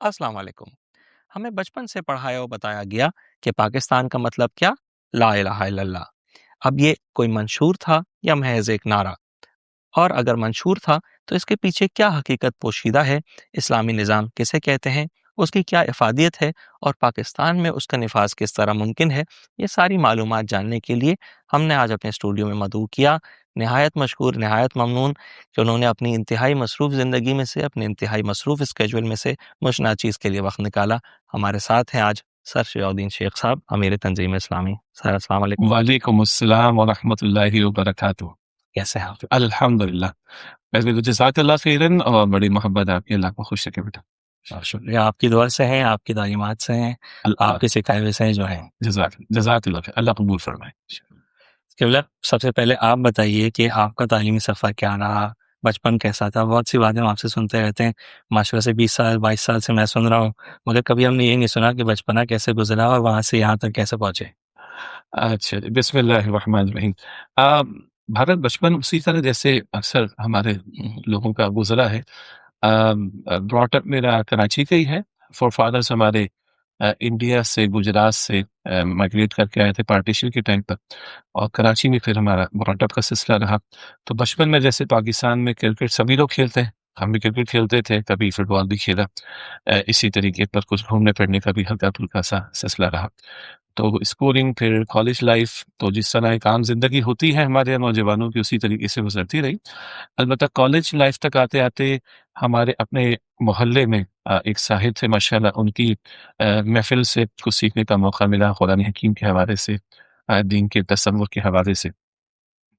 السلام علیکم۔ ہمیں بچپن سے پڑھایا اور بتایا گیا کہ پاکستان کا مطلب کیا؟ لا الہ الا اللہ۔ اب یہ کوئی منشور تھا یا محض ایک نعرہ؟ اور اگر منشور تھا تو اس کے پیچھے کیا حقیقت پوشیدہ ہے؟ اسلامی نظام کسے کہتے ہیں؟ اس کی کیا افادیت ہے؟ اور پاکستان میں اس کا نفاذ کس طرح ممکن ہے؟ یہ ساری معلومات جاننے کے لیے ہم نے آج اپنے اسٹوڈیو میں مدعو کیا نہایت مشکور، نہایت ممنون کہ انہوں نے اپنی انتہائی مصروف زندگی میں سے، اپنے انتہائی مصروف اسکیجول میں سے مجھ ناچیز کے لیے وقت نکالا۔ ہمارے ساتھ ہیں آج سر شیخ الدین شیخ صاحب، امیر تنظیم اسلامی۔ سر السلام علیکم، وعلیکم السلام ورحمۃ اللہ وبرکاتہ۔ کیسے ہیں آپ؟ الحمد للہ۔ ویسے تو جزاک اللہ خیرن، اور بڑی محبت آپ کی، اللہ کو خوش رکھے بیٹا۔ شکریہ، آپ کی دعا سے ہیں، آپ کی تعلیمات سے ہیں، آپ کی سکھائے سے جو ہیں۔ جزاک اللہ خیر، اللہ قبول فرمائے۔ قبلہ، سب سے پہلے آپ بتائیے کہ آپ کا تعلیمی سفر کیا رہا، بچپن کیسا تھا؟ بہت سی باتیں ہم آپ سے سنتے رہتے ہیں، ماشاءاللہ سے 20 سال 22 سال سے میں سن رہا ہوں، مگر کبھی ہم نے یہ نہیں سنا کہ بچپنا کیسے گزرا اور وہاں سے یہاں تک کیسے پہنچے۔ اچھا جی، بسم اللہ الرحمن الرحیم۔ بھارت بچپن اسی طرح جیسے اکثر ہمارے لوگوں کا گزرا ہے۔ براٹ اپ میرا کراچی کا ہی ہے۔ فور فادرس ہمارے انڈیا سے، گجرات سے مائگریٹ کر کے آئے تھے پارٹیشن کے ٹائم پر، اور کراچی میں پھر ہمارا براٹ اپ کا سلسلہ رہا۔ تو بچپن میں جیسے پاکستان میں کرکٹ سبھی لوگ کھیلتے ہیں، ہم بھی کرکٹ کھیلتے تھے، کبھی فٹ بال بھی کھیلا۔ اسی طریقے پر کچھ گھومنے پھرنے کا بھی ہلکا پھلکا سا سلسلہ رہا۔ تو اسکولنگ، پھر کالج لائف، تو جس طرح ایک عام زندگی ہوتی ہے ہمارے نوجوانوں کی، اسی طریقے سے گزرتی رہی۔ البتہ کالج لائف تک آتے آتے ہمارے اپنے محلے میں ایک صاحب تھے ماشاءاللہ، ان کی محفل سے کچھ سیکھنے کا موقع ملا، قرآن حکیم کے حوالے سے، دین کے تصور کے حوالے سے۔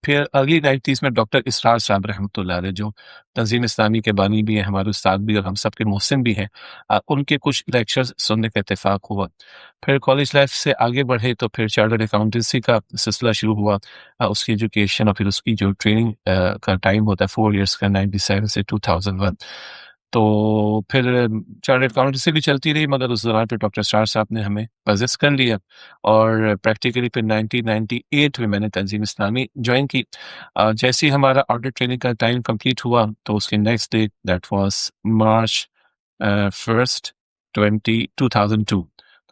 پھر ارلی 90s میں ڈاکٹر اسرار صاحب رحمۃ اللہ علیہ، جو تنظیم اسلامی کے بانی بھی ہیں، ہمارے استاد بھی اور ہم سب کے محسن بھی ہیں، ان کے کچھ لیکچرز سننے کا اتفاق ہوا۔ پھر کالج لائف سے آگے بڑھے تو پھر چارٹرڈ اکاؤنٹنسی کا سلسلہ شروع ہوا۔ اس کی ایجوکیشن اور پھر اس کی جو ٹریننگ کا ٹائم ہوتا ہے 4 ایئرس کا، 97 سے 2001۔ تو پھر چارٹرڈ اکاؤنٹنسی بھی چلتی رہی، مگر اس دوران پہ ڈاکٹر اسرار صاحب نے ہمیں پرزس کر لیا، اور پریکٹیکلی پھر 1998 میں نے تنظیم اسلامی جوائن کی۔ جیسے ہی ہمارا آڈر ٹریننگ کا ٹائم کمپلیٹ ہوا تو اس کے next day, that was March 1 2002،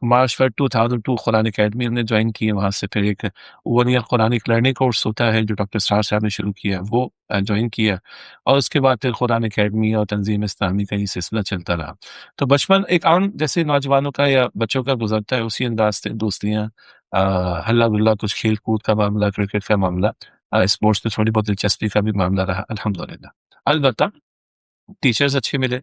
March 2002 Quran academy ہم نے جوائن کی۔ وہاں سے پھر ایک 1 ایئر قرآنک لرننگ کورس ہوتا ہے جو ڈاکٹر اسرار صاحب نے شروع کیا، وہ جوائن کیا، اور اس کے بعد پھر قرآن اکیڈمی اور تنظیم اسلامی کا یہ سلسلہ چلتا رہا۔ تو بچپن ایک عام جیسے نوجوانوں کا یا بچوں کا گزرتا ہے، اسی انداز سے دوستیاں، ہلہ گلا، کچھ کھیل کود کا معاملہ، کرکٹ کا معاملہ، اسپورٹس میں تھوڑی بہت دلچسپی کا بھی معاملہ رہا، الحمدللہ۔ البتہ ٹیچرز اچھے ملے،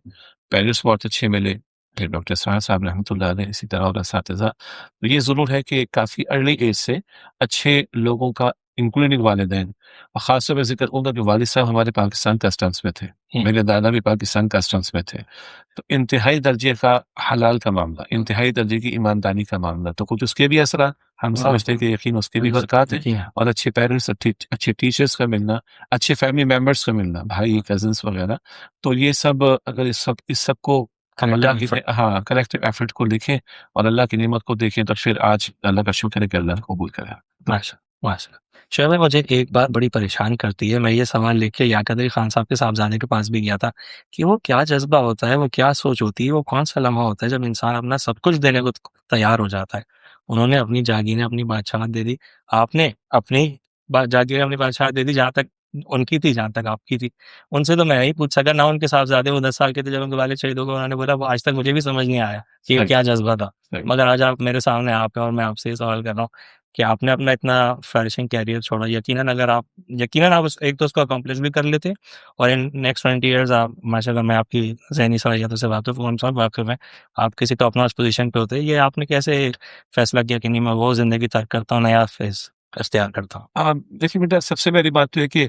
پیرنٹس بہت اچھے ملے، پھر ڈاکٹر اسرار صاحب رحمۃ اللہ علیہ، اسی طرح اور اساتذہ۔ تو یہ ضرور ہے کہ کافی ارلی ایج سے اچھے لوگوں کا، انکلوڈنگ والدین، اور خاص طور پہ ذکر کروں گا کہ والد صاحب ہمارے پاکستان کسٹمز میں تھے، میرے دادا بھی پاکستان کسٹمز میں تھے، تو انتہائی درجے کا حلال کا معاملہ، انتہائی درجے کی ایمانداری کا معاملہ، تو کچھ اس کے بھی اثرات ہم سمجھتے ہیں کہ یقین اس کے بھی برکات ہیں، اور اچھے پیرنٹس، اچھے ٹیچرز کا ملنا، اچھے فیملی ممبرس کا ملنا، بھائی کزنس وغیرہ، تو یہ سب اگر اس سب کو اللہ کی کلیکٹیو ایفرٹ کو دیکھیں اور اللہ کی نعمت کو دیکھیں، تو پھر آج اللہ کا شکر ہے کہ اللہ قبول کرا۔ ماشاء شعیب بھائی، مجھے ایک بات بڑی پریشان کرتی ہے، میں یہ سوال لے کے یا قدری خان صاحب کے صاحبزادے کے پاس بھی گیا تھا کہ وہ کیا جذبہ ہوتا ہے، وہ کیا سوچ ہوتی ہے، وہ کون سا لمحہ ہوتا ہے جب انسان اپنا سب کچھ دینے کو تیار ہو جاتا ہے۔ انہوں نے اپنی جاگیریں، اپنی بادشاہت دے دی، آپ نے اپنی جاگیریں، اپنی بادشاہت دے دی، جہاں تک ان کی تھی، جہاں تک آپ کی تھی۔ ان سے تو میں ہی پوچھ سکا، نہ ان کے صاحبزادے وہ 10 سال کے تھے جب ان کے والد شہید ہو گئے، انہوں نے بولا وہ آج تک مجھے بھی سمجھ نہیں آیا کہ یہ کیا جذبہ تھا، مگر آج آپ میرے سامنے آپ ہیں اور میں آپ سے یہ سوال کر رہا ہوں کہ آپ نے اپنا اتنا فلرشنگ کیریئر چھوڑا، یقیناً آپ ایک تو اس کو اکمپلش بھی کر لیتے، اور ان نیکسٹ 20 ایئرز آپ ماشاء اللہ، میں آپ کی ذہنی صلاحیتوں سے واقف ہیں، آپ کسی ٹاپ ناچ پوزیشن پہ ہوتے، یہ آپ نے کیسے فیصلہ کیا کہ نہیں میں وہ زندگی ترک کرتا ہوں، نیا فیز اختیار کرتا ہوں؟ دیکھیے بیٹا، سب سے پہلی بات تو ہے کہ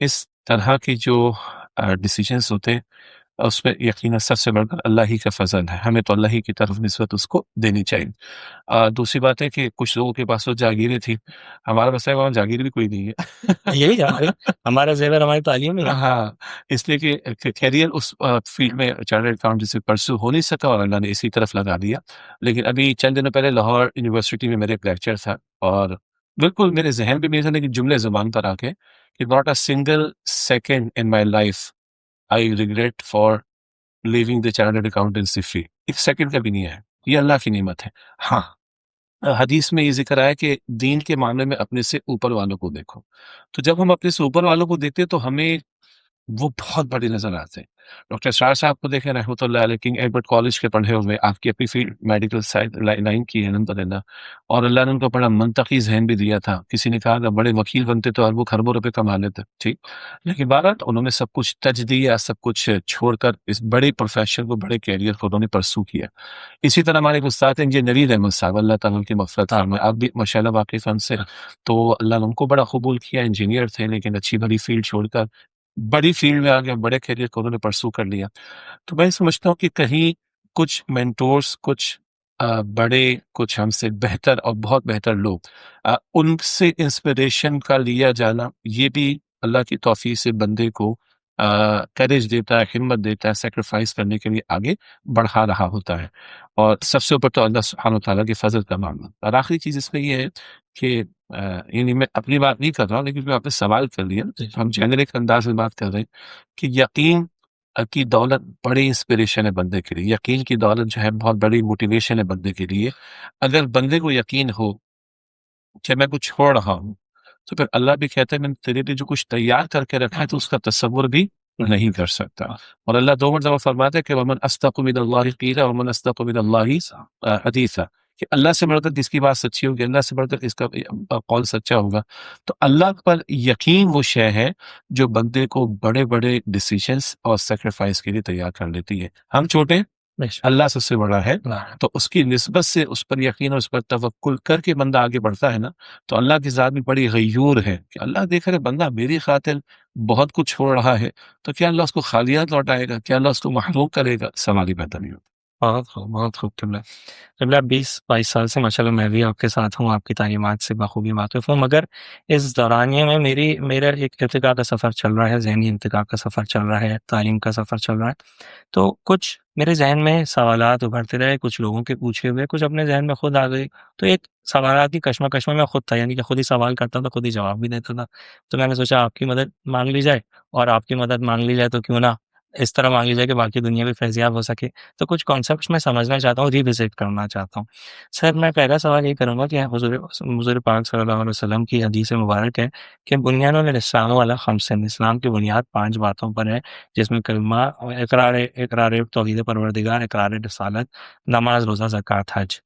اس طرح کی جو ڈیسیجنس ہوتے ہیں، اس میں یقیناً سب سے بڑھ کر اللہ ہی کا فضل ہے، ہمیں تو اللہ ہی کی طرف نسبت اس کو دینی چاہیے۔ دوسری بات ہے کہ کچھ لوگوں کے پاس وہ جاگیریں تھیں، ہمارا مسئلہ وہاں جاگیر بھی کوئی نہیں ہے، یہی ہمارا زیور ہماری تعلیم ہے۔ ہاں، اس لیے کہ کیریئر اس فیلڈ میں چارٹرڈ اکاؤنٹنسی سے پرسو ہو نہیں سکا، اور اللہ نے اسی طرف لگا دیا۔ لیکن ابھی چند دنوں پہلے لاہور یونیورسٹی میں میرے ایک لیکچر تھا، اور بالکل میرے ذہن پہ میرے کہ جملے زبان پر آ کے کہ not a single second in my life I regret for leaving the chartered accountancy فی، ایک سیکنڈ کا بھی نہیں ہے، یہ اللہ کی نعمت ہے۔ ہاں، حدیث میں یہ ذکر آیا کہ دین کے معاملے میں اپنے سے اوپر والوں کو دیکھو، تو جب ہم اپنے سے اوپر والوں کو دیکھتے ہیں تو ہمیں وہ بہت بڑے نظر آتے ہیں۔ ڈاکٹر اسرار صاحب کو دیکھیں رحمۃ اللہ علیہ، کنگ ایڈورڈ کالج کے پڑھے ہوئے، آپ کی اپنی فیلڈ میڈیکل سائڈ لائن کی ہے الحمدللہ، اور اللہ نے ان کو بڑا منطقی ذہن بھی دیا تھا۔ کسی نے کہا کہ بڑے وکیل بنتے تو اربوں خربوں روپے کما لیتے، ٹھیک، لیکن بہرحال انہوں نے سب کچھ تج دیا، سب کچھ چھوڑ کر اس بڑے پروفیشن کو، بڑے کیریئر کو انہوں نے پرسو کیا۔ اسی طرح ہمارے ایک استاد ہیں انجینئر احمد صاحب، اللہ تعالیٰ ان کی مغفرت فرمائے، آپ بھی ماشاء اللہ واقف ہیں ان سے، تو اللہ نے ان کو بڑا قبول کیا، انجینئر تھے لیکن اچھی بڑی فیلڈ چھوڑ کر بڑی فیلڈ میں آ گئے، بڑے کیریئر کو انہوں نے پرسو کر لیا۔ تو میں سمجھتا ہوں کہ کہیں کچھ مینٹورس، کچھ بڑے، کچھ ہم سے بہتر اور بہت بہتر لوگ، ان سے انسپریشن کا لیا جانا، یہ بھی اللہ کی توفیق سے بندے کو کریج دیتا ہے، ہمت دیتا ہے، سیکریفائس کرنے کے لیے آگے بڑھا رہا ہوتا ہے، اور سب سے اوپر تو اللہ سبحانہ وتعالیٰ کی فضل کا معاملہ۔ اور آخری چیز اس میں یہ ہے کہ یعنی میں اپنی بات نہیں کر رہا ہوں، لیکن جو آپ نے سوال کر لیا، ہم جنرک انداز میں بات کر رہے ہیں کہ یقین کی دولت بڑی انسپریشن ہے بندے کے لیے، یقین کی دولت جو ہے بہت بڑی موٹیویشن ہے بندے کے لیے۔ اگر بندے کو یقین ہو کہ میں کچھ چھوڑ رہا ہوں، تو پھر اللہ بھی کہتا ہے میں نے تیرے لیے جو کچھ تیار کر کے رکھا ہے تو اس کا تصور بھی نہیں کر سکتا۔ اور اللہ دو مرتبہ فرماتا ہے کہ ومن اصدق من اللہ قیلا ومن اصدق من اللہ حدیثا، کہ اللہ سے بڑھ کر کس کی بات سچی ہوگی، اللہ سے بڑھ کر کس کا قول سچا ہوگا۔ تو اللہ پر یقین وہ شے ہے جو بندے کو بڑے بڑے ڈیسیشنز اور سیکریفائس کے لیے تیار کر لیتی ہے۔ ہم چھوٹے ہیں، اللہ سب سے بڑا ہے، تو اس کی نسبت سے اس پر یقین اور اس پر توکل کر کے بندہ آگے بڑھتا ہے نا، تو اللہ کی ذات بھی بڑی غیور ہے کہ اللہ دیکھ رہے بندہ میری خاطر بہت کچھ چھوڑ رہا ہے، تو کیا اللہ اس کو خالیات لوٹائے گا، کیا اللہ اس کو محروم کرے گا؟ سوال ہی پیدا نہیں ہوتا۔ بہت خوب، بہت خوب قبلہ۔ قبلہ 20-22 سال سے ماشاءاللہ میں بھی آپ کے ساتھ ہوں، آپ کی تعلیمات سے بخوبی واقف ہوں، مگر اس دورانیے میں میرا ایک ارتقاء کا سفر چل رہا ہے، ذہنی ارتقاء کا سفر چل رہا ہے، تعلیم کا سفر چل رہا ہے، تو کچھ میرے ذہن میں سوالات ابھرتے رہے، کچھ لوگوں کے پوچھے ہوئے، کچھ اپنے ذہن میں خود آ گئی، تو ایک سوالات کی کشمکش میں خود تھا، یعنی کہ خود ہی سوال کرتا تھا، خود ہی جواب بھی دیتا تھا، تو میں نے سوچا آپ کی مدد مانگ لی جائے، اور آپ کی مدد مانگ لی جائے تو کیوں نہ اس طرح مانگ لی جائے کہ باقی دنیا بھی فیضیاب ہو سکے۔ تو کچھ کانسیپٹس میں سمجھنا چاہتا ہوں، ریوزٹ کرنا چاہتا ہوں۔ سر میں پہلا سوال یہ کروں گا کہ حضور پاک صلی اللہ علیہ وسلم کی حدیث مبارک ہے کہ بنیان الاسلام علی خمس، اسلام کی بنیاد 5 باتوں پر ہے، جس میں کلمہ، اقرار توحید پروردگار، اقرار رسالت، نماز، روزہ، زکوٰۃ، حج۔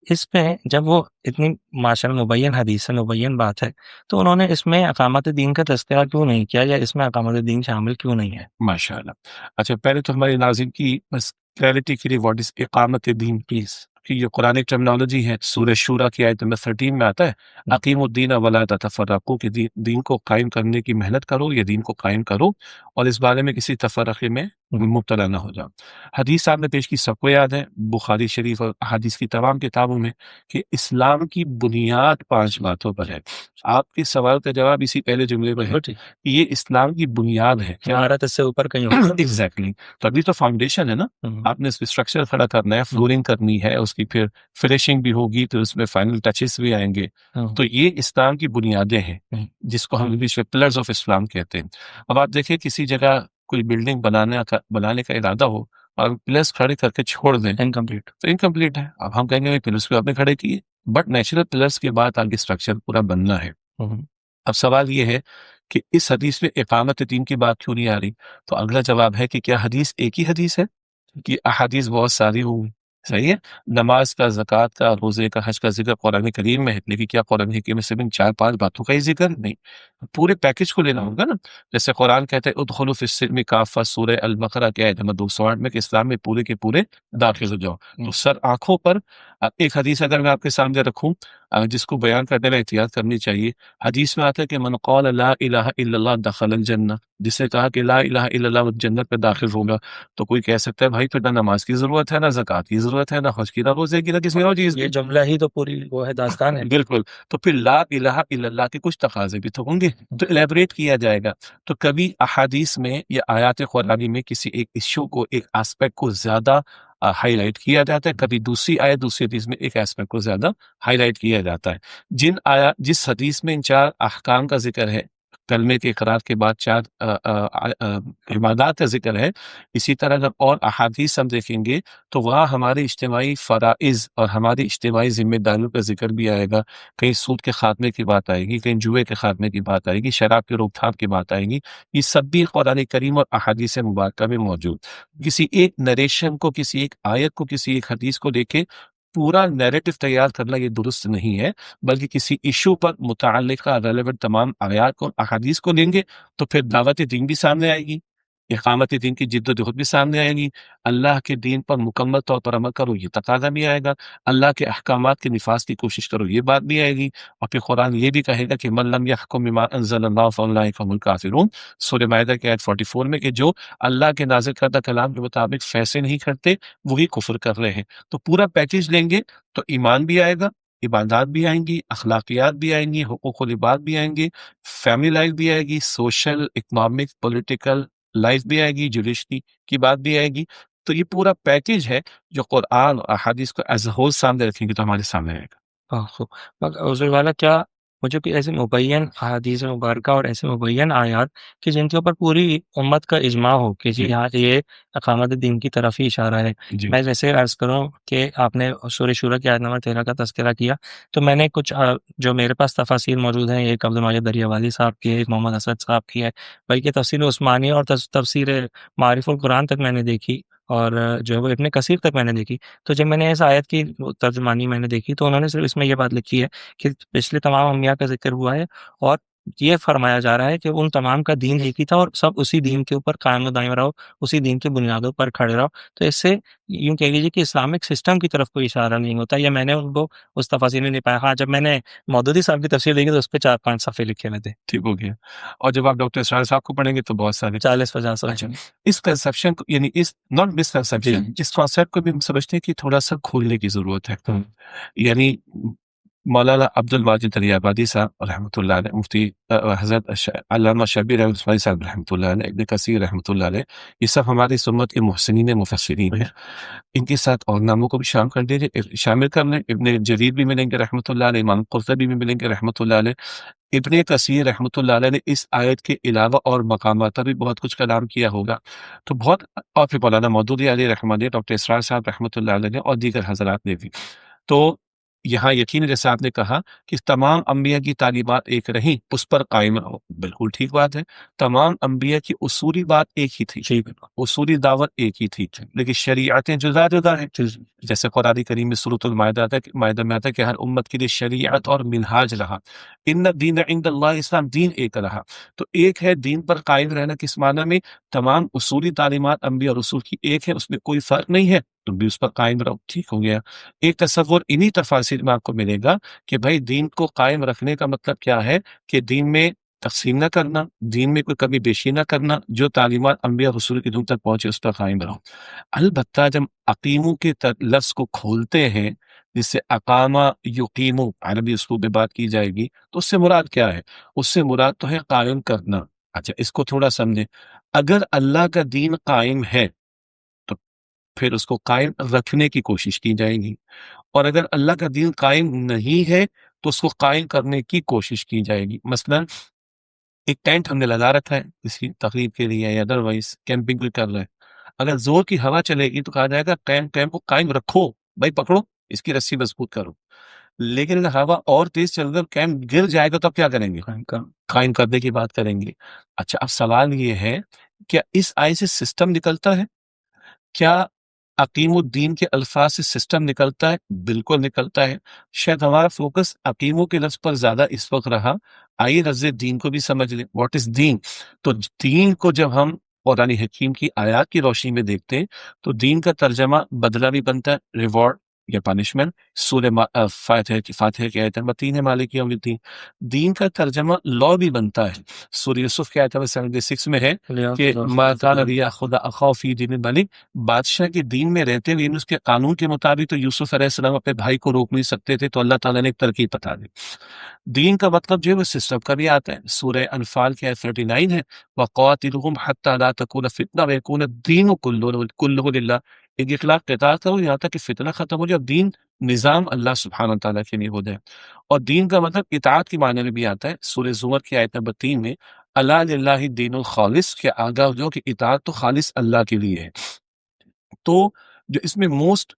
اس میں جب وہ اتنی ماشاء اللہ مبین حدیث ہے، مبین بات ہے، تو انہوں نے اس میں اقامت دین کا تذکرہ کیوں نہیں کیا، یا اس میں اقامت دین شامل کیوں نہیں ہے؟ ماشاء اللہ۔ اچھا، پہلے تو ہمارے ناظرین کی بس کلیئرٹی کے لیے واٹ از اقامت دین، پلیز۔ کہ یہ قرآن ٹرمنالوجی ہے، سورہ شورا کی آیت نمبر 13 میں آتا ہے اقیم الدین ولا تفرقوا، کہ دین کو قائم کرنے کی محنت کرو، یہ دین کو قائم کرو اور اس بارے میں کسی تفرقے میں مبتلا نہ ہو جاؤ۔ حدیث آپ نے پیش کی، سب کو یاد ہے، بخاری شریف اور حدیث کی تمام کتابوں میں، کہ اسلام کی بنیاد 5 باتوں پر ہے۔ آپ کے سوال کا جواب اسی پہلے جملے میں ہے کہ یہ اسلام کی بنیاد ہے۔ عمارت اس سے اوپر کہیں اور۔ ایگزیکٹلی، تو ابھی تو فاؤنڈیشن ہے نا، آپ نے اس اسٹرکچر کھڑا کرنا ہے، فلورنگ کرنی ہے، اس کی پھر فنیشنگ بھی ہوگی، تو اس میں فائنل ٹچز بھی آئیں گے۔ تو یہ اسلام کی بنیادیں ہیں، جس کو ہم انگلش میں پلرز آف اسلام کہتے ہیں۔ اب آپ دیکھیں کسی جگہ کوئی بلڈنگ بنانے کا ارادہ ہو اور پلرز کھڑے کر کے چھوڑ دیں، انکمپلیٹ، تو انکمپلیٹ ہے۔ اب ہم کہیں گے پلرز کو آپ نے کھڑے کیے، بٹ نیچرل پلرز کے بعد آگے اسٹرکچر پورا بننا ہے۔ اب سوال یہ ہے کہ اس حدیث میں اقامت دین کی بات کیوں نہیں آ رہی؟ تو اگلا جواب ہے کہ کیا حدیث ایک ہی حدیث ہے کہ احادیث بہت ساری ہوں گی؟ صحیح ہے، نماز کا، زکوٰۃ کا، روزے کا، حج کا ذکر قرآن کریم میں ہے، لیکن کیا قرآن حکیم میں صرف ان 4-5 باتوں کا ہی ذکر نہیں؟ پورے پیکج کو لینا ہوگا نا۔ جیسے قرآن کہتے ہیں ادخلوا فی السلم کافہ، سورہ البقرہ کے آیت نمبر 208 میں، کہ اسلام میں پورے کے پورے داخل ہو جاؤ۔ تو سر آنکھوں پر ایک حدیث اگر میں آپ کے سامنے رکھوں، جس کو بیان کرنے میں احتیاط کرنی چاہیے، حدیث میں آتا ہے کہ من قال لا الہ الا اللہ دخل الجنہ، جس نے کہا کہ لا الہ الا اللہ وہ جنت میں داخل ہوگا۔ تو کوئی کہہ سکتا ہے بھائی پھر نہ نماز کی ضرورت ہے، نہ زکوٰۃ کی ضرورت ہے، نہ حج کی، نہ روزے کی، نہ کسی اور چیز کی۔ یہ جملہ ہی تو پوری وہ ہے، داستان ہے۔ بالکل، تو پھر لا الہ الا اللہ کے کچھ تقاضے بھی تو ہوں گے، تو الیبریٹ کیا جائے گا۔ تو کبھی احادیث میں یا آیات قرآنی میں کسی ایک ایشو کو، ایک اسپیکٹ کو زیادہ ہائی لائٹ کیا جاتا ہے، کبھی دوسری آیت، دوسری حدیث میں ایک اسپیکٹ کو زیادہ ہائی لائٹ کیا جاتا ہے۔ جس حدیث میں ان 4 احکام کا ذکر ہے، کلمے کے اقرار کے بعد 4 عبادات کا ذکر ہے، اسی طرح اگر اور احادیث ہم دیکھیں گے تو وہاں ہمارے اجتماعی فرائض اور ہماری اجتماعی ذمہ داریوں کا ذکر بھی آئے گا۔ کہیں سود کے خاتمے کی بات آئے گی، کہیں جوئے کے خاتمے کی بات آئے گی، شراب کی روک تھام کی بات آئے گی۔ یہ سب بھی قرآن کریم اور احادیث مبارکہ میں موجود۔ کسی ایک نریشن کو، کسی ایک آیت کو، کسی ایک حدیث کو لے کے پورا نیریٹو تیار کرنا یہ درست نہیں ہے، بلکہ کسی ایشو پر متعلقہ ریلیونٹ تمام آیات کو، احادیث کو لیں گے تو پھر دعوت دین بھی سامنے آئے گی، اقامت دین کی جد و جہد بھی سامنے آئے گی، اللہ کے دین پر مکمل طور پر عمل کرو یہ تقاضا بھی آئے گا، اللہ کے احکامات کے نفاذ کی کوشش کرو یہ بات بھی آئے گی، اور پھر قرآن یہ بھی کہے گا کہ من لم یحکم بما انزل اللہ فاولئک هم الکافرون، سورہ مائدہ کی آیت 44 میں، کہ جو اللہ کے نازل کردہ کلام کے مطابق فیصلے نہیں کرتے وہی کفر کر رہے ہیں۔ تو پورا پیکیج لیں گے تو ایمان بھی آئے گا، عبادات بھی آئیں گی، اخلاقیات بھی آئیں گی، حقوق العباد بھی آئیں گے، فیملی لائف بھی آئے گی، سوشل، اکنامک، پولیٹیکل لائف بھی آئے گی، جوڈیشری کی بات بھی آئے گی۔ تو یہ پورا پیکیج ہے جو قرآن اور احادیث کو ایز اے ہول سامنے رکھیں گے تو ہمارے سامنے آئے گا۔ خوب۔ مگر حضور والا، کیا مجھے کوئی ایسے مبین احادیث مبارکہ اور ایسے مبین آیات کہ جن کے اوپر پوری امت کا اجماع ہو کہ جی یہاں یہ اقامت دین کی طرف ہی اشارہ ہے؟ جی میں جیسے عرض کروں کہ آپ نے سورہ شورى کی آیت نمبر 13 کا تذکرہ کیا، تو میں نے کچھ جو میرے پاس تفاسیر موجود ہیں، ایک عبدالماجد دریابادی صاحب کی ہے، ایک محمد اسد صاحب کی ہے، بلکہ تفسیر عثمانی اور تفسیر معارف القرآن تک میں نے دیکھی، اور جو ہے وہ ابن کثیر تک میں نے دیکھی۔ تو جب میں نے اس آیت کی ترجمانی میں نے دیکھی تو انہوں نے صرف اس میں یہ بات لکھی ہے کہ پچھلے تمام انبیاء کا ذکر ہوا ہے، اور یہ فرمایا جا رہا ہے کہ ان تمام کا دین ایک ہی تھا، اور سب اسی دین کے اوپر قائم و دائم رہو، اسی دین کی بنیادوں پر کھڑے رہو۔ تو اس سے یوں کہہ لیجیے کہ اسلامک سسٹم کی طرف کوئی اشارہ نہیں ہوتا، یا میں نے ان کو اس تفاصیل میں نہیں پایا۔ ہاں، جب میں نے مودودی صاحب کی تفسیر دیکھی تو اس پہ 4-5 صفحے لکھے ہوئے تھے، ٹھیک ہو گیا۔ اور جب آپ ڈاکٹر اسرار صاحب کو پڑھیں گے تو بہت سارے 40-50 اچھا، صفحے۔ اس کنسپشن کو، یعنی اس ناٹ مس کنسپشن، جی، اس کانسیپٹ کو بھی ہم سمجھتے ہیں کہ تھوڑا سا کھولنے کی ضرورت ہے۔ ہوں، یعنی مولانا عبد الواجد دریابادی صاحب رحمۃ اللہ علیہ، مفتی حضرت علامہ شبیر احمد عثمانی صاحب رحمۃ اللہ علیہ، ابن کثیر رحمۃ اللہ علیہ، یہ سب ہماری سمت کے محسنین مفسرین ہیں۔ ان کے ساتھ اور ناموں کو بھی شامل کر لیں، ابن جریر بھی ملیں گے رحمۃ اللہ علیہ، امام قرطبی بھی ملیں گے رحمۃ اللہ علیہ۔ ابن کثیر رحمۃ اللہ علیہ نے اس آیت کے علاوہ اور مقامات پر بھی بہت کچھ کلام کیا ہوگا، تو بہت، اور پھر مولانا مودودی علیہ رحمۃ اللہ، ڈاکٹر اسرار صاحب رحمۃ اللہ علیہ نے، اور دیگر حضرات نے بھی۔ تو یہاں یقین جیسے آپ نے کہا کہ تمام انبیاء کی تعلیمات ایک رہیں، اس پر قائم رہو، بالکل ٹھیک بات ہے۔ تمام انبیاء کی اصولی بات ایک ہی تھی، جی بالکل، اصولی دعوت ایک ہی تھی، لیکن شریعتیں جدا جدا ہیں۔ جیسے قرآن کریم میں سورۃ المائدہ مائدہ میں آتا ہے کہ ہر امت کے لیے شریعت اور منہاج رہا، ان الدین عند اللہ اسلام، دین ایک رہا۔ تو ایک ہے دین پر قائم رہنا، کس معنی میں؟ تمام اصولی تعلیمات انبیاء اور رسول کی ایک ہے، اس میں کوئی فرق نہیں ہے، تم بھی اس پر قائم رہو، ٹھیک ہو گیا۔ ایک تصور انہی تفاصیر میں آپ کو ملے گا کہ بھائی دین کو قائم رکھنے کا مطلب کیا ہے، کہ دین میں تقسیم نہ کرنا، دین میں کوئی کمی بیشی نہ کرنا، جو تعلیمات انبیاء رسول کی تم تک پہنچے اس پر قائم رہو۔ البتہ جب عقیموں کے لفظ کو کھولتے ہیں، جس سے اقامہ یقیمو عربی اسلوب میں بات کی جائے گی، تو اس سے مراد کیا ہے؟ اس سے مراد تو ہے قائم کرنا۔ اچھا، اس کو تھوڑا سمجھیں۔ اگر اللہ کا دین قائم ہے تو پھر اس کو قائم رکھنے کی کوشش کی جائے گی، اور اگر اللہ کا دین قائم نہیں ہے تو اس کو قائم کرنے کی کوشش کی جائے گی۔ مثلا ایک ٹینٹ ہم نے لگا رکھا ہے کسی تقریب کے لیے، یا ادروائز کیمپنگ بھی کر رہے ہیں، اگر زور کی ہوا چلے گی تو کہا جائے گا ٹینٹ کو قائم رکھو، بھائی پکڑو اس کی رسی مضبوط کرو۔ لیکن اگر ہوا اور تیز چل کر کیمپ گر جائے گا تو اب کیا کریں گے؟ قائم کرنے کی بات کریں گے۔ اچھا، اب سوال یہ ہے، کیا اس آئے سے سسٹم نکلتا ہے؟ کیا عقیم الدین کے الفاظ سے سسٹم نکلتا ہے؟ بالکل نکلتا ہے۔ شاید ہمارا فوکس عقیموں کے لفظ پر زیادہ اس وقت رہا، آئیے لفظ دین کو بھی سمجھ لیں۔ واٹ از دین؟ تو دین کو جب ہم قرآن حکیم کی آیات کی روشنی میں دیکھتے ہیں تو دین کا ترجمہ بدلہ بھی بنتا ہے، ریوارڈ یا پنشمنٹ۔ سورہ فاتحہ کی آیت نمبر 3 ہے، مالک یوم الدین۔ دین کا ترجمہ لا بھی بنتا ہے، سورہ یوسف کی آیت نمبر 76 میں ہے کہ ما کان لیأخذ اخاه فی دین الملک، بادشاہ کے دین میں رہتے ہوئے، اس کے قانون کے مطابق تو یوسف علیہ السلام اپنے بھائی کو روک نہیں سکتے تھے، تو اللہ تعالیٰ نے ایک ترکیب بتا دی۔ دین کا مطلب جو ہے وہ سسٹم کا بھی آتا ہے، سورہ انفال کی آیت 39 ہے، وَقَاتِلُهُمْ حَتَّى لَا تَكُونَ فِتْنَةٌ وَيَكُونَ الدِّينُ كُلُّهُ لِلَّهِ۔ ایک اخلاق قتال کرو یہاں تک کہ فتنہ ختم ہو جائے، اور دین نظام اللہ سبحانہ تعالیٰ کے لیے ہو جائے۔ اور دین کا مطلب اطاعت کے معنی میں بھی آتا ہے، سورہ زمر کی آیت نمبر 3 میں الا للہ دین الخالص، کہ آگاہ ہو جاؤ کہ اطاعت تو خالص اللہ کے لیے ہے۔ تو جو اس میں موسٹ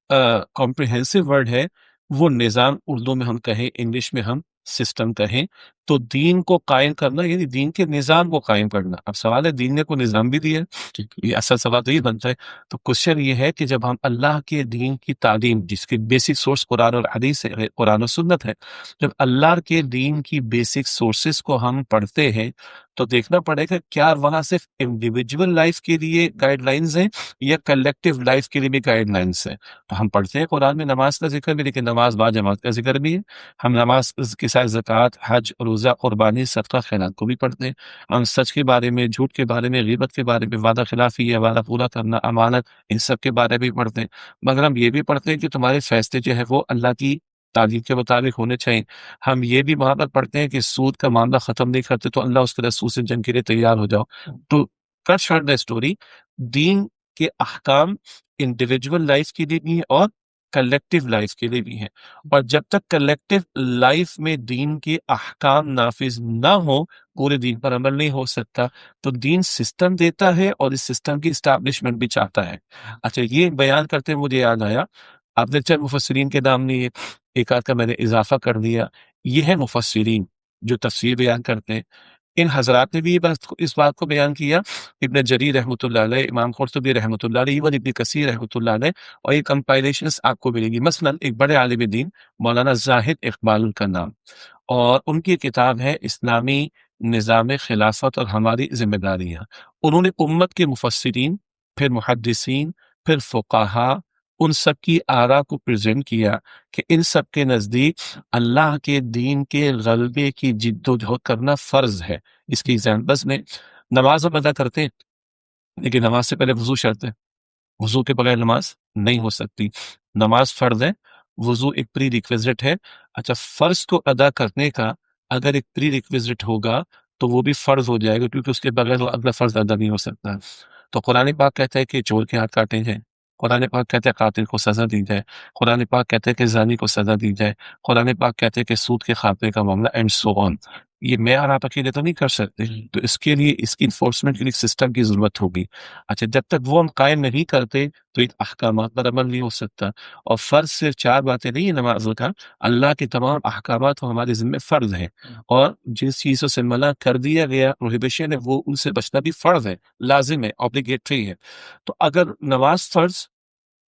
کمپریہنسو ورڈ ہے وہ نظام، اردو میں ہم کہیں، انگلش میں ہم سسٹم کہیں، تو دین کو قائم کرنا یعنی دین کے نظام کو قائم کرنا۔ اب سوال ہے دین نے کوئی نظام بھی دیا ہے؟ یہ اصل سوال تو یہ بنتا ہے۔ تو کوشچن یہ ہے کہ جب ہم اللہ کے دین کی تعلیم، جس کی بیسک سورس قرآن اور حدیث ہے، قرآن و سنت ہے، جب اللہ کے دین کی بیسک سورسز کو ہم پڑھتے ہیں تو دیکھنا پڑے گا کیا وہاں صرف انڈیویجول لائف کے لیے گائیڈ لائنز ہیں یا کلیکٹیو لائف کے لیے بھی گائیڈ لائنس ہیں۔ تو ہم پڑھتے ہیں قرآن میں نماز کا ذکر بھی، لیکن نماز با جماعت کا ذکر بھی ہے۔ ہم نماز کے ساتھ زکوٰۃ، حج، روزہ، قربانی، صدقہ، خیرات کو بھی پڑھتے ہیں۔ ہم سچ کے بارے میں، جھوٹ کے بارے میں، غیبت کے بارے میں، وعدہ خلافی یا وعدہ پورا کرنا، امانت، ان سب کے بارے میں بھی پڑھتے ہیں۔ مگر ہم یہ بھی پڑھتے ہیں کہ تمہارے فیصلے جو ہے وہ اللہ کی تعلیم کے مطابق ہونے چاہیے۔ ہم یہ بھی وہاں پر پڑھتے ہیں کہ سود کا معاملہ ختم نہیں کرتے تو اللہ اس کے رسول سے جنگ کے لیے تیار ہو جاؤ۔ تو کٹ شارٹ دا اسٹوری، دین کے احکام انڈیویجول لائف کے لیے بھی ہیں اور کلیکٹیو لائف کے لیے بھی ہیں، اور جب تک کلیکٹیو لائف میں دین کے احکام نافذ نہ ہو، پورے دین پر عمل نہیں ہو سکتا۔ تو دین سسٹم دیتا ہے اور اس سسٹم کی اسٹیبلشمنٹ بھی چاہتا ہے۔ اچھا، یہ بیان کرتے مجھے یاد آیا، آپ نے چند مفسرین کے نام لیے، ایک آدھ کا میں نے اضافہ کر دیا۔ یہ ہے مفسرین جو تفسیر بیان کرتے ہیں۔ ان حضرات نے بھی اس بات کو بیان کیا، ابن جریر رحمۃ اللہ علیہ، امام قرطبی رحمۃ اللہ علیہ، ایون ابن کثیر رحمۃ اللہ علیہ، اور یہ کمپائلیشنز آپ کو ملیں گی۔ مثلا ایک بڑے عالم دین مولانا زاہد اقبال کا نام، اور ان کی کتاب ہے اسلامی نظام خلافت اور ہماری ذمہ داریاں۔ انہوں نے امت کے مفسرین، پھر محدثین، پھر فقہا، ان سب کی آراء کو پریزنٹ کیا کہ ان سب کے نزدیک اللہ کے دین کے غلبے کی جد و جہد کرنا فرض ہے۔ اس کی ایگزامپلس میں نماز ہم ادا کرتے ہیں، لیکن نماز سے پہلے وضو شرط ہے، وضو کے بغیر نماز نہیں ہو سکتی۔ نماز فرض ہے، وضو ایک پری ریکویزٹ ہے۔ اچھا، فرض کو ادا کرنے کا اگر ایک پری ریکویزٹ ہوگا تو وہ بھی فرض ہو جائے گا، کیونکہ اس کے بغیر وہ اگلا فرض ادا نہیں ہو سکتا۔ تو قرآن پاک کہتا ہے کہ چور کے ہاتھ کاٹے جائیں، قرآن پاک کہتا ہے قاتل کو سزا دی جائے، قرآن پاک کہتا ہے کہ زانی کو سزا دی جائے، قرآن پاک کہتے ہیں کہ سود کے خاتمے کا معاملہ اینڈ سو آن۔ یہ میں اور آپ اکیلے تو نہیں کر سکتے، تو اس کے لیے، اس کی انفورسمنٹ کے لیے سسٹم کی ضرورت ہوگی۔ اچھا، جب تک وہ ہم قائم نہیں کرتے تو ان احکامات پر عمل نہیں ہو سکتا۔ اور فرض صرف چار باتیں نہیں ہیں نماز کا، اللہ کے تمام احکامات ہمارے ذمہ فرض ہیں، اور جس چیزوں سے منع کر دیا گیا، پروہیبیشن ہے، وہ ان سے بچنا بھی فرض ہے، لازم ہے، اوبلیگیٹری ہے۔ تو اگر نماز فرض،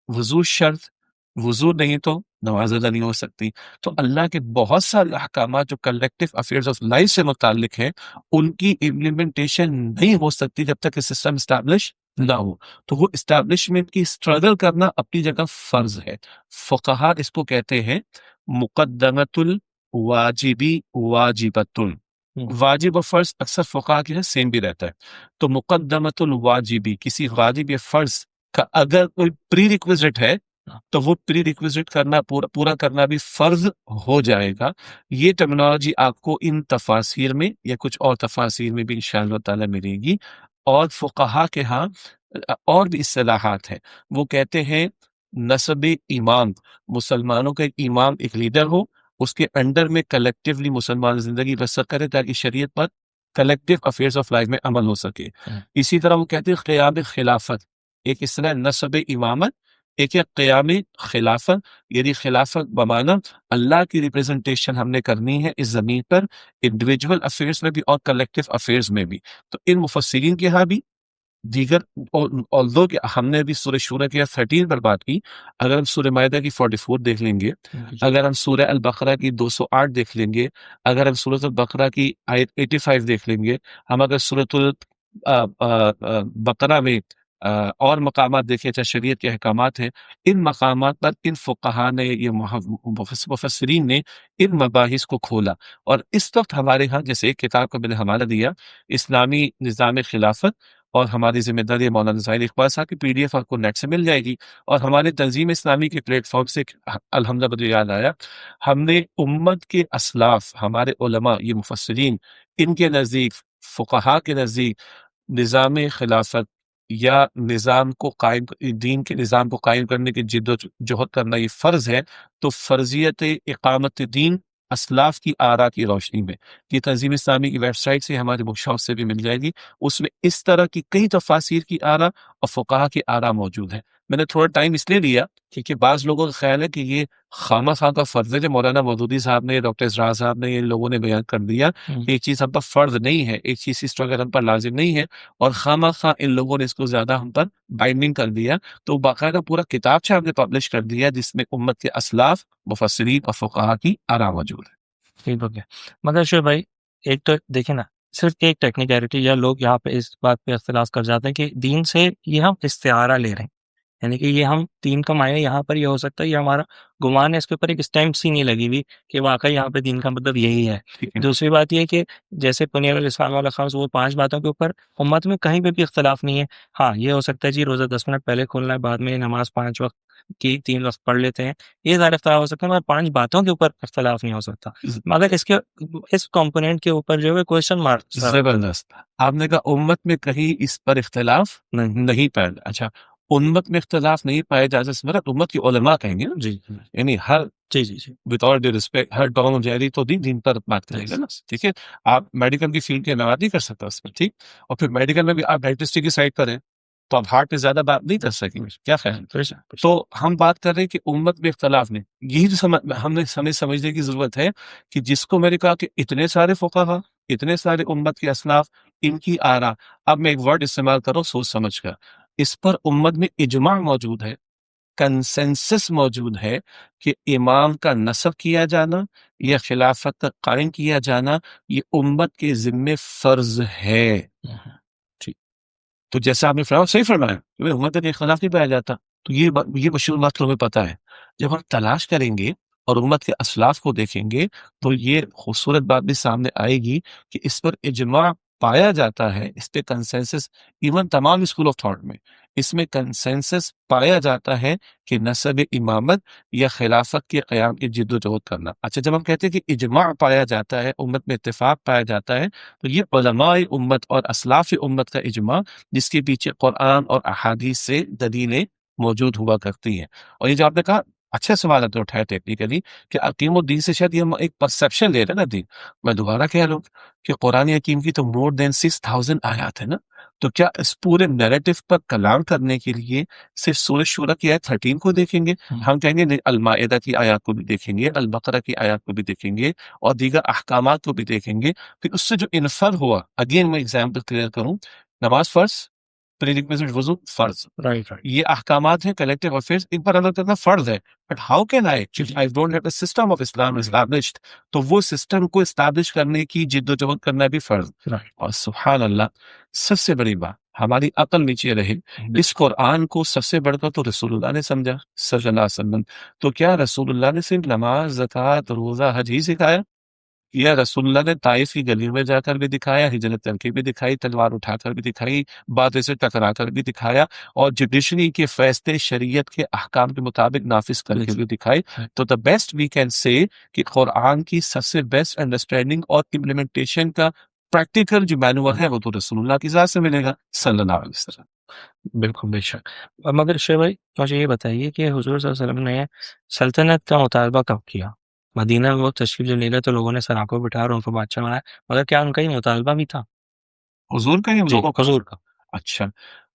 وضو شرط، وضو نہیں تو نماز ادا نہیں ہو سکتی۔ تو اللہ کے بہت سارے احکامات جو کلیکٹیو افیئرز آف لائف سے متعلق ہیں، ان کی امپلیمنٹیشن نہیں ہو سکتی جب تک کہ سسٹم اسٹیبلش نہ ہو۔ تو وہ اسٹیبلشمنٹ کی اسٹرگل کرنا اپنی جگہ فرض ہے۔ فقہا اس کو کہتے ہیں مقدمت الواجبی واجبۃ۔ واجب اور فرض اکثر فقہا کے سیم بھی رہتا ہے۔ تو مقدمت الواجبی، کسی واجب یا فرض کا اگر کوئی پری ریکویزٹ ہے تو وہ پری ریکویزٹ کرنا، پورا کرنا بھی فرض ہو جائے گا۔ یہ ٹرمینالوجی آپ کو ان تفاسیر میں یا کچھ اور تفاسیر میں بھی انشاءاللہ تعالی ملے گی۔ اور فقہا کے ہاں اور بھی اصطلاحات ہیں۔ وہ کہتے ہیں نسب امام، مسلمانوں کا ایک امام، ایک لیڈر ہو، اس کے انڈر میں کلیکٹیولی مسلمان زندگی بسر کرے تاکہ شریعت پر کلیکٹیو افیئرز آف لائف میں عمل ہو سکے۔ اسی طرح وہ کہتے ہیں قیام خلافت، ایک اصطلاح نسب امامت، ایک ہے قیام خلافت، یعنی خلافت بمعنی اللہ کی ریپریزنٹیشن ہم نے کرنی ہے اس زمین پر، انڈیویجول افیئرز میں بھی اور کلیکٹیو افیئرز میں بھی۔ تو ان مفسرین کے ہاں بھی دیگر، although کہ ہم نے ابھی سورہ شورى کی 13 پر بات کی، اگر ہم سورہ مائدہ کی 44 دیکھ لیں گے، اگر ہم سورہ البقرہ کی 208 دیکھ لیں گے، اگر ہم سورۃ البقرہ کی آیت 85 دیکھ لیں گے، ہم اگر سورۃ البقرہ میں اور مقامات دیکھیں، چاہے شریعت کے احکامات ہیں، ان مقامات پر ان فقہا نے، یہ مفسرین نے ان مباحث کو کھولا۔ اور اس وقت ہمارے ہاں جیسے ایک کتاب کا میں نے حوالہ دیا، اسلامی نظام خلافت اور ہماری ذمہ داری، مولانا زاہد اقبال صاحب کی PDF آپ کو نیٹ سے مل جائے گی۔ اور ہمارے تنظیم اسلامی کے پلیٹ فارم سے الحمدللہ مجھے یاد آیا، ہم نے امت کے اسلاف، ہمارے علماء، یہ مفسرین، ان کے نزدیک، فقہا کے نزدیک نظام خلافت یا نظام کو قائم، دین کے نظام کو قائم کرنے کی جد و جہد کرنا یہ فرض ہے۔ تو فرضیت اقامت دین اسلاف کی آراء کی روشنی میں. یہ تنظیم اسلامی کی ویب سائٹ سے ہمارے بک شاپ سے بھی مل جائے گی. اس میں اس طرح کی کئی تفاسیر کی آراء اور فقہا کی آراء موجود ہیں. میں نے تھوڑا ٹائم اس لیے لیا کیونکہ بعض لوگوں کا خیال ہے کہ یہ خامہ خواہ کا فرض ہے جو مولانا مودودی صاحب نے، ڈاکٹر اسرار صاحب نے، یہ لوگوں نے بیان کر دیا کہ ایک چیز ہم پر فرض نہیں ہے، ایک چیز کی اسٹرگل ہم پر لازم نہیں ہے، اور خامہ خواہ ان لوگوں نے اس کو زیادہ ہم پر بائنڈنگ کر دیا. تو باقاعدہ پورا کتاب سے ہم نے پبلش کر دیا جس میں امت کے اسلاف، مفسرین اور فقہا کی آراء موجود ہے. ٹھیک ہو گیا. مگر شعیب بھائی، ایک تو دیکھیں نا، صرف ایک ٹیکنیکلٹی یا لوگ یہاں پہ اس بات پہ اختلاف کر جاتے ہیں کہ دین سے یہ ہم استعارہ لے رہے ہیں، یعنی کہ یہ ہم دین کا معنی یہاں پر یہ ہو سکتا ہے، یہ ہمارا گمان ہے، اس کے اوپر ایک اسٹیمپ سی نہیں لگی ہوئی کہ واقعی یہاں پہ دین کا مطلب یہی ہے. ٹھیک ہے. دوسری بات یہ ہے کہ جیسے بنیاد الاسلام والا خمس، وہ 5 باتوں کے اوپر امت میں کہیں پہ بھی اختلاف نہیں ہے. ہاں یہ ہو سکتا ہے جی روزہ 10 منٹ پہلے کھولنا ہے، بعد میں نماز 5 وقت کی 3 وقت پڑھ لیتے ہیں، یہ سارے اختلاف ہو سکتے ہیں، مگر 5 باتوں کے اوپر اختلاف نہیں ہو سکتا. مگر اس کمپوننٹ کے اوپر جو ہے کوشچن مارک. زبردست. آپ نے کہا امت میں کہیں اس پر اختلاف نہیں پایا. اچھا، امت میں اختلاف نہیں پائے جا سکتا، امت کی علماء کہیں گے نا، جی یعنی ہر جی جی جی وداؤٹ ڈی رسپیکٹ ہر ٹام جیری تو دین پر بات کرے گا نا. ٹھیک ہے، آپ میڈیکل کی فیلڈ کی بات نہیں کر سکتا اس پر. ٹھیک، اور پھر میڈیکل میں بھی آپ ڈائٹسٹی کی سائڈ پر ہیں تو آپ ہارٹ پہ زیادہ بات نہیں کر سکیں گے. کیا خیال؟ تو ہم بات کر رہے ہیں کہ امت میں اختلاف نہیں. یہی جو ہمیں سمجھنے کی ضرورت ہے کہ جس کو میں نے کہا کہ اتنے سارے فقہا، اتنے سارے امت کے اسلاف، ان کی آراء. اب میں ایک ورڈ استعمال کروں سوچ سمجھ کر، اس پر امت میں اجماع موجود ہے، کنسنسس موجود ہے کہ امام کا نصب کیا جانا یا خلافت کا قائم کیا جانا یہ امت کے ذمے فرض ہے. ٹھیک، تو جیسا آپ نے فرمایا صحیح فرمایا کہ امت میں اختلاف نہیں پایا جاتا. تو یہ مشہور بات ہمیں پتہ ہے. جب ہم تلاش کریں گے اور امت کے اسلاف کو دیکھیں گے تو یہ خوبصورت بات بھی سامنے آئے گی کہ اس پر اجماع پایا جاتا ہے، اس پہ کنسنسس، ایون تمام اسکول آف تھاٹ میں اس میں کنسنسس پایا جاتا ہے کہ نصب امامت یا خلافت کے قیام کی جد و جہد کرنا. اچھا، جب ہم کہتے ہیں کہ اجماع پایا جاتا ہے، امت میں اتفاق پایا جاتا ہے، تو یہ علماء امت اور اسلاف امت کا اجماع جس کے پیچھے قرآن اور احادیث سے دلیلیں موجود ہوا کرتی ہیں. اور یہ جو آپ نے کہا اچھا سوال آپ نے اٹھایا ٹیکنیکلی کہ حکیم الدین سے شاید یہ ہم ایک پرسپشن لے رہے ہیں نا دین. میں دوبارہ کہہ لوں کہ قرآن حکیم کی تو مور دین 6000 آیات ہے نا. تو کیا اس پورے نیریٹو پر کلام کرنے کے لیے صرف سورہ شورہ کی آیت 13 کو دیکھیں گے؟ ہم کہیں گے نہیں، المائدہ کی آیات کو بھی دیکھیں گے، البقرہ کی آیات کو بھی دیکھیں گے، اور دیگر احکامات کو بھی دیکھیں گے. پھر اس سے جو انفر ہوا، اگین میں ایگزامپل کلیئر کروں، نماز فرض، پریریکویزٹ وضو فرض، رائٹ یہ احکامات ہیں کلیکٹیو افیئرز، ان پر عمل کرنا فرض ہے. But how can I don't have a system of Islam established, تو وہ سسٹم کو اسٹیبلش کرنے کی جد و جہد کرنا بھی فرض. اور سبحان اللہ، سب سے بڑی بات ہماری عقل نیچے رہے، اس قرآن کو سب سے بڑھ کر تو رسول اللہ نے سمجھا صلی اللہ علیہ وسلم. تو کیا رسول اللہ نے صرف نماز، زکوٰۃ، روزہ، حج ہی سکھایا؟ یا رسول اللہ نے طائف کی گلیوں میں جا کر بھی دکھایا، ہجرت کر کے بھی دکھائی، تلوار اٹھا کر بھی دکھائی، باتیں سے ٹکرا کر بھی دکھایا، اور جوڈیشری کے فیصلے شریعت کے احکام کے مطابق نافذ کر کے بھی دکھائی؟ تو the best we can say کہ قرآن کی سب سے بیسٹ انڈرسٹینڈنگ اور امپلیمنٹیشن کا پریکٹیکل جو مینوور ہے وہ تو رسول اللہ کی ذات سے ملے گا صلی اللہ علیہ وسلم. بالکل بے شک. مگر شیخ بھائی مجھے یہ بتائیے کہ حضور صلی اللہ علیہ وسلم نے سلطنت کا مطالبہ کب کیا؟ مدینہ میں وہ تشریف جب لے گئے تو لوگوں نے سر آنکھوں بٹھا اور ان کو بادشاہ بنایا، مگر کیا ان کا یہ مطالبہ بھی تھا؟ حضور کا یا جی لوگوں کا؟ حضور کا. اچھا،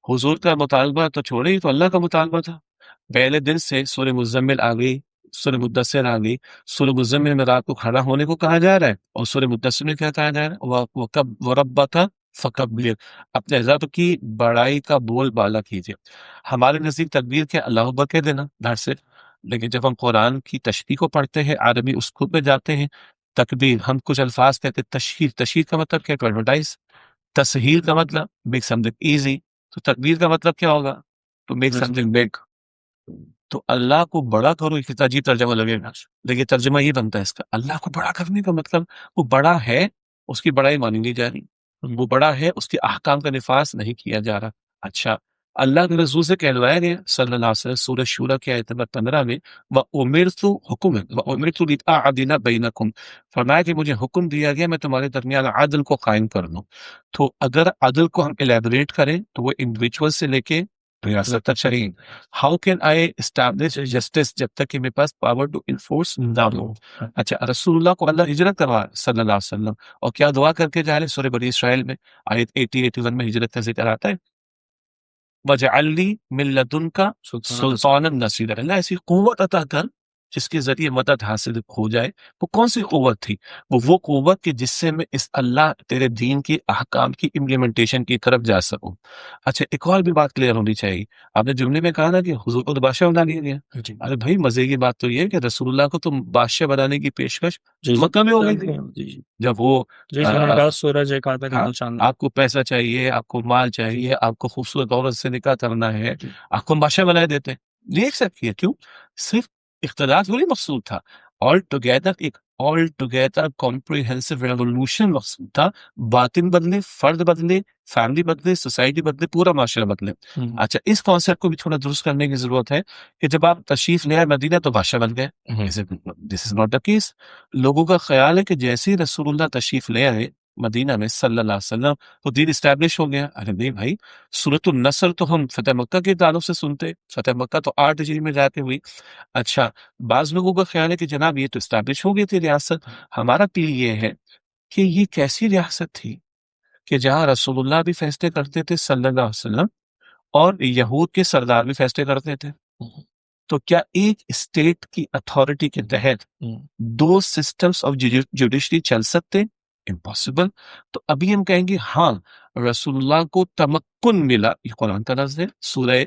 حضور کا مطالبہ تو چھوڑے، ہی تو اللہ کا مطالبہ تھا. پہلے دن سے سورہ مزمل آ گئی، سورہ مدثر آ گئی. سورہ مزمل میں رات کو کھڑا ہونے کو کہا جا رہا ہے، اور سورہ مدثر میں کیا کہا جا رہا ہے؟ وَرَبَّكَ فَكَبِّرْ، اپنے رب کی بڑائی کا بول بالا کیجیے. ہمارے نزدیک تکبیر کے اللہ اکبر کہہ دینا دھڑ سے، لیکن جب ہم قرآن کی تشریح کو پڑھتے ہیں، عربی اسکول میں جاتے ہیں، تکبیر ہم کچھ الفاظ کہتے ہیں. تشہیر کا مطلب کیا؟ To advertise. تسہیل کا مطلب میک سم تھنگ ایزی. تو تکبیر کا مطلب کیا ہوگا؟ تو میک سم تھنگ بگ. تو اللہ کو بڑا کرو، ایک عجیب ترجمہ لگے گا، لیکن ترجمہ یہ بنتا ہے اس کا. اللہ کو بڑا کرنے کا مطلب وہ بڑا ہے، اس کی بڑائی مانی نہیں جا رہی، وہ بڑا ہے، اس کے احکام کا نفاذ نہیں کیا جا رہا. اچھا، اللہ کے رسول سے کہلوایا گیا صلی اللہ علیہ وسلم سورہ شورہ کے آیت نمبر 15 میں، وَأُمِرْتُ حُكُمًا وَأُمِرْتُ لِأَعْدِلَ بَيْنَكُمْ، فرمایا کہ مجھے حکم دیا گیا میں تمہارے درمیان عدل کو قائم کر دوں. تو اگر عدل کو ہم الیبوریٹ کریں تو وہ انڈیویجول سے لے کے ریاست تک نہیں. How can I establish justice جب تک کہ میرے پاس پاور ٹو انفورس نہ ہو. اچھا رسول اللہ کو اللہ ہجرت کروا صلی اللہ علیہ وسلم, اور کیا دعا کر کے جا رہے سورہ بنی اسرائیل میں آیت 80-81 میں ہجرت کا ذکر آتا ہے, وَجَعَلْ لِي مِن لَّدُنْكَ سُلْطَانًا نَصِيرًا, اللہ ایسی قوت عطا کر جس کے ذریعے مدد حاصل ہو جائے. وہ کون سی قوت تھی؟ وہ قوت کہ جس سے میں اس اللہ تیرے دین کے احکام کی امپلیمنٹیشن کی طرف جا سکوں. اچھا ایک اور بھی بات کلیئر ہونی چاہیے, آپ نے جملے میں کہا نا کہ حضور کو تو بادشاہ بنا لیا گیا. ارے بھائی مزے کی بات تو یہ ہے کہ رسول اللہ کو تو بادشاہ بنانے کی پیشکش مکہ میں ہو گئی تھی. جب وہ سورج ایک آدھ آپ کو پیسہ چاہیے, آپ کو مال چاہیے, آپ کو خوبصورت عورت سے نکاح کرنا ہے, آپ کو بادشاہ بنائے دیتے. یہ ایکسپٹ کیا, کیوں؟ صرف اقتدار تھوڑی مقصود تھا, آل ٹوگیدر کمپریہنسو ریولوشن مقصود تھا. باطن بدلے, فرد بدلے, فیملی بدلے, سوسائٹی بدلے, پورا معاشرہ بدلے. اچھا اس کانسیپٹ کو بھی تھوڑا درست کرنے کی ضرورت ہے کہ جب آپ تشریف لے آئے مدینہ تو بادشاہ بن گئے. دس از ناٹ دا کیس. لوگوں کا خیال ہے کہ جیسے ہی رسول اللہ تشریف لے آئے مدینہ میں صلی اللہ علیہ وسلم تو دین اسٹیبلش ہو گیا. ارے نہیں بھائی, سورۃ النصر تو ہم فتح مکہ کے تعلق سے سنتے, فتح مکہ تو 8 ہجری میں جاتے ہوئی. اچھا بعض لوگوں کا خیال ہے کہ جناب یہ تو اسٹیبلش ہو گئی تھی ریاست. ہمارا پل یہ ہے کہ یہ کیسی ریاست تھی کہ جہاں رسول اللہ بھی فیصلے کرتے تھے صلی اللہ علیہ وسلم, اور یہود کے سردار بھی فیصلے کرتے تھے. تو کیا ایک اسٹیٹ کی اتھارٹی کے تحت دو سسٹمز آف جوڈیشری چل سکتے؟ امپاسبل. تو ابھی ہم کہیں گے ہاں رسول اللہ کو تمکن ملا, یہ قرآن کا لفظ ہے سورہ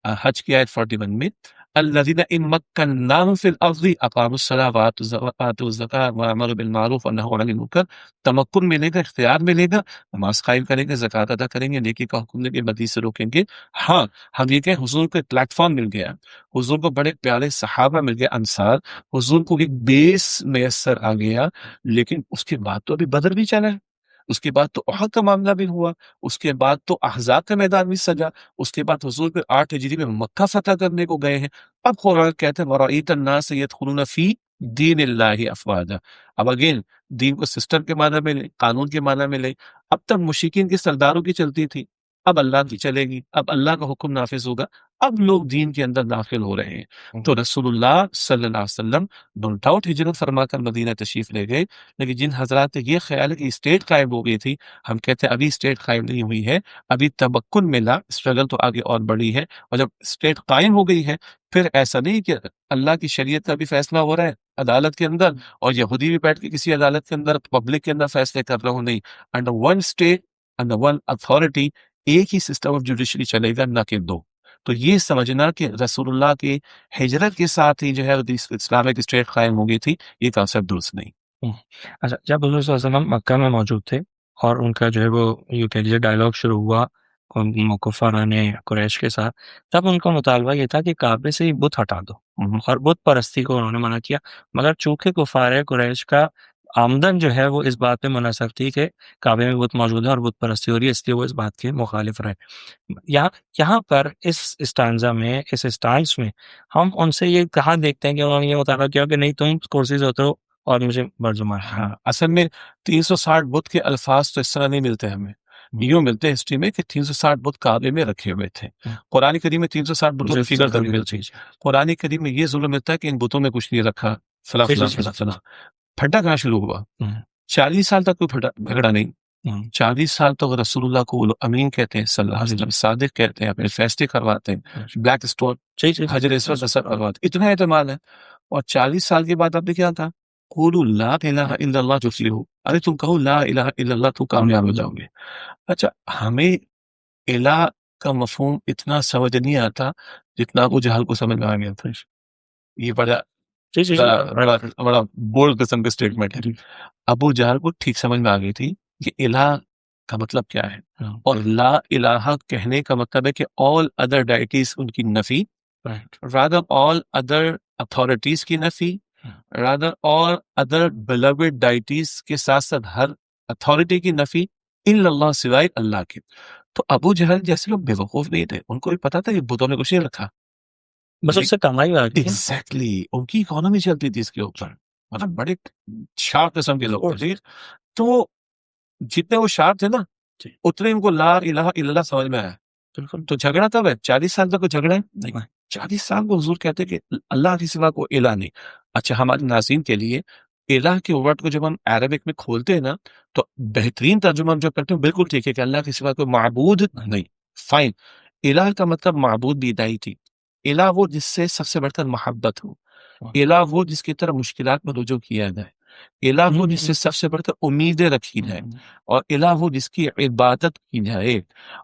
حج کی آیت 41 میں, الذین ان مکناہم فی الارض اقاموا الصلاۃ وآتوا الزکاۃ وامروا بالمعروف ونہوا عن المنکر. تمکن ملے گا, اختیار ملے گا, نماز قائم کریں گے, زکوٰۃ ادا کریں گے, نیکی کا حکم دیں گے, بدی سے روکیں گے. ہاں ہم یہ کہیں حضور کو ایک پلیٹ فارم مل گیا, حضور کو بڑے پیارے صحابہ مل گئے انصار, حضور کو ایک بیس میسر آ گیا. لیکن اس کے بعد تو ابھی بدر بھی چلا ہے, اس کے بعد تو احد کا معاملہ بھی ہوا, اس کے بعد تو احزاب کا میدان بھی سجا, اس کے بعد حضور پھر 8 ہجری میں مکہ فتح کرنے کو گئے ہیں. اب قرآن کہتے ہیں وَرَأَيْتَ النَّاسَ يَدْخُلُونَ فِي دِينِ اللَّهِ أَفْوَاجًا. اب اگین دین کو سسٹم کے معنی میں لیں, قانون کے معنی میں لیں. اب تک مشرکین کے سرداروں کی چلتی تھی, اب اللہ کی چلے گی, اب اللہ کا حکم نافذ ہوگا, اب لوگ دین کے اندر داخل ہو رہے ہیں. تو رسول اللہ صلی اللہ علیہ وسلم نو ڈاؤٹ ہجرت فرما کر مدینہ تشریف لے گئے. لیکن جن حضرات نے یہ خیال ہے کہ اسٹیٹ قائم ہو گئی تھی, ہم کہتے ہیں ابھی اسٹیٹ قائم نہیں ہوئی ہے, ابھی تمکن ملا, اسٹرگل تو آگے اور بڑی ہے. اور جب اسٹیٹ قائم ہو گئی ہے پھر ایسا نہیں کہ اللہ کی شریعت کا بھی فیصلہ ہو رہا ہے عدالت کے اندر, اور یہودی بھی بیٹھ کے کسی عدالت کے اندر پبلک کے اندر فیصلے کر رہا ہوں. نہیں, under one state under one authority ایک ہی سسٹم آف جوڈیشری چلے گا, نہ کہ دو. تو یہ سمجھنا کہ رسول اللہ کی ہجرت کے ساتھ ہی جو ہے اسلامک اسٹیٹ قائم ہو گئی تھی, یہ کانسیپٹ درست نہیں. اچھا جب حضور صلی اللہ علیہ وسلم مکہ میں موجود تھے اور ان کا جو ہے وہ یوں کہہ لیجیے ڈائلاگ شروع ہوا کفاران قریش کے ساتھ, تب ان کا مطالبہ یہ تھا کہ کعبے سے ہی بت ہٹا دو, اور بت پرستی کو انہوں نے منع کیا. مگر چونکہ کفار قریش کا آمدن جو ہے وہ اس بات پہ منحصر تھی کہ کعبے میں بت موجود ہے اور بت پرستی ہو رہی ہے, اس لیے وہ اس بات کے مخالف رہے. یہاں پر اس اسٹانزا میں, اس اسٹانس میں ہم ان سے یہ کہاں دیکھتے ہیں کہ انہوں نے یہ مطالبہ کیا کہ نہیں تم کرسی سے اترو اور مجھے برجمہ. ہاں اصل میں 360 بت کے الفاظ تو اس طرح نہیں ملتے ہمیں, یوں ملتے ہیں ہسٹری میں کہ 360 بت کعبے میں رکھے ہوئے تھے. قرآن کریم میں 360 بتوں کی فگر تک ملتی. قرآن کریم میں یہ ظلم ملتا ہے کہ ان بتوں میں کچھ نہیں رکھا, فلاں فلاں فلاں فلاں. پھٹا کہاں شروع ہوا؟ 40 سال تک کوئی جھگڑا نہیں. 40 سال تک رسول اللہ کو امین کہتے ہیں, صلی اللہ علیہ وسلم صادق کہتے ہیں, اپنے فیصلے کرواتے ہیں, بلیک اسٹون حجر اسود نصب کرواتے, اتنا اعتماد ہے. اور 40 سال کے بعد آپ نے کیا کہا؟ قولوا لا الہ الا اللہ تفلحوا. ارے تم کہو لا الہ الا اللہ تو کامیاب ہو جاؤ گے. اچھا ہمیں الہ کا مفہوم اتنا سمجھ نہیں آتا جتنا ابو جہل کو سمجھ میں آ گیا تھا. یہ بڑا بولڈ قسم کا اسٹیٹمنٹ ہے. ابو جہل کو ٹھیک سمجھ میں آ گئی تھی کہ الہ کا مطلب کیا ہے, اور لا الہ کہنے کا مطلب ہے کہ all other deities ان کی نفی, rather all other authorities کی نفی, rather all other beloved deities کے ساتھ ساتھ ہر اتھارٹی کی نفی, الا اللہ سوائے اللہ کے. تو ابو جہل جیسے لوگ بے وقوف نہیں تھے, ان کو بھی پتا تھا کہ بتوں نے کچھ نہیں رکھا, بس اس سے کمائی آ گئی. ایگزیکٹلی ان کی اکانومی چلتی تھی اس کے اوپر, مطلب بڑے شارپ قسم کے لوگ تھے. تو جتنے وہ شارپ تھے نا اتنے ان کو لا الہ الا اللہ سمجھ میں آیا. بالکل تو جھگڑا کب ہے؟ 40 سال تک کوئی جھگڑا ہے نہیں، نہیں۔ 40 سال کو حضور کہتے کہ اللہ کے سوا کوئی الہ نہیں۔ اچھا ہمارے ناظرین کے لیے الہ کے ورڈ کو جب ہم عربک میں کھولتے ہیں نا تو بہترین ترجمہ ہم جو کرتے ہیں بالکل ٹھیک ہے کہ اللہ کے سوا کوئی معبود نہیں، فائن۔ الہ کا مطلب معبود بھی ادائی تھی، الہ وہ جس سے سب سے بڑھ کر محبت ہو، الہ وہ جس کی طرف مشکلات میں رجوع کیا جائے، الہ وہ جس سے سب سے بڑھ کر امیدیں رکھی جائیں، اور الہ وہ جس کی عبادت کی جائے۔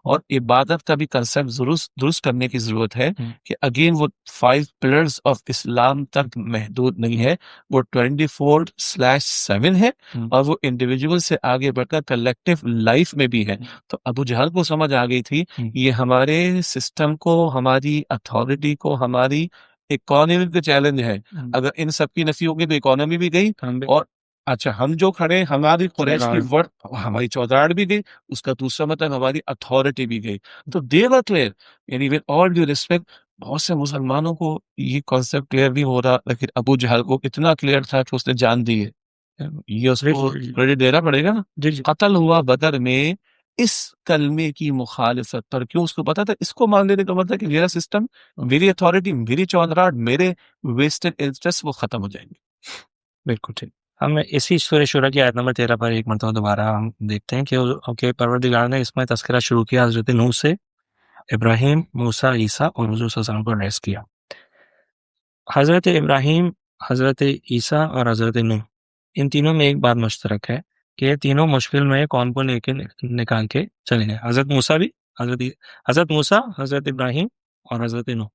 اور عبادت کا بھی کنسپٹ درست کرنے کی ضرورت ہے کہ اگین وہ 5 پلرز آف اسلام تک محدود نہیں ہے، وہ 24/7 ہے، اور وہ انڈیویجول سے آگے بڑھ کر کلیکٹیو لائف میں بھی ہے۔ تو ابو جہل کو سمجھ آ گئی تھی یہ ہمارے سسٹم کو، ہماری اتھارٹی کو، ہماری اکانومی کا چیلنج ہے۔ اگر ان سب کی نفی ہوگی تو اکانومی بھی گئی، اور اچھا ہم جو کھڑے ہماری قریش کی ورڈ ہماری چودراہٹ بھی گئی، اس کا دوسرا مطلب ہماری اتھارٹی بھی گئی۔ تو دے ور کلیئر، یعنی ود آل ڈیو ریسپیکٹ بہت سے مسلمانوں کو یہ کانسیپٹ کلیئر نہیں ہو رہا، لیکن ابو جہل کو اتنا کلیئر تھا کہ اس نے جان دی ہے، یہ اس کو کریڈٹ دینا پڑے گا نا۔ قتل ہوا بدر میں اس کلمے کی مخالفت پر، کیوں؟ اس کو پتا تھا اس کو مان لینے کا مطلب کہ میرا سسٹم، میری اتھارٹی، میری چودراہٹ، میرے ویسٹڈ انٹرسٹ وہ ختم ہو جائیں گے۔ بالکل ٹھیک۔ ہم اسی سورہ شورہ کی آیت نمبر 13 پر ایک مرتبہ دوبارہ ہم دیکھتے ہیں کہ پروردگار نے اس میں تذکرہ شروع کیا حضرت نوح سے، ابراہیم، موسیٰ، عیسیٰ اور حضور صلی اللہ علیہ وسلم کو ایڈریس کیا۔ حضرت ابراہیم، حضرت عیسیٰ اور حضرت نوح، ان تینوں میں ایک بات مشترک ہے کہ یہ تینوں مشکل میں قوم کو لے کے نکال کے چلے گئے۔ حضرت موسیٰ بھی، حضرت موسیٰ، حضرت ابراہیم اور حضرت نوح،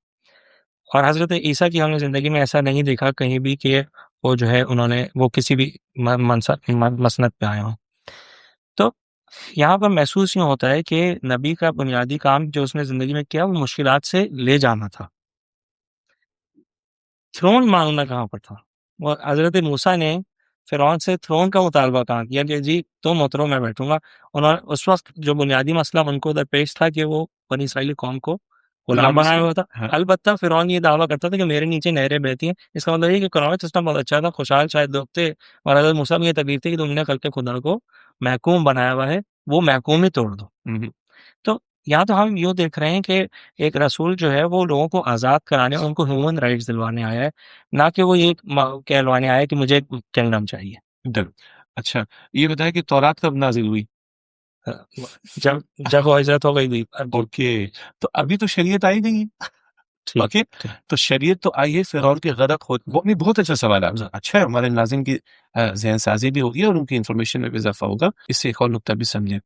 اور حضرت عیسیٰ کی ہم نے زندگی میں ایسا نہیں دیکھا کہیں بھی کہ وہ جو ہے انہوں نے وہ کسی بھی مسند پہ آئے ہوں۔ تو یہاں پر محسوس یوں ہوتا ہے کہ نبی کا بنیادی کام جو اس نے زندگی میں کیا وہ مشکلات سے لے جانا تھا۔ تھرون مانگنا کہاں پر تھا؟ وہ حضرت موسیٰ نے فرعون سے تھرون کا مطالبہ کہاں کیا کہ جی تم اترو میں بیٹھوں گا۔ انہوں اس وقت جو بنیادی مسئلہ ان کو درپیش تھا کہ وہ بنی اسرائیلی قوم کو غلام بنایا ہوا تھا۔ البتہ فرعون یہ دعویٰ کرتا تھا کہ میرے نیچے نہریں بہتی ہیں، اس کا مطلب یہ کہ اکنامک سسٹم بہت اچھا تھا، خوشحال شاید لوگ تھے، اور حضرت موسیٰ میں یہ تکلیف تھی کہ تم نے کل کے خدا کو محکوم بنایا ہوا ہے، وہ محکوم ہی توڑ دو۔ تو یہاں تو ہم یوں دیکھ رہے ہیں کہ ایک رسول جو ہے وہ لوگوں کو آزاد کرانے اور ان کو ہیومن رائٹس دلوانے آیا ہے، نہ کہ وہ یہ کہلوانے آیا ہے کہ مجھے کنگڈم چاہیے۔ اچھا یہ بتائیں کہ تورات کب نازل ہوئی؟ جب وہ ہجرت ہو گئی تھی۔ اوکے، تو ابھی تو شریعت آئی نہیں ہے۔ اوکے، تو شریعت تو آئی ہے، فرعون کے غرق ہو، وہ بھی بہت اچھا سوال ہے۔ اچھا ہے، ہمارے ناظرین کی ذہن سازی بھی ہوگی اور ان کی انفارمیشن میں بھی اضافہ ہوگا، اس سے ایک اور نکتہ بھی سمجھیں۔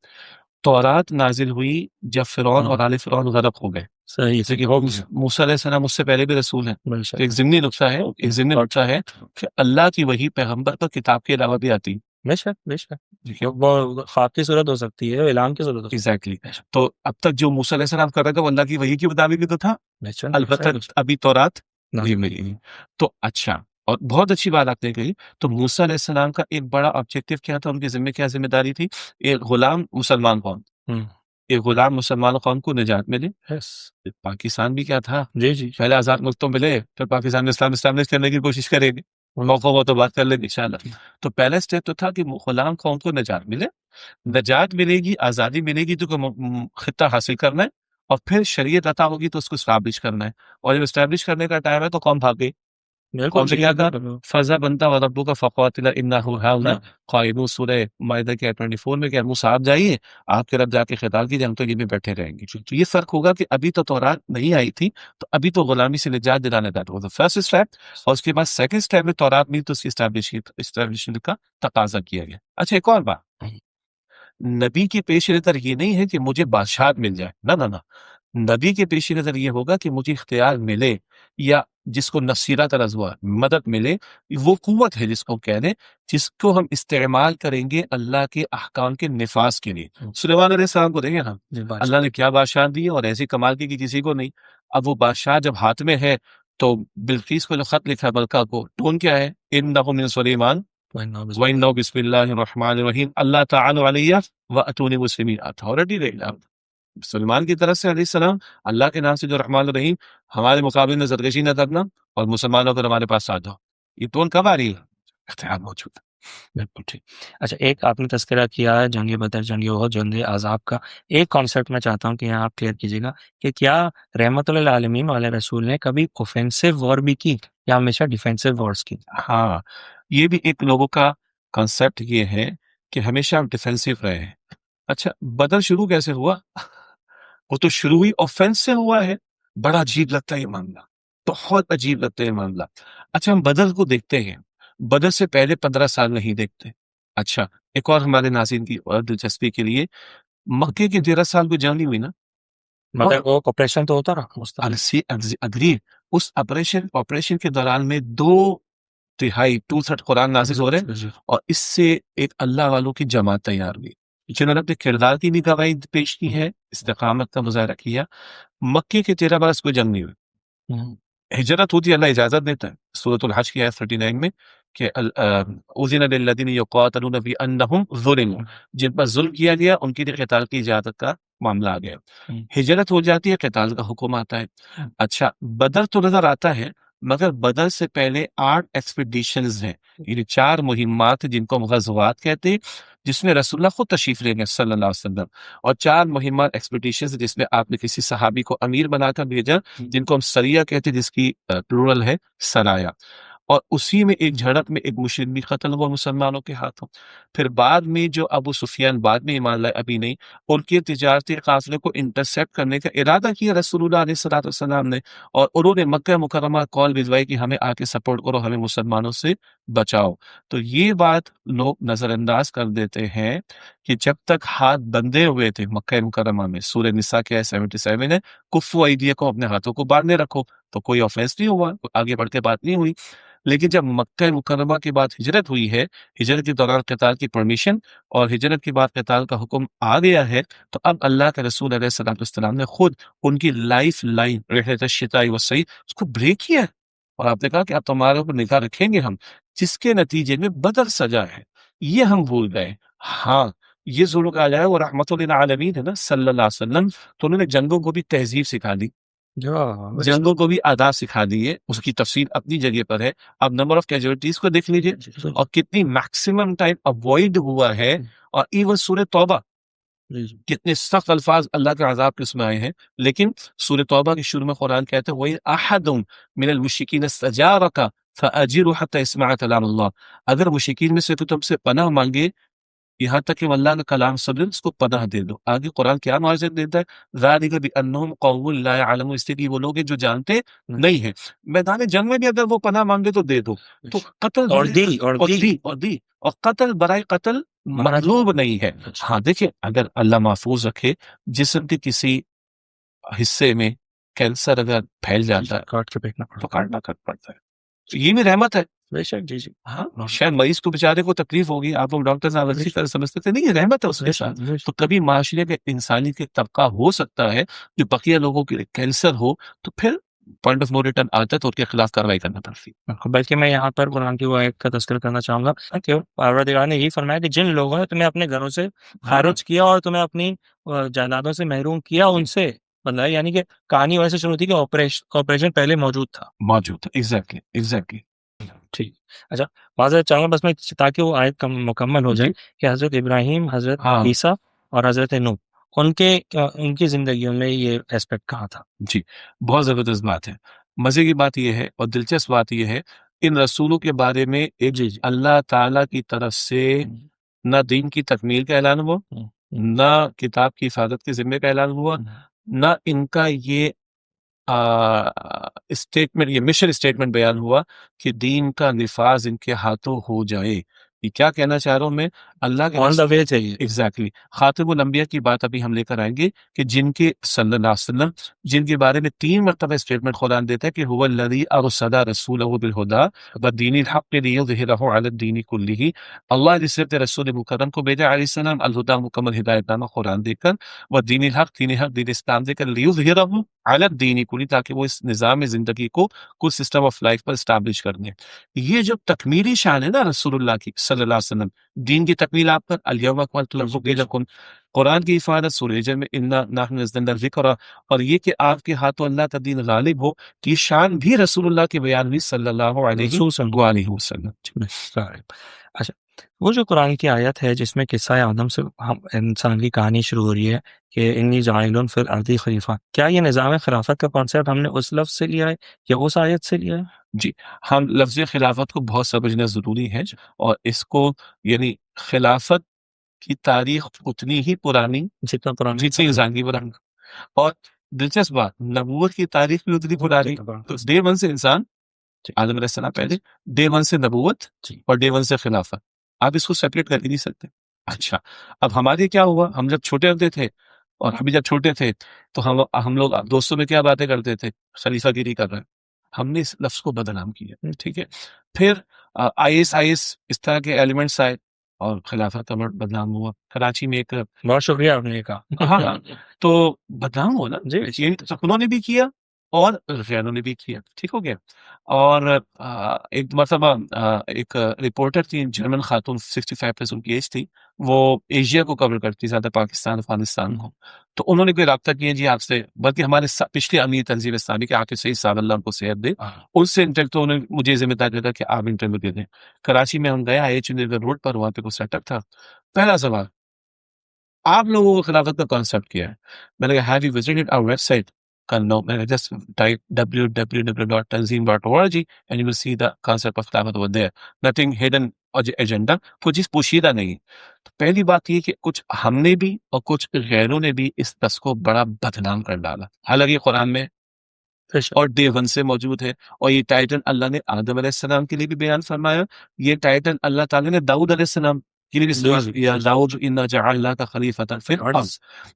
تورات نازل ہوئی جب فرعون اور آل فرعون غرق ہو گئے۔ صحیح، جیسے کہ موسیٰ علیہ السلام اس سے پہلے بھی رسول ہیں، تو ایک ضمنی نقطہ ہے، ایک ضمنی نقطہ ہے کہ اللہ کی وحی پیغمبر پر کتاب کے علاوہ بھی آتی ہے۔ بے شک وہ خواب کی صورت ہو سکتی ہے، اعلان کی صورت ہو سکتی ہے۔ ایگزیکٹلی، تو اب تک جو موسیٰ علیہ السلام کر رہا تھا وہ اللہ کی وحی کے مطابق بھی تو تھا، البتہ ابھی تورات نہیں ملی۔ تو اچھا، اور بہت اچھی بات آپ نے کہی، تو موسیٰ علیہ السلام کا ایک بڑا آبجیکٹو کیا تھا، ان کے ذمہ کیا ذمہ داری تھی؟ ایک غلام مسلمان قوم، ایک غلام مسلمان قوم کو نجات ملے۔ پاکستان بھی کیا تھا، جی پہلے آزاد ملک تو ملے، پھر پاکستان میں اسلام اسٹیبلش کرنے کی کوشش کریں گے، موقع ہو تو بات کر لیں گے انشاءاللہ۔ تو پہلا اسٹیپ تو تھا کہ غلام قوم کو نجات ملے، نجات ملے گی، آزادی ملے گی تو خطہ حاصل کرنا ہے، اور پھر شریعت عطا ہوگی تو اس کو اسٹیبلش کرنا ہے، اور جب اسٹیبلش کرنے کا ٹائم ہے تو قوم بھاگ گئی۔ قوم سے کیا کہا؟ فضا بنتا و ربو کا فقواتلا انہو ہاؤنا قائمون، سورہ مائدہ کے 24 میں کہ موسیٰ آپ جائیے، آپ کے رب جا کے خطاب کیجیے، ہم تو یہ بھی بیٹھے رہیں گے۔ تو یہ فرق ہوگا کہ ابھی تو تورات نہیں آئی تھی، تو ابھی تو غلامی سے نجات دلانا تھا فرسٹ اسٹیپ، اور اس کے بعد سیکنڈ اسٹیپ میں تورات نہیں تو اس کی اسٹیبلشمنٹ کا تقاضا کیا گیا۔ اچھا ایک اور بات، نبی کے پیش نظر یہ نہیں ہے کہ مجھے بادشاہت مل جائے، نہ، نبی کے پیش نظر یہ ہوگا کہ مجھے اختیار ملے، یا جس کو نصیرہ کا رضوہ مدد ملے، وہ قوت ہے جس کو کہہ دیں، جس کو ہم استعمال کریں گے اللہ کے احکام کے نفاذ کے لیے۔ سلیمان علیہ السلام کو دیکھیں ہم، اللہ نے کیا بادشاہ دی اور ایسی کمال کی کہ کسی کو نہیں۔ اب وہ بادشاہ جب ہاتھ میں ہے تو بلقیس کو جو خط لکھا ملکہ کو، ٹون کیا ہے؟ انہ من سلیمان وَإِنَّهُ بسم اللہ الرحمن الرحیم اللہ تعالی علیہ وَأْتُونِي مُسْلِمِينَ، اتھارٹی دے گا سلیمان کی طرف سے علیہ السلام، اللہ کے نام سے جو رحمان الرحیم، ہمارے مقابلے میں زرکشی نہ کرنا اور مسلمانوں پر ہمارے پاس آ جاؤ۔ یہ ٹون کب آ رہی ہے؟ اختیار موجود ہے۔ بالکل ٹھیک۔ اچھا، ایک آپ نے تذکرہ کیا ہے جنگ بدر، جنگ احد، جنگ احزاب کا۔ ایک کانسیپٹ میں چاہتا ہوں کہ یہاں آپ کلیئر کیجیے گا کہ کیا رحمت للعالمین والے رسول نے کبھی اوفینسو وار بھی کی یا ہمیشہ ڈیفینسو وارز کی؟ ہاں، یہ بھی ایک لوگوں کا کنسپٹ یہ ہے کہ ہمیشہ آپ ڈیفینسو رہے ہیں۔ اچھا، بدر شروع کیسے ہوا؟ وہ تو شروع ہی آفینس سے ہوا ہے۔ بڑا عجیب لگتا ہے یہ معاملہ، بہت عجیب لگتا ہے یہ معاملہ۔ اچھا، ہم بدر کو دیکھتے ہیں، بدر سے پہلے 15 سال نہیں دیکھتے۔ اچھا، ایک اور ہمارے ناظرین کی اور دلچسپی کے لیے، مکے کی 13 سال کوئی جنگ نہیں ہوئی نا؟ مگر وہ آپریشن تو ہوتا رہا مستقل۔ اگری، اس آپریشن کے دوران میں 2/3 2/3 قرآن نازل ہو رہے ہیں، اور اس سے ایک اللہ والوں کی جماعت تیار ہوئی جنہوں نے اپنے کردار کی بھی گواہی پیش کی ہے، استقامت کا مظاہرہ کیا۔ مکے کے 13 برس کوئی جنگ نہیں ہوئی، ہجرت ہوتی ہے، اللہ اجازت دیتا ہے سورۃ الحج کی آیت 39 میں کہ اذن للذین یقاتلون بانہم ظلموا، جن پر ظلم کیا گیا ان کے لیے قتال کی اجازت کا معاملہ آ گیا۔ ہجرت ہو جاتی ہے، قتال کا حکم آتا ہے۔ اچھا، بدر تو نظر آتا ہے، مگر بدر سے پہلے 8 ایکسپیڈیشنز ہیں، یعنی 4 مہمات جن کو ہم غزوات کہتے ہیں، جس میں رسول اللہ خود تشریف لیں گے صلی اللہ علیہ وسلم، اور 4 مہمات ایکسپیڈیشنز جس میں آپ نے کسی صحابی کو امیر بنا کر بھیجا، جن کو ہم سریہ کہتے ہیں، جس کی پلورل ہے سرایا، اور اسی میں ایک جھڑپ میں ایک مشرک بھی قتل ہوا مسلمانوں کے ہاتھوں۔ پھر بعد میں جو ابو سفیان بعد میں ایمان لائے، ابھی نہیں، ان کے تجارتی قافلے کو انٹرسیپٹ کرنے کا ارادہ کیا رسول اللہ علیہ الصلوۃ والسلام نے، اور انہوں نے مکہ مکرمہ کال بھجوائی کہ ہمیں آ کے سپورٹ کرو، ہمیں مسلمانوں سے بچاؤ۔ تو یہ بات لوگ نظر انداز کر دیتے ہیں کہ جب تک ہاتھ بندھے ہوئے تھے مکہ مکرمہ میں، سورہ نساء کی آیت 77 ہے، کفوا ایدیکم، اپنے ہاتھوں کو باندھے رکھو، تو کوئی آفینس نہیں ہوا، آگے بڑھ کے بات نہیں ہوئی۔ لیکن جب مکہ مکرمہ کے بعد ہجرت ہوئی ہے، ہجرت کے دوران قتال کی پرمیشن اور ہجرت کے بعد قتال کا حکم آ گیا ہے، تو اب اللہ کے رسول علیہ الصلوۃ والسلام نے خود ان کی لائف لائن رحلۃ الشتاء والصیف اس کو بریک کیا ہے، اور آپ نے کہا کہ اب تمہارے اوپر نگاہ رکھیں گے ہم، جس کے نتیجے میں بدر سجا ہے۔ یہ ہم بھول گئے۔ ہاں، یہ ضرور کہا جائے وہ رحمت للعالمین ہے نا صلی اللہ علیہ وسلم، تو انہوں نے جنگوں کو بھی تہذیب سکھا دی، جنگوں کو بھی آداب سکھا دیے، اس کی تفصیل اپنی جگہ پر ہے۔ اب نمبر آف کیجوالٹیز کو دیکھ لیجئے، اور کتنی میکسیمم ٹائم اوائڈ ہوا ہے، اور ایون سورہ توبہ کتنے سخت الفاظ اللہ کے عذاب کے اس میں آئے ہیں، لیکن سورہ توبہ کے شروع میں قرآن کہتے ہیں وَإِنْ أَحَدٌ مِّنَ الْمُشْرِكِينَ اسْتَجَارَكَ فَأَجِرْهُ حَتَّى يَسْمَعَ كَلَامَ اللَّهِ، اگر مشرکین میں سے کوئی تم سے پناہ مانگے یہاں تک کہ وہ اللہ کا کلام سن لے، اس کو پناہ دے دو۔ آگے قرآن کیا معاوضہ دیتا ہے، ذَلِكَ بِأَنَّهُمْ قَوْمٌ لَا يَعْلَمُونَ، اس لیے کہ وہ لوگ ہیں جو جانتے نہیں ہیں۔ میدان جنگ میں بھی اگر وہ پناہ مانگے تو دے دو، تو قتل اور قتل برائے قتل مطلوب نہیں ہے۔ ہاں دیکھیں، اگر اللہ محفوظ رکھے جسم کے کسی حصے میں کینسر اگر پھیل جاتا ہے کاٹ کے پھینکنا تو کاٹنا پڑتا ہے، تو یہ بھی رحمت ہے۔ بے شک، جی جی، ہاں، شاید مریض کو بیچارے کو تکلیف ہوگی، آپ لوگ ڈاکٹر صاحب اچھی طرح سمجھتے تھے، نہیں، یہ رحمت ہے اس کے ساتھ۔ تو کبھی معاشرے کے انسانی کے طبقہ ہو سکتا ہے جو بقیہ لوگوں کے لیے کینسر ہو، تو پھر پوائنٹ آف نو ریٹرن آتا ہے، تو ان کے خلاف کارروائی کرنا پڑتی ہے۔ بلکہ میں یہاں پر قرآن کی وہ آیت کا تذکر کرنا چاہوں گا کہ پروردگار نے یہی فرمایا کہ جن لوگوں نے تمہیں اپنے گھروں سے خارج کیا اور تمہیں اپنی جائیدادوں سے محروم کیا، ان سے مطلب یعنی کہ کہانی ویسے شروع تھی کہ آپریشن پہلے موجود تھا، ایگزیکٹلی۔ ٹھیک۔ اچھا، معذرت چاہوں گا بس میں تاکہ وہ آیت مکمل ہو جائے کہ حضرت ابراہیم، حضرت عیسیٰ اور حضرت نوح ان کی زندگیوں میں یہ اسپیکٹ کہاں تھا؟ جی، بہت زبردست بات ہے۔ مزے کی بات یہ ہے اور دلچسپ بات یہ ہے، ان رسولوں کے بارے میں ایک اللہ تعالیٰ کی طرف سے نہ دین کی تکمیل کا اعلان ہوا، نہ کتاب کی حفاظت کے ذمے کا اعلان ہوا، نہ ان کا یہ اسٹیٹمنٹ، یہ مشن اسٹیٹمنٹ بیان ہوا کہ دین کا نفاذ ان کے ہاتھوں ہو جائے۔ یہ کیا کہنا چاہ رہا ہوں میں، اللہ کے آن دا وے چاہیے۔ ایگزیکٹلی، خاتم الانبیاء کی بات ابھی ہم لے کر آئیں گے کہ جن کے صلی اللہ علیہ وسلم، جن کے بارے میں 3 مرتبہ اسٹیٹمنٹ قرآن دیتا ہے کہ هو الذی ارسل رسولہ بالہدی ودین الحق لیظہرہ علی الدین کلہ، اللہ جس نے رسول مکرم کو بھیجا علیہ السلام الہدی، مکمل ہدایت نامہ قرآن دے کر، ودین الحق، دین حق، دین اسلام دے کر، لیظہرہ علی الدین کلہ، تاکہ وہ اس نظام زندگی کو، کل system of life per establish کر دیں۔ یہ جو تکمیلی شان ہے نا رسول اللہ کی صلی اللہ علیہ وسلم، دین کی تکمیل آپ پر، الیوم اکملت لکم دینکم، قرآن کی حفاظت، سورہ ہجر میں انا نحن نزلنا الذکر، اور یہ کہ آپ کے ہاتھوں اللہ کا دین غالب ہو، تو یہ شان بھی رسول اللہ کے بیان ہوئی صلی اللہ علیہ وسلم۔ اچھا، وہ جو قرآن کی آیت ہے جس میں قصہ آدم سے انسان کی کہانی شروع ہو رہی ہے کہ انی جاعل فی الارض خلیفہ، کیا یہ نظام خلافت کا کانسیپٹ ہم نے اس لفظ سے لیا ہے یا اس آیت سے لیا ہے؟ جی، ہم لفظ خلافت کو بہت سمجھنا ضروری ہے، اور اس کو یعنی خلافت کی تاریخ اتنی ہی پرانی جتنا قرآن جتنی انسان کی پرانی، اور دلچسپ بات، نبوت کی تاریخ بھی اتنی پرانی۔ تو ڈے ون سے انسان، آدم علیہ السلام پہلے، ڈے ون سے نبوت اور ڈے ون سے خلافت، آپ اس کو سیپریٹ کر ہی نہیں سکتے۔ اچھا، اب ہمارے کیا ہوا، ہم جب چھوٹے ہوتے تھے اور ابھی جب چھوٹے تھے تو ہم لوگ دوستوں میں کیا باتیں کرتے تھے، خلیفہ گیری کر رہے ہیں، ہم نے اس لفظ کو بدنام کیا، ٹھیک ہے۔ پھر آئی ایس اس طرح کے ایلیمنٹس آئے اور خلافت کا بدنام ہوا۔ کراچی میں ایک، بہت شکریہ آپ نے کہا۔ ہاں تو بدنام ہو نا، جی یہ انہوں نے بھی کیا اور غیروں نے بھی کیا، ٹھیک ہو گیا۔ اور ایک مرتبہ ایک رپورٹر تھی، جرمن خاتون، 65 پلس ان کی ایج تھی، وہ ایشیا کو کور کرتی، زیادہ پاکستان افغانستان کو، تو انہوں نے کوئی رابطہ کیا جی آپ سے، بلکہ ہمارے پچھلے امیر تنظیم اسلامی کے عاقب سعید صاحب، اللہ ان کو صحت دے، ان سے انٹر، تو انہوں نے مجھے ذمہ دار دیا کہ آپ انٹرویو دے دیں۔ کراچی میں ہم گئے، IH روڈ پر، وہاں پہ کوئی سیٹ اپ تھا۔ پہلا سوال، آپ لوگوں کو خلافت کا کانسیپٹ کیا ہے؟ میں نے کہا have you visited our website? کہا نو۔ میں نے just type www.tanzim.org and you will see the concept of خلافت over there. Nothing hidden agenda، کچھ اس پوشیدہ نہیں۔ تو پہلی بات یہ کہ کچھ ہم نے بھی اور کچھ غیروں نے بھی اس لفظ کو بڑا بدنام کر ڈالا، حالانکہ قرآن میں اور ڈے ون سے موجود ہے، اور یہ ٹائٹل اللہ نے آدم علیہ السلام کے لیے بھی بیان فرمایا، یہ ٹائٹل اللہ تعالیٰ نے داؤد علیہ السلام کے لیے بھی استعمال کیا، داؤد انا جعلناک خلیفۃ فی الارض۔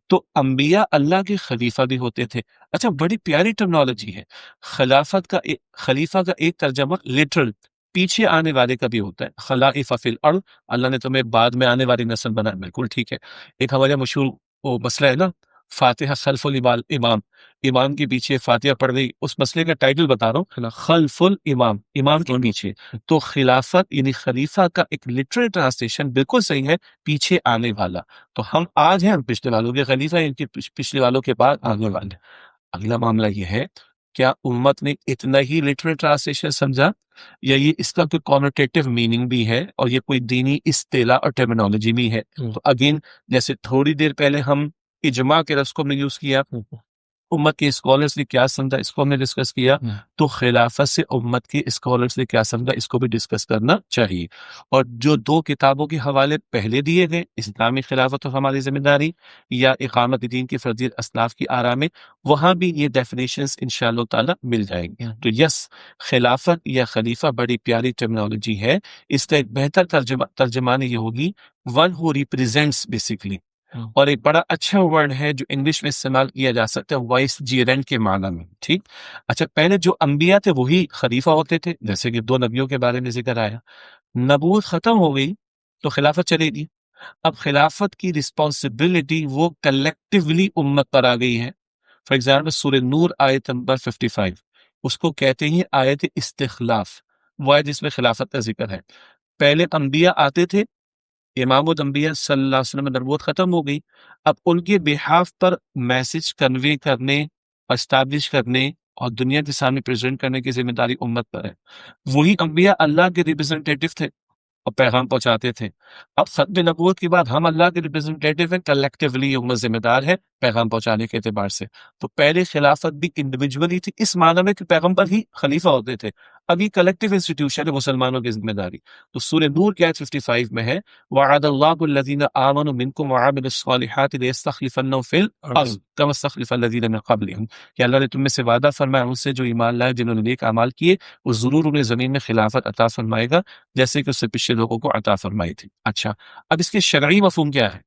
تو انبیاء اللہ کے خلیفہ بھی ہوتے تھے۔ اچھا، بڑی پیاری ٹرمنالوجی ہے۔ خلافت کا خلیفہ کا ایک ترجمہ لٹرل پیچھے آنے والے کا بھی ہوتا ہے، خلائف فی الارض، اللہ نے تمہیں بعد میں آنے والی نسل بنا، بالکل ٹھیک ہے۔ ایک ہمارا مشہور وہ مسئلہ ہے نا، فاتحہ خلف الامام، امام کے پیچھے فاتحہ پڑھ گئی، اس مسئلے کا ٹائٹل بتا رہا ہوں، خلف الامام، امام کے پیچھے۔ تو خلافت یعنی خلیفہ کا ایک لٹرل ٹرانسلیشن بالکل صحیح ہے، پیچھے آنے والا۔ تو ہم آج ہیں، ہم پچھلے والوں کے خلیفہ ہیں، ان کے پچھلے والوں کے بعد آنے والے۔ اگلا معاملہ یہ ہے، کیا امت نے اتنا ہی لٹرل ٹرانسلیشن سمجھا، یا یہ اس کا کوئی کانوٹیٹو میننگ بھی ہے، اور یہ کوئی دینی اصطلاح اور ٹرمینالوجی بھی ہے؟ تو اگین، جیسے تھوڑی دیر پہلے ہم اجماع کے لفظ کو ہم نے یوز کیا، امت کے اسکالرس نے کیا سمجھا، اس کو ہم نے ڈسکس کیا، تو خلافت سے امت کے اسکالرس نے کیا سمجھا، اس کو بھی ڈسکس کرنا چاہیے۔ اور جو دو کتابوں کے حوالے پہلے دیے گئے، اسلامی خلافت اور ہماری ذمہ داری، یا اقامت دین کی فرضیت اسلاف کی آراء میں، وہاں بھی یہ ڈیفینیشنز انشاءاللہ تعالی مل جائیں گی۔ تو یس، خلافت یا خلیفہ بڑی پیاری ٹرمینالوجی ہے، اس کا ایک بہتر ترجمان یہ ہوگی ون ہو ریپریزینٹس بیسکلی، اور ایک بڑا اچھا ورڈ ہے جو انگلش میں استعمال کیا جا سکتا ہے، وائس جیرنٹ کے معنی میں، ٹھیک۔ اچھا، پہلے جو انبیاء تھے وہی خلیفہ ہوتے تھے، جیسے کہ 2 نبیوں کے بارے میں ذکر آیا، نبوت ختم ہو گئی تو خلافت چلے گی۔ اب خلافت کی رسپانسبلٹی وہ کلیکٹیولی امت پر آ گئی ہے۔ فار ایگزامپل سورہ نور آیت نمبر 55، اس کو کہتے ہیں آیت استخلاف، وہ آیت جس میں خلافت کا ذکر ہے۔ پہلے انبیاء آتے تھے، امام الانبیاء صلی اللہ علیہ وسلم میں نبوت ختم ہو گئی، اب ان کے بہاف پر میسج کنوے کرنے، اسٹیبلش کرنے اور دنیا کے سامنے پریزنٹ کرنے کی ذمہ داری امت پر ہے۔ وہی انبیاء اللہ کے ریپرزنٹیٹو تھے اور پیغام پہنچاتے تھے۔ اب ختم نبوت کے بعد ہم اللہ کے ریپرزنٹیٹو ہیں، کلیکٹیولی امت ذمہ دار ہے پیغام پہنچانے کے اعتبار سے۔ تو پہلے خلافت بھی انڈیویجولی تھی، اس معنی میں کہ پیغمبر ہی خلیفہ ہوتے تھے، ابھی کلیکٹیو انسٹیٹیوشن ہے مسلمانوں کی ذمہ داری۔ تو سورہ نور کی آیت 55 میں ہے وعد اللہ الذین آمنوا منکم وعملوا الصالحات لیستخلفنہم فی الارض کما استخلف الذین من قبلہم، کہ اللہ نے تم میں سے وعدہ فرمایا ان سے جو ایمان لائے، جنہوں نے نیک اعمال کیے، وہ ضرور انہیں زمین میں خلافت عطا فرمائے گا جیسے کہ اس سے پچھلے لوگوں کو عطا فرمائی تھی۔ اچھا، اب اس کے شرعی مفہوم کیا ہے،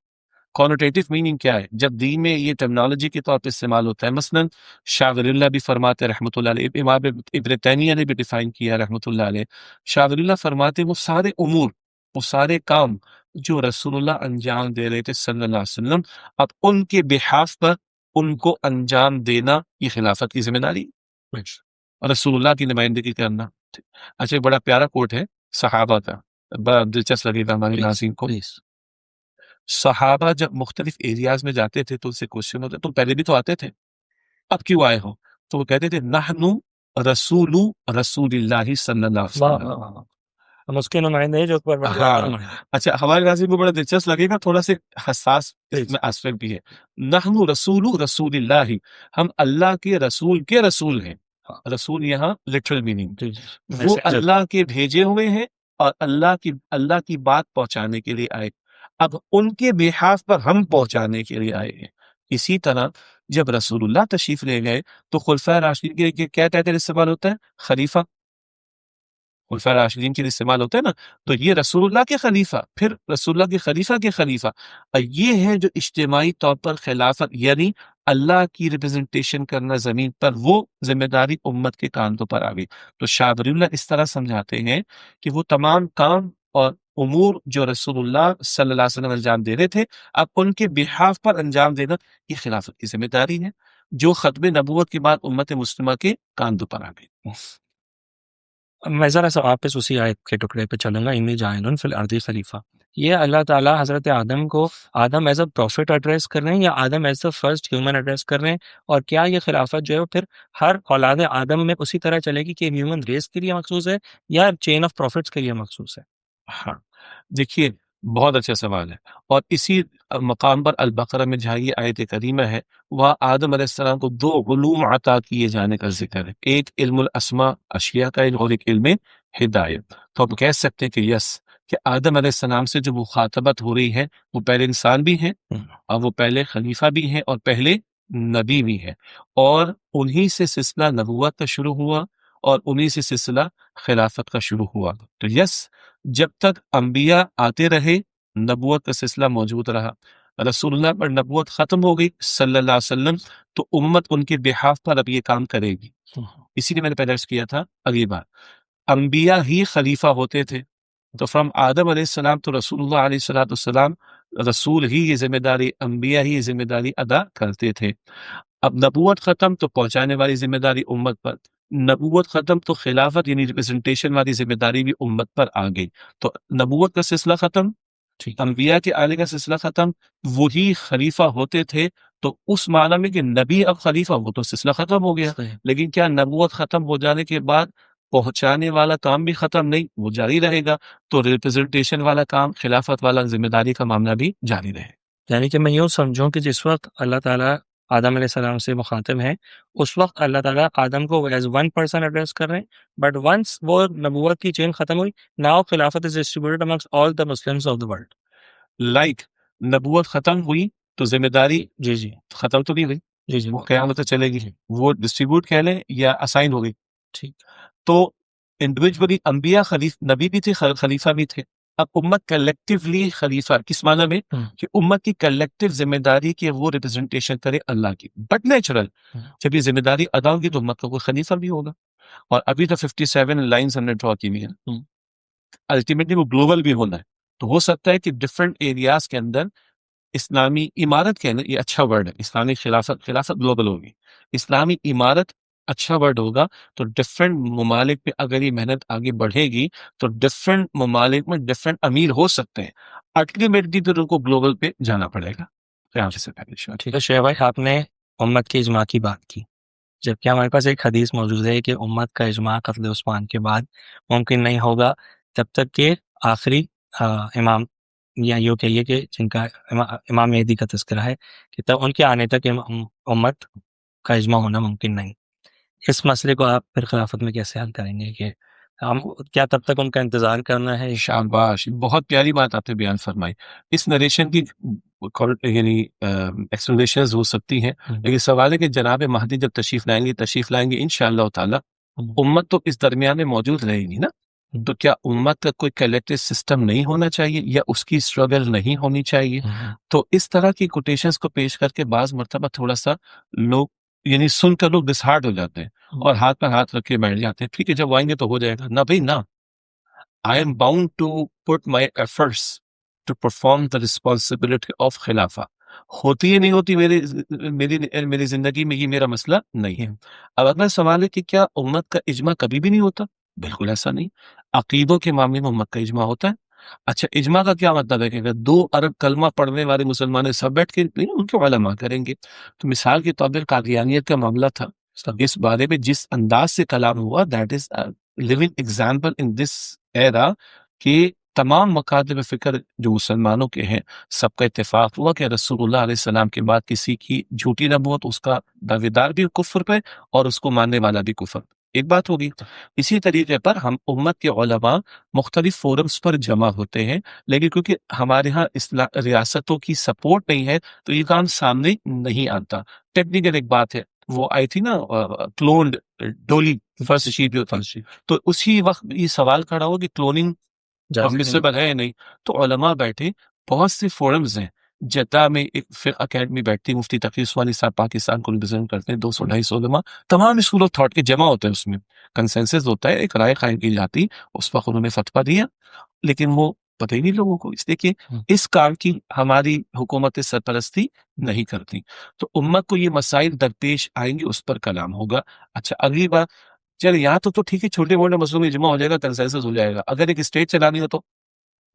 کانوٹیٹو میننگ کیا ہے جب دین میں یہ ٹرمنالوجی کے طور پہ استعمال ہوتا ہے؟ مثلا شاہ ولی اللہ بھی فرماتے ہیں رحمۃ اللہ علیہ، امام ابن تیمیہ نے بھی ڈیفائن کیا رحمۃ اللہ علیہ، شاہ ولی اللہ فرماتے ہیں وہ سارے امور، وہ سارے کام جو رسول اللہ انجام دے رہے تھے صلی اللہ علیہ وسلم، اب ان کے بحاف پر ان کو انجام دینا یہ خلافت کی ذمہ داری، رسول اللہ کی نمائندگی کرنا۔ اچھا، ایک بڑا پیارا کوٹ ہے صحابہ کا، بڑا دلچسپ لگے گا ہمارے ناظرین کو۔ صحابہ جب مختلف ایریاز میں جاتے تھے تو ان سے کوشچن ہوتا، تم پہلے بھی تو آتے تھے، اب کیوں آئے ہو؟ تو وہ کہتے تھے نحن رسول رسول اللہ صلی اللہ علیہ وسلم، ہم اس کے نمائندے ہیں جو پروردگار کا ہاں نمائندہ ہے۔ اچھا، ہمارے ناظرین کو بڑا دلچسپ لگے گا، تھوڑا سے حساس جی اس جی میں آسپیکٹ بھی ہے۔ نحن رسول رسول اللہ، ہم اللہ کے رسول کے رسول ہیں۔ ہاں رسول یہاں لٹرل میننگ، جی جی وہ میسنجر۔ اللہ کے بھیجے ہوئے ہیں اور اللہ کی بات پہنچانے کے لیے آئے۔ اب ان کے بحاف پر ہم پہنچانے کے لیے آئے ہیں۔ اسی طرح جب رسول اللہ تشریف لے گئے تو خلفائے راشدین کے کیا ٹائٹل استعمال ہوتا ہے؟ خلیفہ۔ خلفائے راشدین کے لیے استعمال ہوتا ہے نا، تو یہ رسول اللہ کے خلیفہ، پھر رسول اللہ کے خلیفہ کے خلیفہ، اور یہ ہے جو اجتماعی طور پر خلافت یعنی اللہ کی ریپرزنٹیشن کرنا زمین پر، وہ ذمہ داری امت کے کاندھوں پر آ گئی۔ تو شاہ ولی اللہ اس طرح سمجھاتے ہیں کہ وہ تمام کام اور امور جو رسول اللہ صلی اللہ علیہ وسلم انجام دے رہے تھے، اب ان کے بحاف پر انجام دینا یہ خلافت کی ذمہ داری ہے، جو ختم نبوت کے بعد امت مسلمہ کے کاندھوں پر آ گئی۔ میں ذرا سا واپس اسی آیت کے ٹکڑے پہ چلوں گا، انی جاعل فی الارض خلیفہ۔ یہ اللہ تعالیٰ حضرت آدم کو آدم ایز اے پروفٹ ایڈریس کر رہے ہیں یا آدم as a first human address کر رہے ہیں؟ اور کیا یہ خلافت جو ہے وہ پھر ہر اولاد آدم میں اسی طرح چلے گی کہ ہیومن ریس کے لیے مخصوص ہے یا چین آف پروفٹس کے لیے مخصوص ہے؟ ہاں دیکھیے، بہت اچھا سوال ہے، اور اسی مقام پر البقرہ میں جہاں یہ آیت کریمہ ہے، وہاں آدم علیہ السلام کو دو علوم عطا کیے جانے کا ذکر ہے، ایک علم الاسماء اشیاء کا علم اور ایک علم ہدایت۔ تو ہم کہہ سکتے ہیں کہ یس، کہ آدم علیہ السلام سے جو مخاطبت ہو رہی ہے وہ پہلے انسان بھی ہیں اور وہ پہلے خلیفہ بھی ہیں اور پہلے نبی بھی ہیں، اور انہی سے سلسلہ نبوت کا شروع ہوا اور انہی سے سلسلہ خلافت کا شروع ہوا۔ تو یس، جب تک انبیاء آتے رہے نبوت کا سلسلہ موجود رہا، رسول اللہ پر نبوت ختم ہو گئی صلی اللہ علیہ وسلم، تو امت ان کے بحاف پر اب یہ کام کرے گی۔ اسی لیے میں نے پہلے عرض کیا تھا اگلی بار، انبیاء ہی خلیفہ ہوتے تھے، تو فرام آدم علیہ السلام تو رسول اللہ علیہ السلام، رسول ہی یہ ذمہ داری، انبیاء ہی یہ ذمہ داری ادا کرتے تھے۔ اب نبوت ختم تو پہنچانے والی ذمہ داری امت پر، نبوت ختم تو خلافت یعنی ریپرزنٹیشن والی ذمہ داری بھی امت پر آ گئی۔ تو نبوت کا سلسلہ ختم، انبیاء کے آنے کا سلسلہ ختم، وہی خلیفہ ہوتے تھے، تو اس معنی میں کہ نبی اب خلیفہ، وہ تو سلسلہ ختم ہو گیا۔ لیکن کیا نبوت ختم ہو جانے کے بعد پہنچانے والا کام بھی ختم؟ نہیں، وہ جاری رہے گا، تو ریپرزنٹیشن والا کام، خلافت والا ذمہ داری کا معاملہ بھی جاری رہے۔ یعنی کہ میں یوں سمجھوں کہ جس وقت اللہ تعالیٰ آدم علیہ السلام سے مخاطب ہیں، اس وقت اللہ تعالیٰ آدم کو ایز ون پرسن ایڈریس کر رہے ہیں، بٹ ونس وہ نبوت کی چین ختم ہوئی، ناؤ خلافت is distributed amongst all the Muslims of the world. Like نبوت ختم ہوئی تو ذمہ داری جی جی ختم تو نہیں ہوئی، جی جی وہ قیامت تک چلے گی، وہ ڈسٹریبیوٹ کہہ لیں یا اسائن ہو گئی۔ ٹھیک۔ تو انڈیویجولی انبیاء نبی بھی تھے، خلیفہ بھی تھے۔ اب امت کلیکٹیولی خلیفہ کس معنی میں؟ کہ امت کی کلیکٹیو ذمہ داری کہ وہ ریپرزنٹیشن کرے اللہ کی، بٹ نیچرل جب یہ ذمہ داری ادا ہوگی تو امت کا کوئی خلیفہ بھی ہوگا، اور ابھی تو 57 لائنز ہم نے ڈرا کی ہوئی ہیں، الٹیمیٹلی وہ گلوبل بھی ہونا ہے۔ تو ہو سکتا ہے کہ ڈفرینٹ ایریاز کے اندر اسلامی عمارت کہنا یہ اچھا ورڈ ہے، اسلامی خلافت گلوبل ہوگی، اسلامی عمارت اچھا ورڈ ہوگا، تو ڈفرینٹ ممالک میں اگر یہ محنت آگے بڑھے گی تو ڈفرینٹ ممالک میں ڈفرینٹ امیر ہو سکتے ہیں، الٹیمیٹلی تو ان کو گلوبل پہ جانا پڑے گا۔ قیامت سے پہلے شاید۔ ٹھیک ہے شیخ بھائی، آپ نے امت کے اجماع کی بات کی، جبکہ ہمارے پاس ایک حدیث موجود ہے کہ امت کا اجماع قتل عثمان کے بعد ممکن نہیں ہوگا جب تک کہ آخری امام، یا یوں کہیے کہ جن کا امام مہدی کا تذکرہ ہے، کہ تب ان کے آنے تک امت کا اجماع ہونا ممکن نہیں۔ اس مسئلے کو آپ پھر خلافت میں کیسے حل کریں گے کہ ہم کیا تب تک ان کا انتظار کرنا ہے؟ شاباش، بہت پیاری بات آپ نے بیان فرمائی۔ اس نریشن کی یعنی ایکسپلینیشنز ہو سکتی ہیں، لیکن سوال ہے کہ جناب مہدی جب تشریف لائیں گے انشاءاللہ تعالی، امت تو اس درمیان میں موجود رہے گی نا، تو کیا امت کا کوئی کلیکٹیو سسٹم نہیں ہونا چاہیے یا اس کی اسٹرگل نہیں ہونی چاہیے؟ تو اس طرح کی کوٹیشنز کو پیش کر کے بعض مرتبہ تھوڑا سا لوگ یعنی سن کر لوگ ڈسہارٹ ہو جاتے ہیں اور ہاتھ پر ہاتھ رکھ کے بیٹھ جاتے ہیں، ٹھیک ہے جب آئیں گے تو ہو جائے گا۔ نہ بھائی نہ، I am bound to put my efforts to perform the responsibility of خلافہ۔ ہوتی ہے نہیں ہوتی میری زندگی میں، یہ میرا مسئلہ نہیں ہے۔ اب اگلا سوال ہے کہ کیا امت کا اجماع کبھی بھی نہیں ہوتا؟ بالکل ایسا نہیں، عقیدوں کے معاملے میں امت کا اجماع ہوتا ہے۔ اچھا، اجماع کا کیا مطلب ہے کہ اگر 2 ارب کلمہ پڑھنے والے مسلمان سب بیٹھ کے ان کے علماء کریں گے، تو مثال کے طور پر قادیانیت کا معاملہ تھا، اس بارے میں جس انداز سے کلام ہوا، that is living example in this era کہ تمام مکاتب فکر جو مسلمانوں کے ہیں سب کا اتفاق ہوا کہ رسول اللہ علیہ السلام کے بعد کسی کی جھوٹی نبوت اس کا دعویدار بھی کفر پہ اور اس کو ماننے والا بھی کفر پہ. ایک بات ہوگی. اسی طریقے پر ہم امت کے علماء مختلف فورمز پر جمع ہوتے ہیں، لیکن کیونکہ ہمارے ہاں ریاستوں کی سپورٹ نہیں ہے تو یہ کام سامنے نہیں آتا. ٹیکنیکل ایک بات ہے، وہ آئی تھی نا کلونڈ ڈولی فرسٹ شیپ جو تھی، تو اسی وقت یہ سوال کھڑا ہو کہ کلوننگ پرمیسیبل ہے یا نہیں. تو علماء بیٹھے، بہت سے فورمز ہیں. جدہ میں ایک فقہ اکیڈمی بیٹھتی، مفتی تقی عثمانی صاحب پاکستان کو ریپرزینٹ کرتے ہیں، 200-250 علماء، تمام اسکول آف تھاٹ کے جمع ہوتے ہیں. اس میں کنسنسس ہوتا ہے، ایک رائے قائم کی جاتی. اس وقت انہوں نے فتویٰ دیا، لیکن وہ پتہ ہی نہیں لوگوں کو. اس لیے کہ اس کام کی ہماری حکومت سرپرستی نہیں کرتی. تو امت کو یہ مسائل درپیش آئیں گے، اس پر کلام ہوگا. اچھا اگلی بات، چل یہاں تو ٹھیک ہے، چھوٹے موٹے مسئلوں میں جمع ہو جائے گا، کنسنسس ہو جائے گا. اگر ایک اسٹیٹ چلانی ہو تو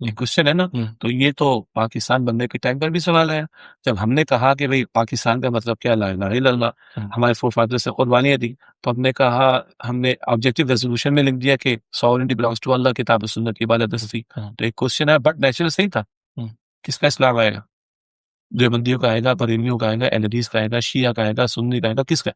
یہ کوشچن ہے نا. تو یہ تو پاکستان بننے کے ٹائم پر بھی سوال ہے. جب ہم نے کہا کہ بھئی پاکستان کا مطلب کیا، لا الہ الا اللہ، ہمارے فور فادر سے قربانیاں دی، تو ہم نے کہا، ہم نے آبجیکٹو ریزولوشن میں لکھ دیا کہ سوورنٹی بلانگس ٹو اللہ، کتاب و سنت کی عبادت دستی. تو ایک کوشچن ہے، بٹ نیچرل صحیح تھا. کس کا اسلام آئے گا؟ دیوبندیوں کا آئے گا، بریلویوں کا آئے گا، اہل حدیث کا آئے گا، شیعہ کا آئے گا، سنی کا آئے گا، کس کا؟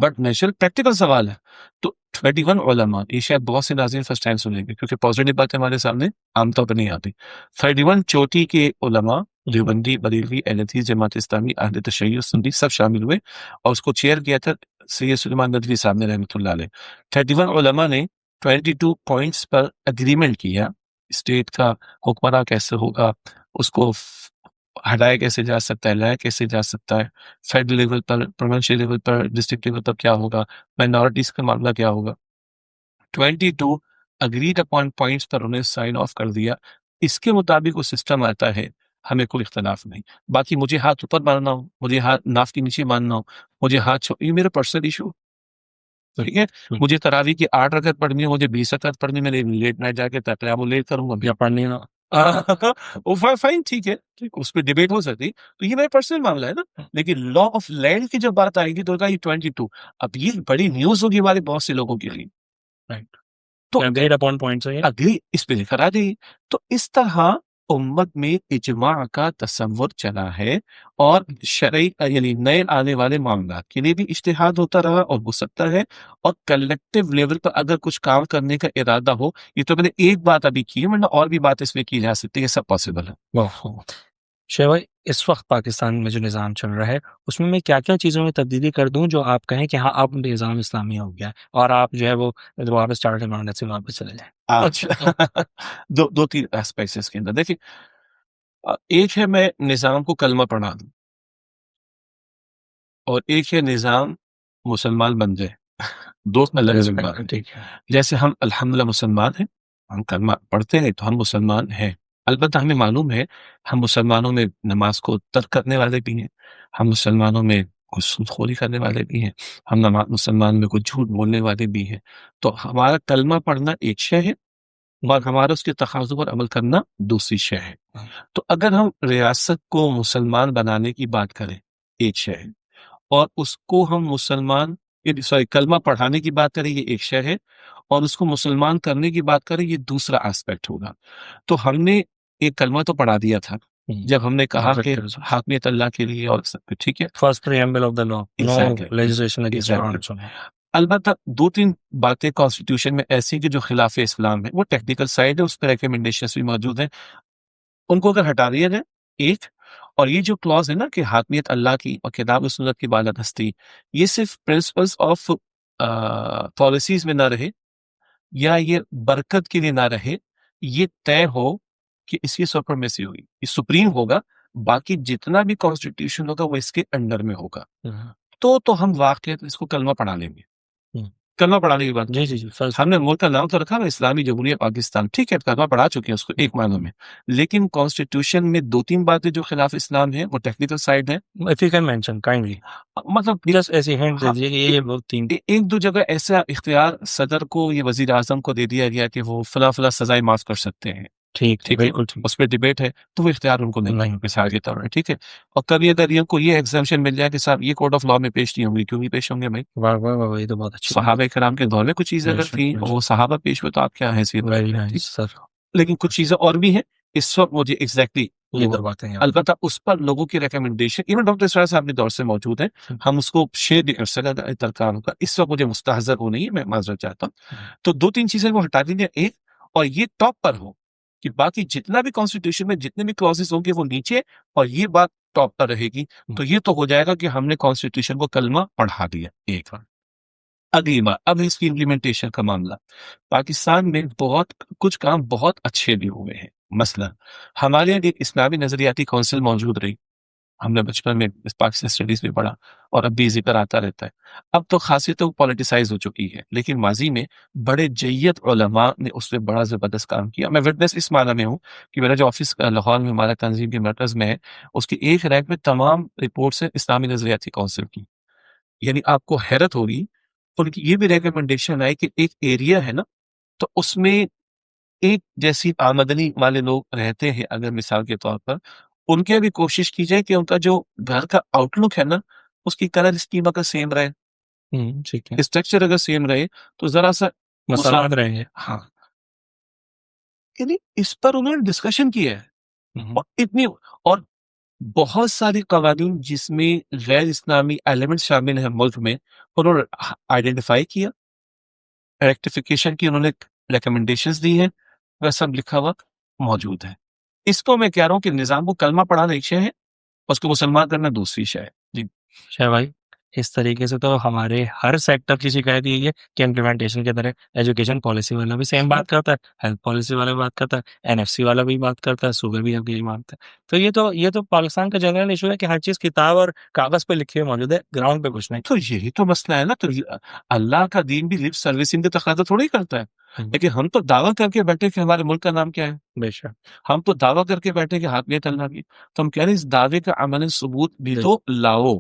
بٹ نیچرل پریکٹیکل سوال ہے. تو 21 علماء، یہ شاید بہت سے ناظرین فرسٹ ٹائم سنیں گے کیونکہ پازیٹیو باتیں ہمارے سامنے عام طور پہ نہیں آتی. 31 چوٹی کے علماء، دیوبندی، بریلوی، اہل حدیث، جماعت اسلامی، اہل تشیع، سنی، سب شامل ہوئے اور اس کو چیئر کیا تھا سید سلیمان ندوی صاحب نے رحمۃ اللہ علیہ. 31 علماء نے 22 پوائنٹس پر اگریمنٹ کیا. اسٹیٹ کا حکمراں کیسے ہوگا، اس کو ہٹایا کیسے جا سکتا ہے، لایا کیسے جا سکتا ہے، فیڈرل لیول پر، پروونشل لیول پر، ڈسٹرکٹ لیول پر کیا ہوگا، مائنورٹیز کا معاملہ کیا ہوگا. 22 اگریڈ اپون پوائنٹس پر انہیں سائن آف کر دیا. اس کے مطابق وہ سسٹم آتا ہے، ہمیں کوئی اختلاف نہیں. باقی مجھے ہاتھ اوپر ماننا ہو، مجھے ہاتھ ناف کے نیچے ماننا ہو، مجھے ہاتھ یہ میرا پرسنل ایشو. ٹھیک ہے، مجھے تراویح کی 8 رکعت پڑھنی ہے، مجھے 20 رکعت پڑھنی، میں لیٹ نائٹ جا کے قیام اللیل کروں گا یا پڑھنی نا. فائن، ٹھیک ہے، اس پہ ڈیبیٹ ہو سکتی. تو یہ میرا پرسنل معاملہ ہے نا. لیکن لا آف لینڈ کی جب بات آئے گی تو یہ 22. اب یہ بڑی نیوز ہوگی ہمارے بہت سے لوگوں کے لیے. رائٹ، تو اگریڈ اپون پوائنٹس اگلی اس پہ لکھا آ جائیے. تو اس طرح امت میں اجماع کا تصور چلا ہے اور شرعی یعنی نئے آنے والے معاملات کے لیے بھی اجتہاد ہوتا رہا اور ہو سکتا ہے. اور کلیکٹیو لیول پر اگر کچھ کام کرنے کا ارادہ ہو، یہ تو میں نے ایک بات ابھی کی ہے، ورنہ اور بھی بات اس میں کی جا سکتی ہے، سب پاسبل ہے. شیخ بھائی، اس وقت پاکستان میں جو نظام چل رہا ہے اس میں کیا کیا چیزوں میں تبدیلی کر دوں جو آپ کہیں کہ ہاں اب نظام اسلامی ہو گیا ہے اور آپ جو ہے وہ واپس اسٹارٹ سے واپس چلے جائیں؟ اچھا، دو تین اسپیکٹس اس کے اندر دیکھیں. ایک ہے میں نظام کو کلمہ پڑھا دوں، اور ایک ہے نظام مسلمان بن جائے. دوست الگ بات ہے. جیسے ہم الحمدللہ مسلمان ہیں، ہم کلمہ پڑھتے ہیں تو ہم مسلمان ہیں. البتہ ہمیں معلوم ہے ہم مسلمانوں میں نماز کو ترک کرنے والے بھی ہیں، ہم مسلمانوں میں کچھ سود خوری کرنے والے بھی ہیں، ہم مسلمان میں کچھ جھوٹ بولنے والے بھی ہیں. تو ہمارا کلمہ پڑھنا ایک شے ہے اور ہمارا اس کے تقاضوں پر عمل کرنا دوسری شے ہے. تو اگر ہم ریاست کو مسلمان بنانے کی بات کریں ایک شے ہے، اور اس کو ہم مسلمان کلمہ پڑھانے کی بات کریں یہ ایک شے ہے، اور اس کو مسلمان کرنے کی بات کریں یہ دوسرا آسپیکٹ ہوگا. تو ہم نے ایک کلمہ تو پڑھا دیا تھا جب ہم نے کہا کہ حاکمیت اللہ کے لیے اور سب کچھ ٹھیک ہے، first preamble of the law, no legislation against France. البتہ دو تین باتیں کانسٹیٹیوشن میں ایسی کہ جو خلاف اسلام ہے، وہ ٹیکنیکل سائڈ ہے، اس پہ ریکمنڈیشنز بھی موجود ہیں، ان کو اگر ہٹا دیا جائے ایک. اور یہ جو کلوز ہے نا کہ حاکمیت اللہ کی اور کتاب و سنت کی بالادستی، یہ صرف پرنسپلز آف پالیسیز میں نہ رہے یا یہ برکت کے لیے نہ رہے، یہ طے ہو کہ اس کی سپرمیسی ہوگی، یہ سپریم ہوگا، باقی جتنا بھی کانسٹیٹیوشن ہوگا وہ اس کے انڈر میں ہوگا. تو ہم واقعی اس کو کلمہ پڑھا لیں گے. کلمہ پڑھانے کی بات جی ہم نے ملک کا نام تو رکھا نا اسلامی جمہوریہ پاکستان، ٹھیک ہے، کلمہ پڑھا چکے ہیں اس کو ایک معنی میں، لیکن کانسٹیٹیوشن میں دو تین باتیں جو خلاف اسلام ہیں وہ ٹیکنیکل سائڈ ہے. If you can mention kindly، مطلب جس ایسی ہنٹ دے دیجیے کہ یہ وہ تین ایک دو جگہ ایسا اختیار صدر کو یا وزیر اعظم کو دے دیا گیا کہ وہ فلاں فلاں سزائیں معاف کر سکتے ہیں. ٹھیک ہے، بالکل ٹھیک. اس پہ ڈیبیٹ ہے تو وہ اختیار ان کو نہیں مثال کے طور پر، ٹھیک ہے. اور کبھی اگر ان کو یہ ایگزمپشن مل جائے کہ صاحب یہ کورٹ آف لا میں پیش نہیں ہوں گی، کیوں نہیں پیش ہوں گے بھائی؟ واہ واہ واہ، یہ تو بہت اچھی صحابہ کرام کے دور میں کچھ چیزیں اگر تھیں وہ صحابہ پیش ہوئے تو آپ کیا حیثیت؟ ویری نائس سر. لیکن کچھ چیزیں اور بھی ہیں اس وقت مجھے ایگزیکٹلی یہ دو باتیں ہیں. البتہ اس پر لوگوں کی ریکمنڈیشن ایون ڈاکٹر اسرار صاحب اپنے دور سے موجود ہیں, ہم اس کو شیئر بھی کر سکتے درکار ہوگا. اس وقت مجھے مستحضر ہو نہیں ہے, میں معذرت چاہتا ہوں. تو 2-3 چیزیں وہ ہٹا دیں گے ایک, اور یہ ٹاپ پر ہو کہ باقی جتنا بھی کانسٹیٹیوشن میں جتنے بھی کلاسز ہوں گے وہ نیچے, اور یہ بات ٹاپ پر رہے گی. تو یہ تو ہو جائے گا کہ ہم نے کانسٹیٹیوشن کو کلمہ پڑھا دیا ایک بار. اگلی بار اب اس کی امپلیمنٹیشن کا معاملہ, پاکستان میں بہت کچھ کام بہت اچھے بھی ہوئے ہیں. مثلا ہمارے یہاں ایک اسلامی نظریاتی کونسل موجود رہی, ہم نے بچپن میں پاکستان اسٹڈیز میں پڑھا اور اب بھی ذکر آتا رہتا ہے. اب تو خاصی تو پولیٹیسائز ہو چکی ہے, لیکن ماضی میں بڑے جید علماء نے اس پہ بڑا زبردست کام کیا. میں وٹنس اس معنی میں ہوں کہ میرا جو آفس لاہور میں ہمارا تنظیم کے مرکز میں ہے, اس کی ایک ریک میں تمام رپورٹس ہیں اسلامی نظریاتی کونسل کی. یعنی آپ کو حیرت ہوگی, ان کی یہ بھی ریکمنڈیشن آئی کہ ایک ایریا ہے نا, تو اس میں ایک جیسی آمدنی والے لوگ رہتے ہیں, اگر مثال کے طور پر ان کے بھی کوشش کی جائے کہ ان کا جو گھر کا آؤٹ لک ہے نا, اس کی کلر اسکیم اگر سیم رہے, ٹھیک ہے, اسٹرکچر اگر سیم رہے تو ذرا سا مساوات رہیں گے. ہاں, یعنی اس پر انہوں نے ڈسکشن کیا ہے. اور اتنی اور بہت ساری قوانین جس میں غیر اسلامی ایلیمنٹ شامل ہیں ملک میں, انہوں نے آئیڈینٹیفائی کیا, ریکٹیفیکیشن کی انہوں نے ریکمنڈیشنز دی ہیں, وہ سب لکھا ہوا موجود ہے. اس کو میں کہہ رہا ہوں کہ نظام کو کلمہ پڑھانا ایک شے ہے, اس کو مسلمان کرنا دوسری شے ہے. جی شاہ بھائی, اس طریقے سے تو ہمارے ہر سیکٹر کی شکایت یہی ہے کہ امپلیمنٹیشن کی طرح ایجوکیشن پالیسی والا بھی سیم بات کرتا ہے, ہیلتھ پالیسی والا بھی بات کرتا ہے, NFC والا بھی بات کرتا ہے, صوبے بھی اب یہی مانتے ہیں. تو یہ تو پاکستان کا جنرل ایشو ہے کہ ہر چیز کتاب اور کاغذ پہ لکھی ہوئی موجود ہے, گراؤنڈ پہ کچھ نہیں. تو یہی تو مسئلہ ہے نا. تو اللہ کا دین بھی لپ سروسنگ کا تقاضا تھوڑی کرتا ہے, لیکن ہم تو دعویٰ کر کے بیٹھے کہ ہمارے ملک کا نام کیا ہے. بے شک, ہم تو دعویٰ کر کے بیٹھے کہ حاکمیت اللہ کی. تو ہم کہہ رہے ہیں اس دعوے کا عمل ثبوت بھی تو لاؤ.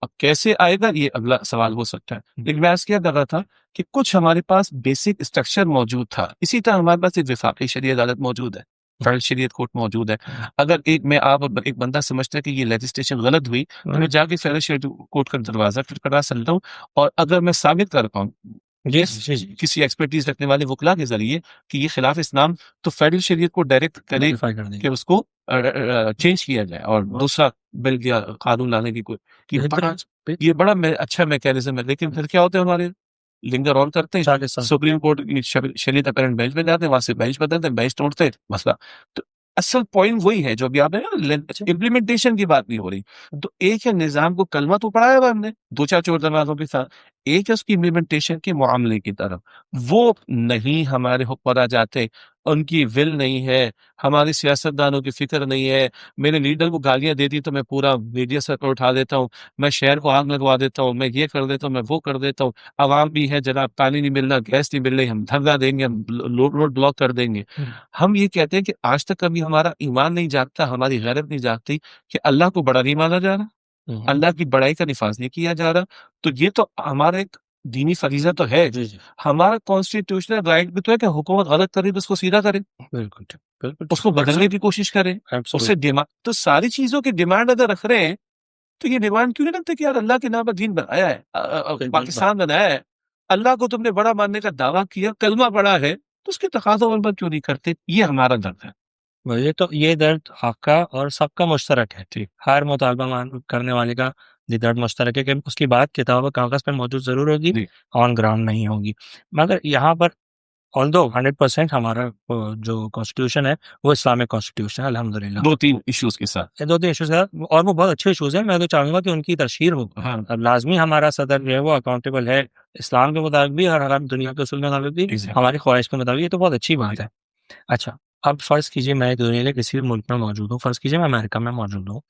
اب کیسے آئے گا یہ اگلا سوال ہو سکتا ہے, لیکن میں ایسا کیا کر رہا تھا کہ کچھ ہمارے پاس بیسک اسٹرکچر موجود تھا. اسی طرح ہمارے پاس ایک وفاقی شرعی عدالت موجود ہے, فیڈرل شریعت کورٹ موجود ہے. اگر ایک بندہ سمجھتا ہے کہ یہ لیجسلیشن غلط ہوئی, تو میں جا کے فیڈرل شریعت کورٹ کا دروازہ کھٹکھٹا سکتا ہوں, اور اگر میں ثابت کر پاؤں کسی ایکسپرٹیز رکھنے والے وکلا کے ذریعے کہ یہ خلاف اسلام, تو فیڈرل شریعت کو ڈائریکٹ کرے کہ اس کو چینج کیا جائے اور دوسرا بل یا قانون لانے کی کوئی یہ بڑا اچھا میکینزم ہے. لیکن پھر کیا ہوتا ہے, ہمارے لنگر آن کرتے ہیں, سپریم کورٹ شریعت اپیرنٹ بینچ میں جاتے ہیں, وہاں سے بینچ بدلتے ہیں, بینچ توڑتے ہیں, مسئلہ. تو اصل پوائنٹ وہی ہے جو ابھی آپ نے امپلیمنٹیشن کی بات نہیں ہو رہی. تو ایک ہے نظام کو کلمہ تو پڑھایا ہوا ہم نے 2-4 چور دروازوں کے ساتھ, ایک ہے اس کی امپلیمنٹیشن کے معاملے کی طرف. وہ نہیں ہمارے حکمراں جاتے, ان کی ول نہیں ہے, ہماری سیاستدانوں کی فکر نہیں ہے. میرے لیڈر کو گالیاں دے دی تو میں پورا میڈیا سر پر اٹھا دیتا ہوں, میں شہر کو آگ لگوا دیتا ہوں, میں یہ کر دیتا ہوں, میں وہ کر دیتا ہوں. عوام بھی ہے جناب, پانی نہیں ملنا, گیس نہیں مل رہی, ہم دھرنا دیں گے, ہم روڈ بلاک کر دیں گے. ہم یہ کہتے ہیں کہ آج تک کبھی ہمارا ایمان نہیں جاگتا, ہماری غیرت نہیں جاگتی کہ اللہ کو بڑا نہیں مانا جا رہا, اللہ کی بڑائی کا نفاذ نہیں کیا جا رہا. تو یہ تو ہمارا ایک دینی فریضہ تو ہے. ہمارا کانسٹیٹیوشنل رائٹ بھی تو ہے کہ حکومت غلط کرے تو اس کو سیدھا کرے, بالکل اس کو بدلنے کی کوشش کرے, اس سے ڈیمانڈ. تو ساری چیزوں کی ڈیمانڈ اگر رکھ رہے ہیں تو یہ ڈیمانڈ کیوں نہیں رکھتے کہ یار اللہ کے نام پر دین بنایا ہے, پاکستان بنایا ہے, اللہ کو تم نے بڑا ماننے کا دعویٰ کیا, کلمہ پڑا ہے, تو اس کے تقاضوں پر کیوں نہیں کرتے. یہ ہمارا درد ہے. یہ درد حق کا اور سب کا مشترک ہے. ہر مطالبہ کرنے والے کا یہ درد مشترک ہے کہ اس کی بات کتاب و کاغذ پہ موجود ضرور ہوگی, آن گراؤنڈ نہیں ہوگی. مگر یہاں پر although 100% ہمارا جو کانسٹیٹیوشن ہے وہ اسلامک کانسٹیٹیوشن ہے الحمدللہ, 2-3 ایشوز کے ساتھ, 2-3 ایشوز ہے, اور وہ بہت اچھے ایشوز ہیں. میں تو چاہوں گا کہ ان کی تشہیر ہو. لازمی ہمارا صدر جو ہے وہ اکاؤنٹیبل ہے اسلام کے مطابق بھی اور ہر دنیا کے اصول کے مطابق بھی, ہماری خواہش کے مطابق. یہ تو بہت اچھی بات ہے. اچھا, اب فرض کیجیے میں دنیا کے کسی بھی ملک میں موجود ہوں, فرض کیجیے میں امریکہ میں موجود ہوں,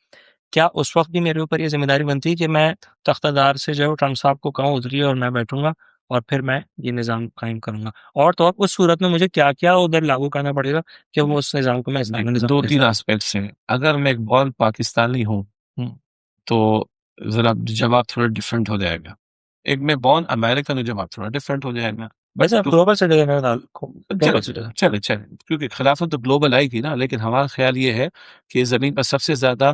کیا اس وقت بھی میرے اوپر یہ ذمہ داری بنتی ہے کہ میں تختہ دار سے جو ہے ٹرمپ صاحب کو کہوں اتریے اور میں بیٹھوں گا اور پھر میں یہ نظام قائم کروں گا, اور تو اس صورت میں مجھے کیا کیا ادھر لاگو کرنا پڑے گا کہ وہ اس نظام کو میں اسلامی نظام 2-3 آسپیکٹس ہیں. اگر میں ایک بال پاکستانی ہوں تو ذرا جواب تھوڑا ڈفرینٹ ہو جائے گا, ایک میں بورن امریکن ہوں, جواب تھوڑا ڈفرینٹ ہو جائے گا. ویسے گلوبل چلے کیونکہ خلافت تو گلوبل آئی تھی نا, لیکن ہمارا خیال یہ ہے کہ زمین پر سب سے زیادہ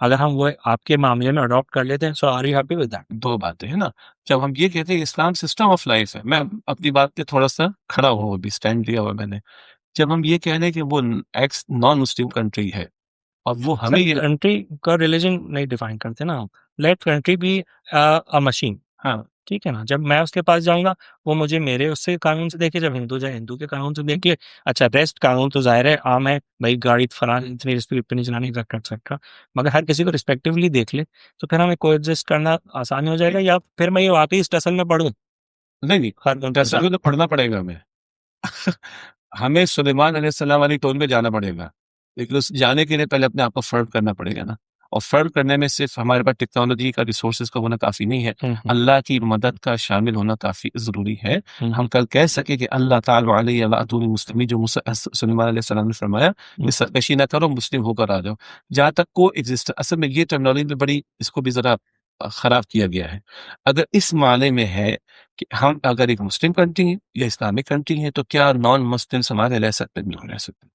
اگر ہم وہ آپ کے معاملے میں اڈاپٹ کر لیتے ہیں, so are you happy with that? دو باتیں ہیں نا. جب ہم یہ کہتے ہیں کہ اسلام سسٹم آف لائف ہے, میں اپنی بات پہ تھوڑا سا کھڑا ہوں, ابھی اسٹینڈ لیا ہوا میں نے. جب ہم یہ کہہ رہے ہیں کہ وہ ایکس نان مسلم کنٹری ہے اور وہ ہمیں یہ کنٹری کا ریلیجن نہیں ڈیفائن کرتے نا ہم. لیٹ کنٹری بی مشین, ہاں ٹھیک ہے نا. جب میں اس کے پاس جاؤں گا وہ مجھے میرے اس سے قانون سے دیکھے, جب ہندو جائے ہندو کے قانون سے دیکھے. اچھا ریسٹ قانون تو ظاہر ہے عام ہے بھائی, گاڑی فلان اتنی اسپیڈ پہ نہیں چلانی ایٹسٹرا, مگر ہر کسی کو رسپیکٹولی دیکھ لے تو پھر ہمیں کو ایڈجسٹ کرنا آسان ہو جائے گا. یا پھر میں یہ واقعی اس ٹسل میں پڑھوں نہیں ہر دن دراصل میں تو پڑھنا پڑے گا ہمیں. ہمیں سلیمان علیہ السلام والی ٹون میں جانا پڑے گا, لیکن اس جانے کے لیے پہلے اپنے آپ کو فرق کرنا پڑے گا نا. اور فرق کرنے میں صرف ہمارے پاس ٹیکنالوجی کا ریسورسز کا ہونا کافی نہیں ہے, اللہ کی مدد کا شامل ہونا کافی ضروری ہے. ہم کل کہہ سکے کہ اللہ تعالیٰ علیہ مسلم, جو سلیمان علیہ السلام نے فرمایا کہ سرکشی نہ کرو, مسلم ہو کر آ جاؤ. جہاں تک کو ایگزسٹ, اصل میں یہ ٹرمینالوجی میں بڑی اس کو بھی ذرا خراب کیا گیا ہے. اگر اس معنی میں ہے کہ ہم اگر ایک مسلم کنٹری ہیں یا اسلامک کنٹری ہیں, تو کیا نان مسلم ہمارے رہ سکتے ہیں؟ نہیں رہ سکتے.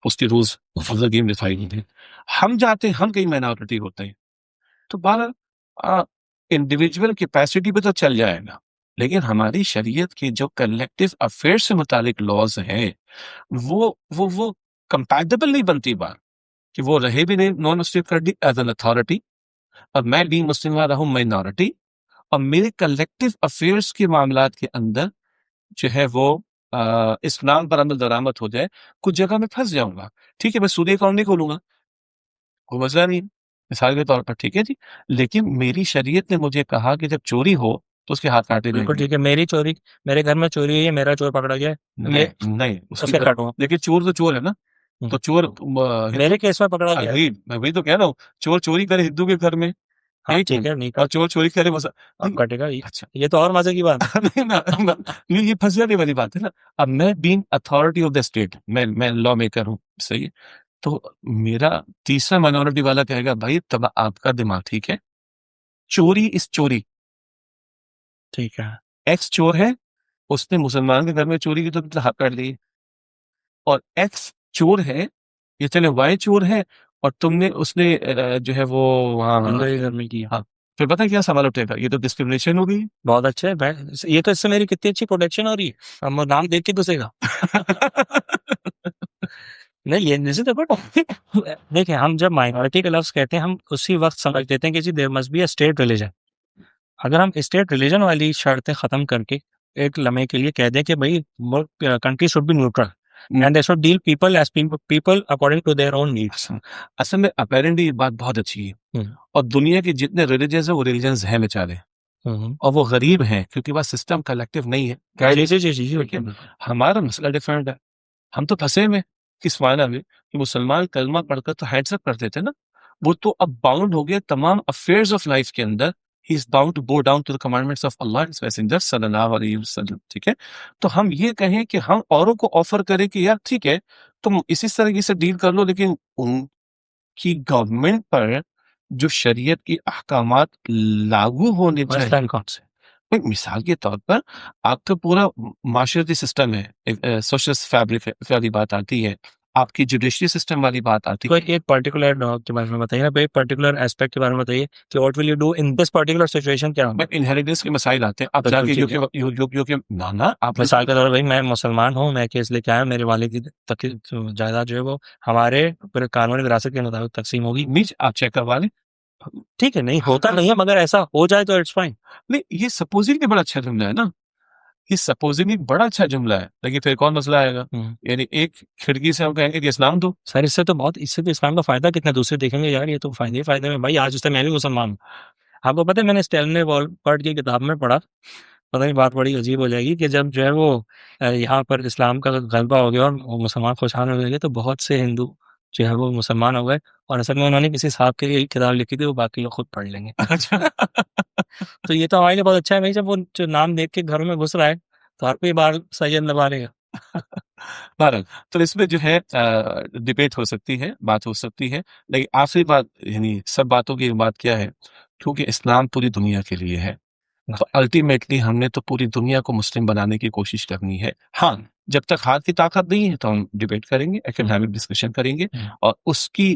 اس کے روز گیم ڈیفائن ہیں. ہم جاتے ہیں, ہم کئی مائنورٹی ہوتے ہیں, تو بہرحال انڈیویجول کیپیسٹی پہ تو چل جائے گا, لیکن ہماری شریعت کے جو کلیکٹو افیئر سے متعلق لاز ہیں وہ کمپیٹیبل نہیں بنتی بات, کہ وہ رہے بھی نہیں نان مسلم کنٹری ایز این اتھارٹی, اور میں بھی مسلم رہا ہوں مائنورٹی, اور میرے کلیکٹو افیئرس کے معاملات کے اندر جو ہے وہ اسلام پر عمل درآمد ہو جائے, کچھ جگہ میں پھنس جاؤں گا. ٹھیک ہے, میں سود اکاؤنٹ نہیں کھولوں گا, کوئی مسئلہ نہیں, مثال کے طور پر, ٹھیک ہے جی, لیکن میری شریعت نے مجھے کہا کہ جب چوری ہو تو اس کے ہاتھ کاٹے جائیں بالکل گے. ٹھیک ہے, میری چوری, میرے گھر میں چوری ہوئی ہے, میرا چور پکڑا گیا ہے, نہیں اس اس کی کے کاٹوں گا. لیکن چور تو چور ہے نا, تو چور میرے کیس میں پکڑا گیا ہے. میں وہی تو کہہ رہا ہوں, چور چوری کرے ہندو کے گھر میں, ہاں ایک ٹھیک ہے, نہیں اور چور چوری کرے اب کٹے گا. اچھا یہ تو اور مزے کی بات ہے. نہیں, یہ پھنس جانے والی بات ہے نا. اب میں being authority of the state, میں لا میکر ہوں, صحیح ہے, تو میرا تیسرا مائنورٹی والا کہے گا بھائی تب آپ کا دماغ ٹھیک ہے, چوری اس چوری, ٹھیک ہے, ایکس چور ہے, اس نے مسلمان کے گھر میں چوری کی تو ہاتھ کاٹ لی, اور ایکس چور ہے, یہ چلے وائی چور ہے, اور تم نے اس نے جو ہے وہ ہندو کے گھر میں کیا. ہاں, پھر پتہ کیا سوال اٹھے گا, یہ تو ڈسکرمنیشن ہو گئی. بہت اچھا ہے بھائی, یہ تو اس سے میری کتنی اچھی پروٹیکشن ہو رہی ہے, اب وہ نام دیکھ کے گھسے گا. نہیں یہ نہیں دیکھو, دیکھیں ہم جب مائنورٹی کا لفظ کہتے ہیں ہم اسی وقت سمجھ دیتے ہیں کہ جی there must be a state religion. اگر ہم اسٹیٹ ریلیجن والی شرطیں ختم کر کے ایک لمحے کے لیے کہہ دیں کہ بھائی country should be neutral and they should deal people as people according to their own needs. اصل میں اپیرنٹلی یہ بات بہت اچھی ہے, اور دنیا کے جتنے ریلیجنز ہیں وہ ریلیجنز ہیں بیچارے, اور وہ غریب ہیں کیونکہ وہ سسٹم کلیکٹیو نہیں ہے. جی جی جی جی, ہمارا مسئلہ ڈفرینٹ ہے, ہم تو پھنسے میں کس معنی میں کہ مسلمان کلمہ پڑھ کر تو ہینڈس اپ کرتے تھے نا, وہ تو اب باؤنڈ ہو گیا تمام افیئرز آف لائف کے اندر, he is bound to bow down to the commandments of Allah and messenger صلی اللہ علیہ وسلم. ٹھیک ہے, تو ہم یہ کہیں کہ ہم اوروں کو آفر کریں کہ یار ٹھیک ہے تم اسی طریقے سے ڈیل کر لو, لیکن ان کی گورنمنٹ پر جو شریعت کی احکامات لاگو ہونے چاہیے. کون سے مثال کے طور پر آپ کا پورا معاشرتی سسٹم ہے, سوشل فیبرک والی بات آتی ہے, آپ کی جوڈیشری سسٹم والی بات آتی ہے. کوئی ایک پرٹیکولر کے بارے میں بتائیے نا, ایک پرٹیکولر ایسپیکٹ کے بارے میں بتائیے کہ what will you do in this particular situation. کیا انہیریٹنس کے مسائل آتے ہیں, آپ جا کے نانا آپ مثال کے طور پر بھائی میں مسلمان ہوں, میں کیس لے کے آیا, میرے والد کی جائیداد جو ہے وہ ہمارے قانونی وراثت کے مطابق تقسیم ہوگی, نیچ آپ چیک کروا لیں. ٹھیک ہے, نہیں ہوتا نہیں ہے, مگر ایسا ہو جائے تو اٹس فائن. نہیں, یہ سپوزنگ بڑا اچھا جملہ ہے نا, یہ سپوزنگ بڑا اچھا جملہ ہے, لیکن پھر کون مسئلہ آئے گا, یعنی ایک کھڑکی سے ہم کہیں گے کہ اسلام دو. سر اس سے تو بہت, اس سے تو اسلام کا فائدہ کتنا, دوسرے دیکھیں گے یار یہ تو فائدے ہی فائدے میں. بھائی آج اس سے میں بھی مسلمان ہوں, آپ کو پتہ ہے میں نے اسٹینلے والپارٹ کی کتاب میں پڑھا, پتہ نہیں بات بڑی عجیب ہو جائے گی, کہ جب جو ہے وہ یہاں پر اسلام کا غلبہ ہو گیا اور مسلمان خوشحال ہو گئے, تو بہت سے ہندو جو ہے وہ مسلمان ہو گئے, اور اصل میں انہوں نے کسی صاحب کے لیے کتاب لکھی تھی, وہ باقی لوگ خود پڑھ لیں گے. تو یہ تو ہمارے لیے بہت اچھا ہے بھائی, جب وہ جو نام دیکھ کے گھروں میں گھس رہا ہے تو ہر کوئی بار سید نبھا لے گا. بہرحال تو اس میں جو ہے ڈبیٹ ہو سکتی ہے, بات ہو سکتی ہے, لیکن آخری بات یعنی سب باتوں کی بات کیا ہے, کیونکہ اسلام پوری دنیا کے لیے ہے, تو الٹیمیٹلی ہم نے تو پوری دنیا کو مسلم بنانے کی کوشش کرنی ہے. ہاں جب تک ہاتھ کی طاقت نہیں ہے تو ہم ڈبیٹ کریں گے, ایکنامک ڈسکشن کریں گے, اور اس کی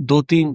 2-3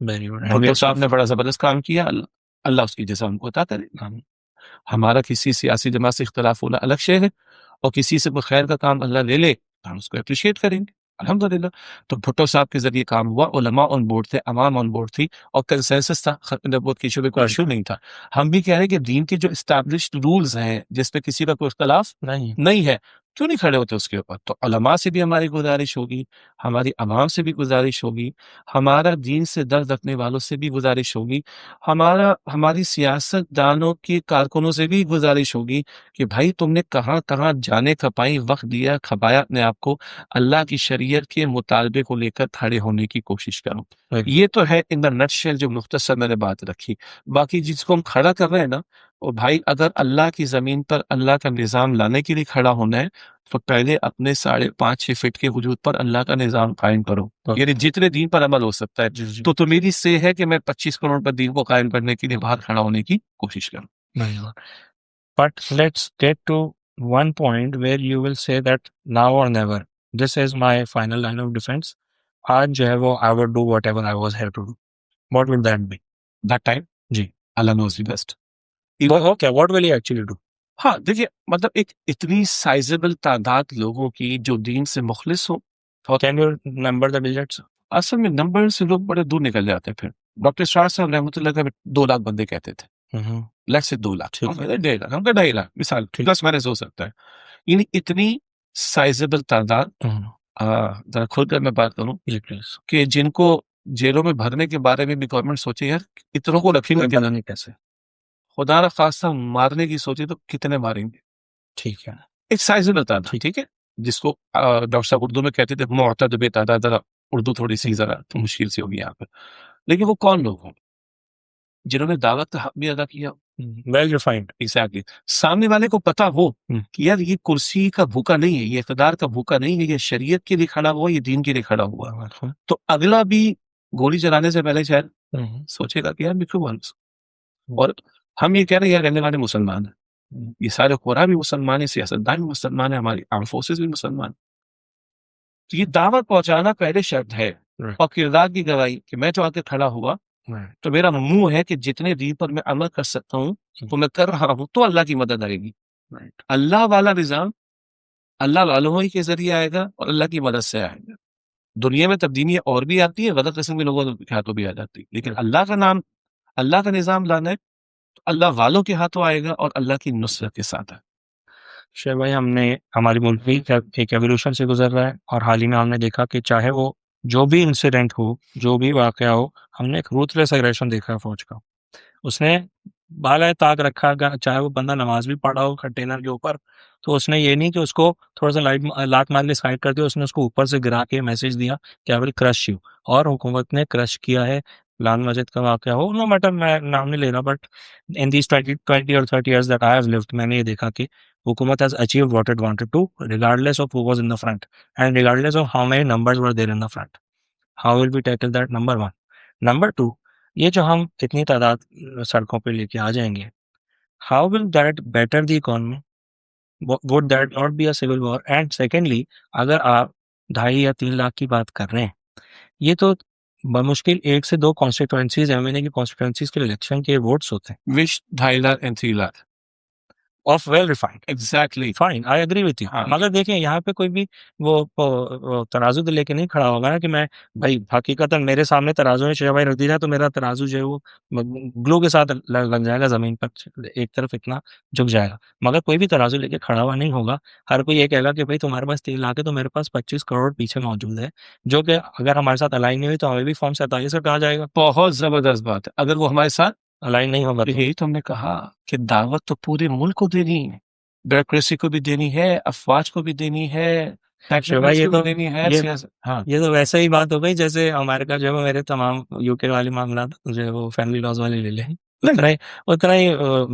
Very good. And we Bhutto are صاحب نے بڑا زبردست کام کیا، اللہ اس کی جزا ان کو عطا کرے. ہمارا کسی سیاسی جماعت سے اختلاف ہونا الگ شے ہے، اور کسی سے کوئی خیر کا کام اللہ لے لے تو ہم اس کو اپریشیٹ کریں گے الحمدللہ. تو بھٹو صاحب کے ذریعے کام ہوا، علماء آن بورڈ تھے، عوام آن بورڈ تھی، اور کنسنسس تھا، ختم نبوت کے ایشو پہ کوئی ایشو نہیں تھا. ہم بھی کہہ رہے ہیں کہ دین کے جو اسٹیبلشڈ رولز ہیں جس پہ کسی کا کوئی اختلاف نہیں ہے، کیوں نہیں کھڑے ہوتے اس کے اوپر؟ تو علماء سے بھی ہماری گزارش ہوگی، ہماری عوام سے بھی گزارش ہوگی، ہمارا دین سے درد رکھنے والوں سے بھی گزارش ہوگی، ہماری سیاست دانوں کے کارکنوں سے بھی گزارش ہوگی کہ بھائی تم نے کہاں کہاں جانے کھپائی، وقت دیا، کھپایا اپنے آپ کو، اللہ کی شریعت کے مطالبے کو لے کر کھڑے ہونے کی کوشش کرو. یہ تو ہے ان دا نٹ شیل جو مختصر میں نے بات رکھی. باقی جس کو ہم کھڑا کر رہے ہیں نا، اور بھائی اگر اللہ کی زمین پر اللہ کا نظام لانے کے لیے کھڑا ہونا ہے تو پہلے اپنے 5.5-6 فٹ کے وجود پر اللہ کا نظام قائم کرو. یعنی جتنے دین پر عمل ہو سکتا ہے. تو میری سے ہے کہ میں 25 کروڑ پر دین کو قائم کرنے کے لیے باہر کھڑا ہونے کی کوشش کروں. But let's get to one point where you will say that now or never. This is my final line of defense. آج جو ہے وہ I would do whatever I was here to do. What will that be? That time G Allah knows the best. Okay, what will he actually do? ہاں دیکھیے، مطلب ایک اتنی sizeable تعداد لوگوں کی جو دین سے مخلص ہو. Can you number the digits? اصل میں نمبر سے لوگ بڑے دور نکل جاتے ہیں. پھر ڈاکٹر اسرار صاحب رحمۃ اللہ کا 2 لاکھ بندے کہتے تھے. لیٹس سے 2 لاکھ، ہم کہتے ہیں 1.5 لاکھ، ہم کہتے ہیں 2.5 لاکھ، مثال پلس مائنس ہو سکتا ہے. یعنی اتنی سائزبل تعداد. ذرا کھول کر میں بات کروں کہ جن کو جیلوں میں بھرنے کے بارے میں بھی گورنمنٹ سوچے یار اتنوں کو رکھیں گے کیسے، خدا نہ خواستہ مارنے کی سوچے تو کتنے ماریں گے. ٹھیک ہے، ایک سائزبل تعداد، ٹھیک ہے، جس کو ڈاکٹر صاحب اردو میں کہتے تھے معتد بے تعداد. ذرا اردو تھوڑی سی ذرا مشکل سی ہوگی یہاں پہ. لیکن وہ کون لوگ ہوں جنہوں نے دعوت کا حق بھی ادا کیا؟ Well refined. ایگزیکٹلی. سامنے والے کو پتا ہو کہ یار یہ کرسی کا بھوکا نہیں ہے، یہ اقتدار کا بھوکا نہیں ہے، یہ شریعت کے لیے کھڑا ہوا، یہ دین کے لیے کھڑا ہوا. تو اگلا بھی گولی چلانے سے پہلے شاید سوچے گا کہ یار میں کیوں مانوں. اور ہم یہ کہہ رہے ہیں یار رہنے والے مسلمان ہیں، یہ سارے قرآن بھی مسلمان ہیں، سیاستدان بھی مسلمان ہیں، ہماری آرم فورسز بھی مسلمان. تو یہ دعوت پہنچانا پہلے شرط ہے، اور کردار کی گواہی کہ میں جو آ کے کھڑا ہوا تو میرا منہ ہے کہ جتنے دین پر میں عمل کر سکتا ہوں تو میں کر رہا ہوں، تو اللہ کی مدد آئے گی. اللہ والا نظام اللہ والوں ہی کے ذریعے آئے گا اور اللہ کی مدد سے آئے گا. دنیا میں تبدیلیاں اور بھی آتی ہیں، غلط قسم کے لوگوں کے ہاتھوں بھی آ جاتی ہے، لیکن اللہ کا نام، اللہ کا نظام لانا ہے تو اللہ والوں کے ہاتھوں آئے گا اور اللہ کی نصرت کے ساتھ ہے. شعیب بھائی، ہم نے ہماری ملک بھی ایک ایولیوشن سے گزر رہا ہے، اور حال ہی میں ہم نے دیکھا کہ چاہے وہ جو بھی انسیڈنٹ ہو، جو بھی واقعہ ہو، ہم نے ایک روتھ لیس اگریشن دیکھا ہے فوج کا. اس نے بالائے طاق رکھا، چاہے وہ بندہ نماز بھی پڑھا ہو کنٹینر کے اوپر، تو اس نے یہ نہیں کہ اس کو تھوڑا سا لات مار کے سائڈ کر دیا، اس نے اس کو اوپر سے گرا کے میسج دیا کہ آئی ول کرش یو. اور حکومت نے کرش کیا ہے. لال مسجد کا واقعہ ہو، نو میٹر، میں نام نہیں لے رہا، بٹ ان دیز 20 اور 30 years that I have lived، میں نے یہ دیکھا کہ حکومت has achieved what it wanted to, regardless of who was in the front and regardless of how many numbers were there in the front. How will we tackle that? Number one. Number two، یہ جو ہم اتنی تعداد سڑکوں پہ لے کے آ جائیں گے، how will that better the economy? Would that not be a civil war? And secondly، اگر آپ 2.5 یا 3 لاکھ کی بات کر رہے ہیں، یہ تو بمشکل 1 سے 2 کانسٹیٹوئنسیز ایم کی کانسٹیٹوئنسیز کے الیکشن کے ووٹس ہوتے ہیں، which 2.5 lakh and 3 lakh of well refined. Exactly. Fine, I agree with you. مگر دیکھیں یہاں پہ کوئی بھی وہ ترازو لے کے نہیں کھڑا ہوگا نا کہ میں بھائی حقیقت میرے سامنے ترازو ہے، شیخ بھائی رکھ دی جائے تو میرا ترازو جو ہے وہ گلو کے ساتھ لگ جائے گا زمین پر، ایک طرف اتنا جھک جائے گا. مگر کوئی بھی ترازو لے کے کھڑا ہوا نہیں ہوگا. ہر کوئی یہ کہے گا کہ بھائی تمہارے پاس 3 لاکھ ہے تو میرے پاس 25 کروڑ پیچھے موجود ہے، جو کہ اگر ہمارے ساتھ الائی نہیں ہوئی تو ہمیں بھی فارم 47 سے کہا جائے گا. بہت زبردست بات ہے. اگر وہ ہمارے ساتھ الائی نہیں ہوگا، یہی تو ہم نے کہا کہ دعوت تو پورے ملک کو دینی ہے، بیوروکریسی کو بھی دینی ہے، افواج کو بھی دینی ہے، یہ تو ویسے ہی بات ہو گئی جیسے امریکہ جو ہے میرے تمام یو کے والے معاملات جو ہے وہ فیملی لاز والے لے لیں، اتنا ہی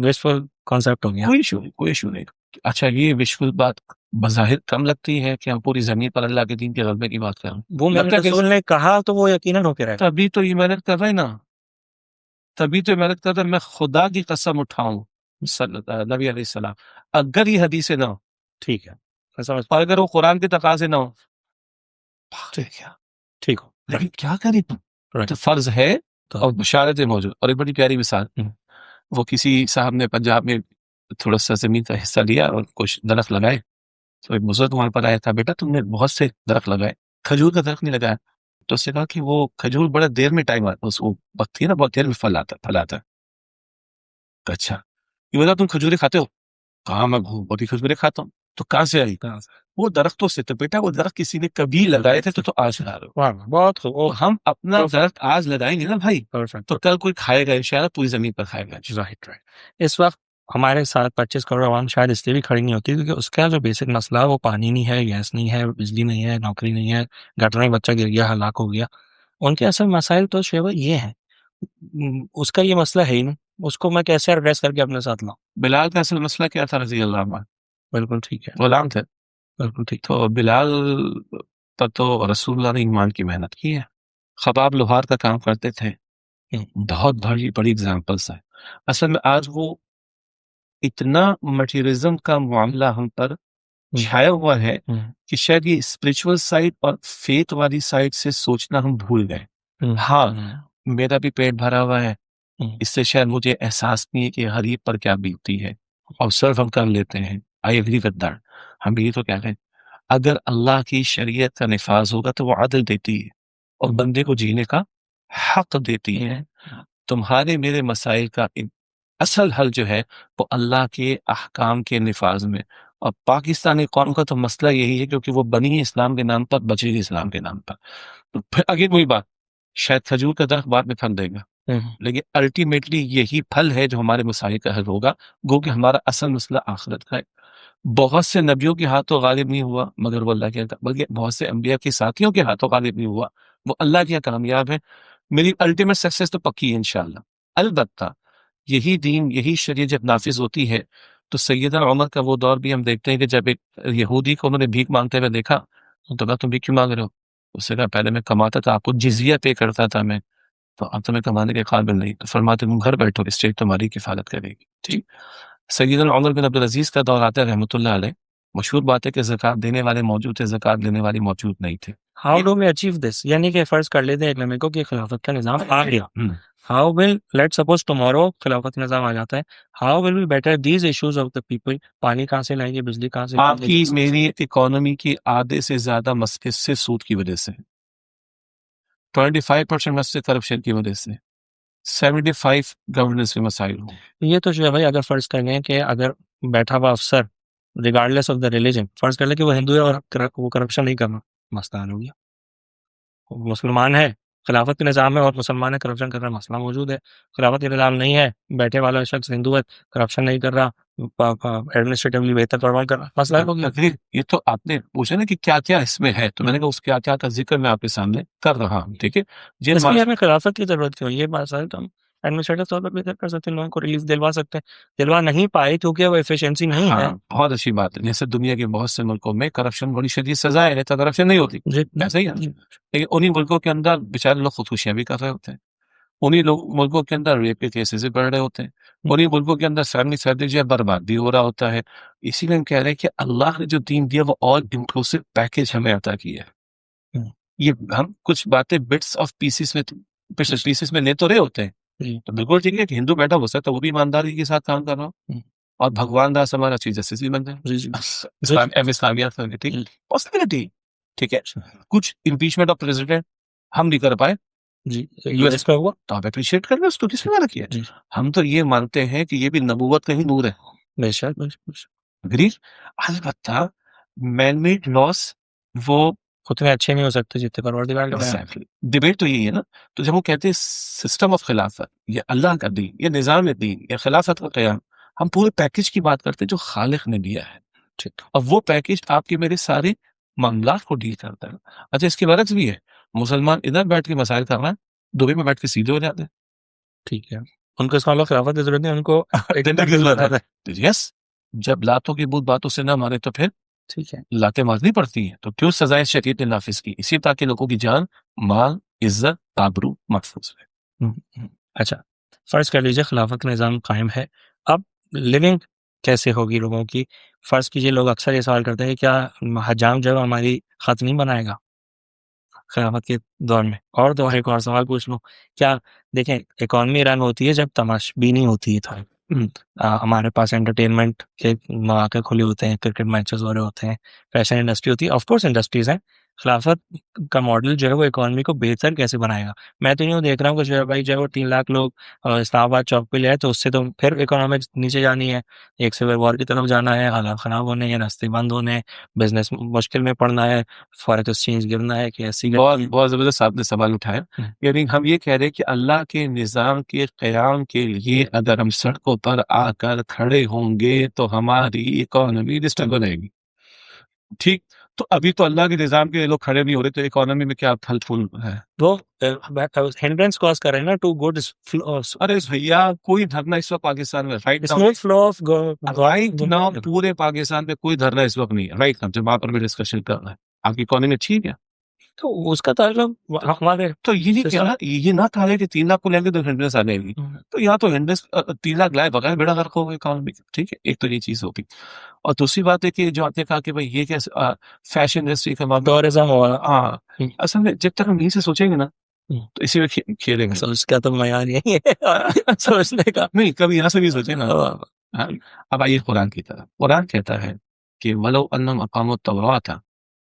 وشفل کانسیپٹ ہو گیا. کوئی ایشو نہیں. اچھا یہ وشفل بات بظاہر کم لگتی ہے کہ ہم پوری زمین پر اللہ کے دین کے غلبے کی بات کریں. وہ میرے رسول نے کہا تو وہ یقیناً ہو کے رہے. تبھی تو یہ محنت کر رہے ہیں نا، تبھی تو محنت کر رہے ہیں. میں خدا کی قسم اٹھاؤں نبی علیہ السلام، اگر یہ حدیث نہ ہو، ٹھیک ہے، اور اگر وہ قرآن کے تقاضے نہ ہو، ٹھیک ہو، لیکن کیا کریں؟ تو فرض ہے تو اور بشارتیں موجود. اور ایک بڑی پیاری مثال, وہ کسی صاحب نے پنجاب میں تھوڑا سا زمین کا حصہ لیا اور کچھ درخت لگائے. تو ایک بزرگ وہاں پر آیا تھا, بیٹا تم نے بہت سے درخت لگائے, کھجور کا درخت نہیں لگایا. تو اس نے کہا کہ وہ کھجور بڑا دیر میں ٹائم آتا, اس وہ وقت ہی نا بہت دیر میں پھل آتا ہے. اچھا, یہ بتا تم کھجورے کھاتے ہو؟ کہاں میں بہت ہی کھجورے کھاتا ہوں. تو کہاں سے آئی؟ وہ درختوں سے. تو بیٹا وہ درخت کسی نے کبھی لگائے تھے تو آج لگا رہے ہو. بہت تو ہم اپنا درخت آج لگائیں گے نا بھائی, تو کل کوئی کھائے گا انشاءاللہ, پوری زمین پر کھائے گا. رائٹ. اس وقت ہمارے ساتھ 25 کروڑ عوام شاید اس لیے بھی کھڑی نہیں ہوتی کیونکہ اس کا جو بیسک مسئلہ ہے وہ پانی نہیں ہے, گیس نہیں ہے, بجلی نہیں ہے, نوکری نہیں ہے, گٹر میں بچہ گر گیا ہلاک ہو گیا. ان کے اصل مسائل تو شیوا یہ ہیں, اس کا یہ مسئلہ ہے ہی نہیں, اس کو میں کیسے ایڈریس کر کے اپنے ساتھ لاؤں. بلال کا اصل مسئلہ کیا تھا رضی اللہ عنہ؟ بالکل ٹھیک ہے, غلام تھے. بالکل ٹھیک. تو بلال پر تو رسول اللہ نے ایمان کی محنت کی ہے. خباب لوہار کا کام کرتے تھے, بہت بڑی اگزامپلس ہیں. اصل میں آج وہ اتنا مٹیریلزم کا معاملہ ہم پر چھایا ہوا ہے کہ شاید یہ اسپرچول سائڈ اور فیتھ والی سائڈ سے سوچنا ہم بھول گئے. ہاں, میرا بھی پیٹ بھرا ہوا ہے, اس سے شاید مجھے احساس نہیں ہے کہ غریب پر کیا بیتتی ہے, اور صرف ہم کر لیتے ہیں. I agree with that. ہم یہ تو کہتے ہیں اگر اللہ کی شریعت کا نفاذ ہوگا تو وہ عدل دیتی ہے اور بندے کو جینے کا حق دیتی ہے. تمہارے میرے مسائل کا اصل حل جو ہے وہ اللہ کے احکام کے نفاذ میں. اور پاکستانی قوم کا تو مسئلہ یہی ہے کیونکہ وہ بنی اسلام کے نام پر, بچے اسلام کے نام پر. تو پھر آگے وہی بات, شاید کھجور کا درخت بعد میں پھل دے گا, لیکن الٹیمیٹلی یہی پھل ہے جو ہمارے مسائل کا حل ہوگا, گو کہ ہمارا اصل مسئلہ آخرت کا ہے. بہت سے نبیوں کے ہاتھوں غالب نہیں ہوا مگر وہ اللہ کے, بلکہ بہت سے انبیاء کے ساتھیوں کے ہاتھوں غالب نہیں ہوا, وہ اللہ کے کامیاب ہے. میری الٹیمیٹ سکسیس تو پکی ہے انشاءاللہ. البتہ یہی دین, یہی شریعت جب نافذ ہوتی ہے تو سیدنا عمر کا وہ دور بھی ہم دیکھتے ہیں کہ جب ایک یہودی کو انہوں نے بھیک مانگتے ہوئے دیکھا تو کہا تم بھیک کیوں مانگ رہے ہو؟ اس سے کہا پہلے میں کماتا تھا, آپ کو جزیہ پے کرتا تھا میں, تو اب تو میں کمانے کے قابل نہیں. تو فرماتے تم گھر بیٹھو, اسٹیٹ تمہاری کفالت کرے گی. ٹھیک. سیدنا عمر بن عبدالعزیز کا دور آتا ہے رحمۃ اللہ علیہ. مشہور بات ہے کہ زکوٰۃ دینے والے موجود تھے, زکوٰۃ لینے والے موجود نہیں تھے. How do we achieve this? یعنی کہ فرض کر لیتے ہیں ایک لمحے کو کہ خلافت کا نظام آ گیا. How will let suppose tomorrow خلافت نظام آ جاتا ہے, how will be better these issues of the people? پانی کہاں سے لائیں گے, بجلی کہاں سے آپ کی میری اکانومی کی آدھے سے زیادہ مسئلے سے سود کی وجہ سے, 25% مسئلے کرپشن کی وجہ سے, 75 گورننس کے مسائل ہوں. یہ تو جو ہے بھائی, اگر فرض کر لیں کہ اگر بیٹھا ہوا افسر ریگارڈلیس آف دا ریلیجن, فرض کر لیں کہ وہ ہندو ہے اور وہ کرپشن نہیں کرنا, مسئلہ حل ہو گیا. مسلمان ہے, خلافت کے نظام ہے اور مسلمان ہے, کرپشن کر رہا, مسئلہ موجود ہے. خلافت کے نظام نہیں ہے, بیٹھے والا شخص ہندو ہے, کرپشن نہیں کر رہا, ایڈمنسٹریٹولی بہتر پروان کر رہا, مسئلہ ہو گیا. یہ تو آپ نے پوچھا نا کہ کیا کیا اس میں ہے, تو میں نے کہا اس کیا کیا کا ذکر میں آپ کے سامنے کر رہا ہوں. ٹھیک ہے, اس لیے ہمیں خلافت کی ضرورت کیوں, یہ مسائل تو ہم ایڈمنسٹریٹو طور پر بہتر کر سکتے ہیں, لوگوں کو ریلیف دلوا سکتے ہیں. دلوا نہیں پائے کیونکہ وہ ایفیشنسی نہیں ہے. بہت اچھی بات ہے. جیسے دنیا کے بہت سے ملکوں میں کرپشن بڑی شدید سزا ہے, تو کرپشن نہیں ہوتی, ایسا ہی ہے. لیکن انہیں ملکوں کے اندر بیچارے لوگ خودکشیاں بھی کر رہے ہوتے ہیں, انہیں ملکوں کے اندر ریپ کے کیسز بھی بڑھ رہے ہوتے ہیں, انہیں ملکوں کے اندر فیملی سرجری یا برباد بھی ہو رہا ہوتا ہے. اسی لیے ہم کہہ رہے ہیں کہ اللہ نے جو دین دیا وہ آل انکلوسو پیکج ہمیں عطا کیا ہے. یہ ہم کچھ باتیں بٹس آف پیسز میں لے تو رہے ہوتے ہیں, تو بالکل ٹھیک ہے کہ ہندو بیٹھا ہو سکتا ہے وہ بھی ایمانداری کے ساتھ کام کر رہا ہو, اور بھگوان داس ہمارا چیف جسٹس بھی بن جائے, اسلامیات پاسبلٹی. ٹھیک ہے, کچھ امپیچمنٹ آف پریزیڈنٹ ہم نہیں کر پائے, جی اس پہ ہوا تو آپ اپریشیٹ کر رہے اس کو, کس نے کیا. ہم تو یہ مانتے ہیں کہ یہ بھی نبوت کا ہی نور ہے. بے شک. البتہ مین میڈ لاس وہ اتنے اچھے نہیں ہو سکتے جتنے پروردگار نے. ڈبیٹ تو یہی ہے نا. تو جب وہ کہتے ہیں سسٹم آف خلافت, یہ اللہ کا دین, یہ نظام دین, یہ خلافت کا قیام, ہم پورے پیکج کی بات کرتے ہیں جو خالق نے دیا ہے. ٹھیک, اور وہ پیکج آپ کے میرے سارے معاملات کو ڈیل کرتا ہے. اچھا, اس کے برعکس بھی ہے, مسلمان ادھر بیٹھ کے مسائل کر رہے ہیں, دبئی میں بیٹھ کے سیدھے ہو جاتے ہیں. ٹھیک ہے, ان کو اس کا خلافت کی ضرورت نہیں, ان کو یس, جب لاتوں کی بود باتوں سے نہ مارے تو پھر ٹھیک ہے لاتیں مارنی پڑتی ہیں. تو کیوں سزائے شریعت نے نافذ کی؟ اسی تاکہ لوگوں کی جان, مال, عزت, آبرو محفوظ رہے. اچھا, فرض کر لیجیے خلافت کا نظام قائم ہے, اب لیونگ کیسے ہوگی لوگوں کی؟ فرض کیجیے لوگ اکثر یہ سوال کرتے ہیں کہ کیا حجام جو ہے ہماری خط نہیں بنائے گا؟ خلافت کے دور میں. اور تو ایک اور سوال پوچھ لوں, کیا دیکھیں اکانومی رن ہوتی ہے جب تماش بینی ہوتی ہے تھوڑی, ہمارے پاس انٹرٹینمنٹ کے مواقع کھلے ہوتے ہیں, کرکٹ میچز ہو رہے ہوتے ہیں, فیشن انڈسٹری ہوتی ہے, آف کورس انڈسٹریز ہیں. خلافت کا ماڈل جو ہے وہ اکانومی کو بہتر کیسے بنائے گا؟ میں تو یوں دیکھ رہا ہوں کہ جو بھائی جو ہے وہ 3 لاکھ لوگ اسلام آباد چوک پہ لے آئے تو اس سے تو پھر اکنامکس نیچے جانی ہے, ایک سول وار کی طرف جانا ہے, حالات خراب ہونے ہیں, راستے بند ہونے ہیں, بزنس مشکل میں پڑنا ہے, فارغ ایکسچینج گرنا ہے, کہ ایسی بہت بہت زبردست آپ نے سوال اٹھایا. یعنی ہم یہ کہہ رہے ہیں کہ اللہ کے نظام کے قیام کے لیے اگر ہم سڑکوں پر آ کر کھڑے ہوں گے تو ہماری اکانومی ڈسٹرب رہے گی. ٹھیک, تو ابھی تو اللہ کے نظام کے لیے لوگ کھڑے نہیں ہو رہے, تو اکانومی میں کیا پھل پھول ہے؟ وہ ہینڈرنس کاز کر رہے ہیں نا ٹو گڈ فلوز. ارے بھیا کوئی دھرنا اس وقت پاکستان میں smooth flow of right now پورے پاکستان میں کوئی دھرنا اس وقت نہیں ہے. رائٹ ناؤ جب وہاں پر بھی ڈسکشن کر رہا ہے, آپ کی اکانومی اچھی ہے کیا؟ تو اس کا تعلق ہمارے تو یہ نہیں کہہ رہا, یہ نہ کہا ہے کہ 3 لاکھ کو لیں گے تو ہنڈرنس آ جائے گی. تو یہاں تو ہنڈرنس 3 لاکھ لائے بغیر بیڑا غرق ہوگا اکانومی. ٹھیک ہے, ایک تو یہ چیز ہوگی. اور دوسری بات ہے کہ جو آپ نے کہا کہ بھائی یہ کیا فیشن انڈسٹری کا معاملہ, ٹورزم ہوا, ہاں اصل میں جب تک ہم نہیں سے سوچیں گے نا تو اسی میں کھیلیں گے. سوچ کا تو معیار یہی ہے سوچنے کا, نہیں کبھی یہاں سے بھی سوچیں نا. اب آئیے قرآن کی طرف. قرآن کہتا ہے کہ وَلَوْ أَنَّهُمْ أَقَامُوا التَّوْرَاةَ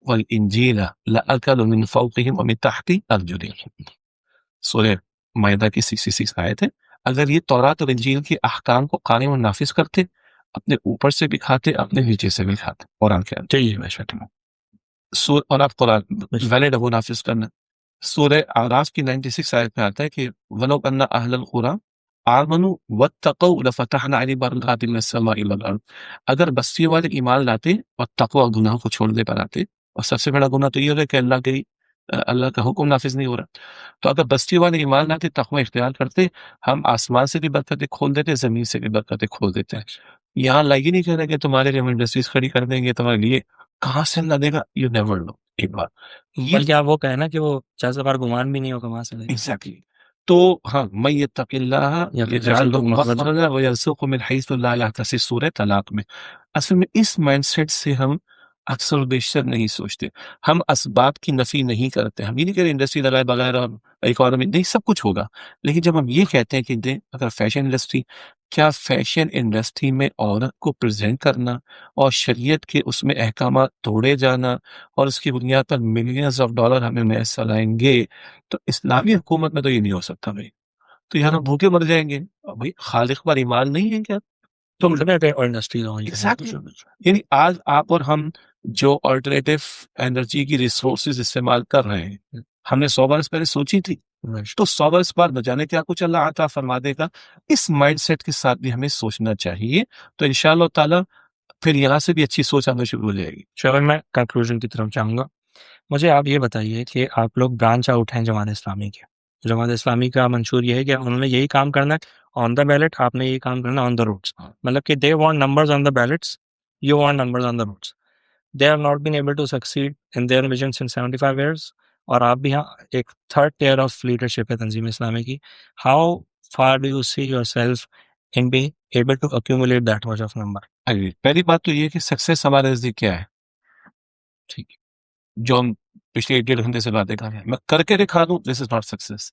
وَالْإِنْجِيلَ لَأَكَلُوا مِنْ فَوْقِهِمْ وَمِنْ تَحْتِ أَرْجُلِهِمْ. سورہ مائدہ کی 66 آیت ہے. اگر یہ تورات اور انجیل کے احکام کو قائم و نافذ کرتے, اپنے اوپر سے بھی کھاتے, اپنے نیچے سے بھی کھاتے. قرآن کیا اور آپ قرآن ویلڈ وہ نافذ کرنا. سورہ اعراف کی 96 آیت میں آتا ہے کہ وَلَوْ أَنَّ أَهْلَ الْقُرَىٰ آمنوا واتقوا لفتحنا علیہم برکات من السماء والارض. اگر بستیوں والے ایمان لاتے اور تقوی اور گناہ کو چھوڑنے پر آتے, اور سب سے بڑا گناہ تو یہ ہے کہ اللہ کا حکم نافذ نہیں ہو رہا, تو اگر بستی والے ایمان لاتے, تقوی اختیار کرتے, ہم آسمان سے بھی برکتیں کھول دیتے, زمین سے بھی برکتیں کھول دیتے. یہاں اللہ یہ نہیں کہہ رہے کہ تمہارے لیے ہم انڈسٹریز کھڑی کر دیں گے, تمہارے لیے کہاں سے اللہ دے گا, یو نیور نو. ایک بار بلکہ آپ وہ کہیں نا کہ وہ 4 بار گمان بھی نہیں ہوگا وہاں سے. ایگزیکٹلی. تو ہاں من یتق اللہ یجعل له مخرجا ویرزقه من حیث لا یحتسب, سورہ طلاق میں. اصل میں اس مائنڈ سیٹ سے ہم اکثر و بیشتر نہیں سوچتے. ہم اسباب کی نفی نہیں کرتے. ہم یہ نہیں کہتے انڈسٹری لگائے بغیر اور اکانومی نہیں, سب کچھ ہوگا. لیکن جب ہم یہ کہتے ہیں کہ اگر فیشن انڈسٹری, کیا فیشن انڈسٹری میں عورت کو پریزنٹ کرنا اور شریعت کے اس میں احکامات توڑے جانا اور اس کی بنیاد پر ملینز آف ڈالر ہمیں میسر آئیں گے, تو اسلامی حکومت میں تو یہ نہیں ہو سکتا بھائی. تو یہاں ہم بھوکے مر جائیں گے. بھائی خالق پر ایمان نہیں ہے کیا؟ تو یعنی آج آپ اور ہم جو آلٹرنیٹو انرجی کی ریسورسز استعمال کر رہے ہیں, ہم نے 100 برس پہلے سوچی تھی, تو 100 برس بعد نہ جانے کیا کچھ اللہ عطا فرما دے گا. اس مائنڈ سیٹ کے ساتھ بھی ہمیں سوچنا چاہیے, تو انشاءاللہ تعالی پھر یہاں سے بھی اچھی سوچ آنا شروع ہو جائے گی. چلو میں کنکلوژن کی طرف جاؤں گا. مجھے آپ یہ بتائیے کہ آپ لوگ برانچ آؤٹ ہیں جماعت اسلامی کے. جماعت اسلامی کا منشور یہ ہے کہ انہوں نے یہی کام کرنا ہے آن دا بیلٹ, آپ نے یہی کام کرنا آن دا روڈس. مطلب کہ they want numbers on the ballots, you want numbers on the roads. They are not been able to succeed in their vision since 75 years. اور آپ بھی یہاں ایک تھرڈ ٹیئر آف لیڈرشپ ہے تنظیم اسلامی کی. How far do you see yourself in be able to accumulate that much of number? پہلی بات تو یہ کہ سکسیس ہمارے نزدیک کیا ہے, ٹھیک, جو ہم پچھلے 1.5 گھنٹے سے باتیں کر رہے ہیں, میں کر کے دکھا دوں, دس از ناٹ سکسیس.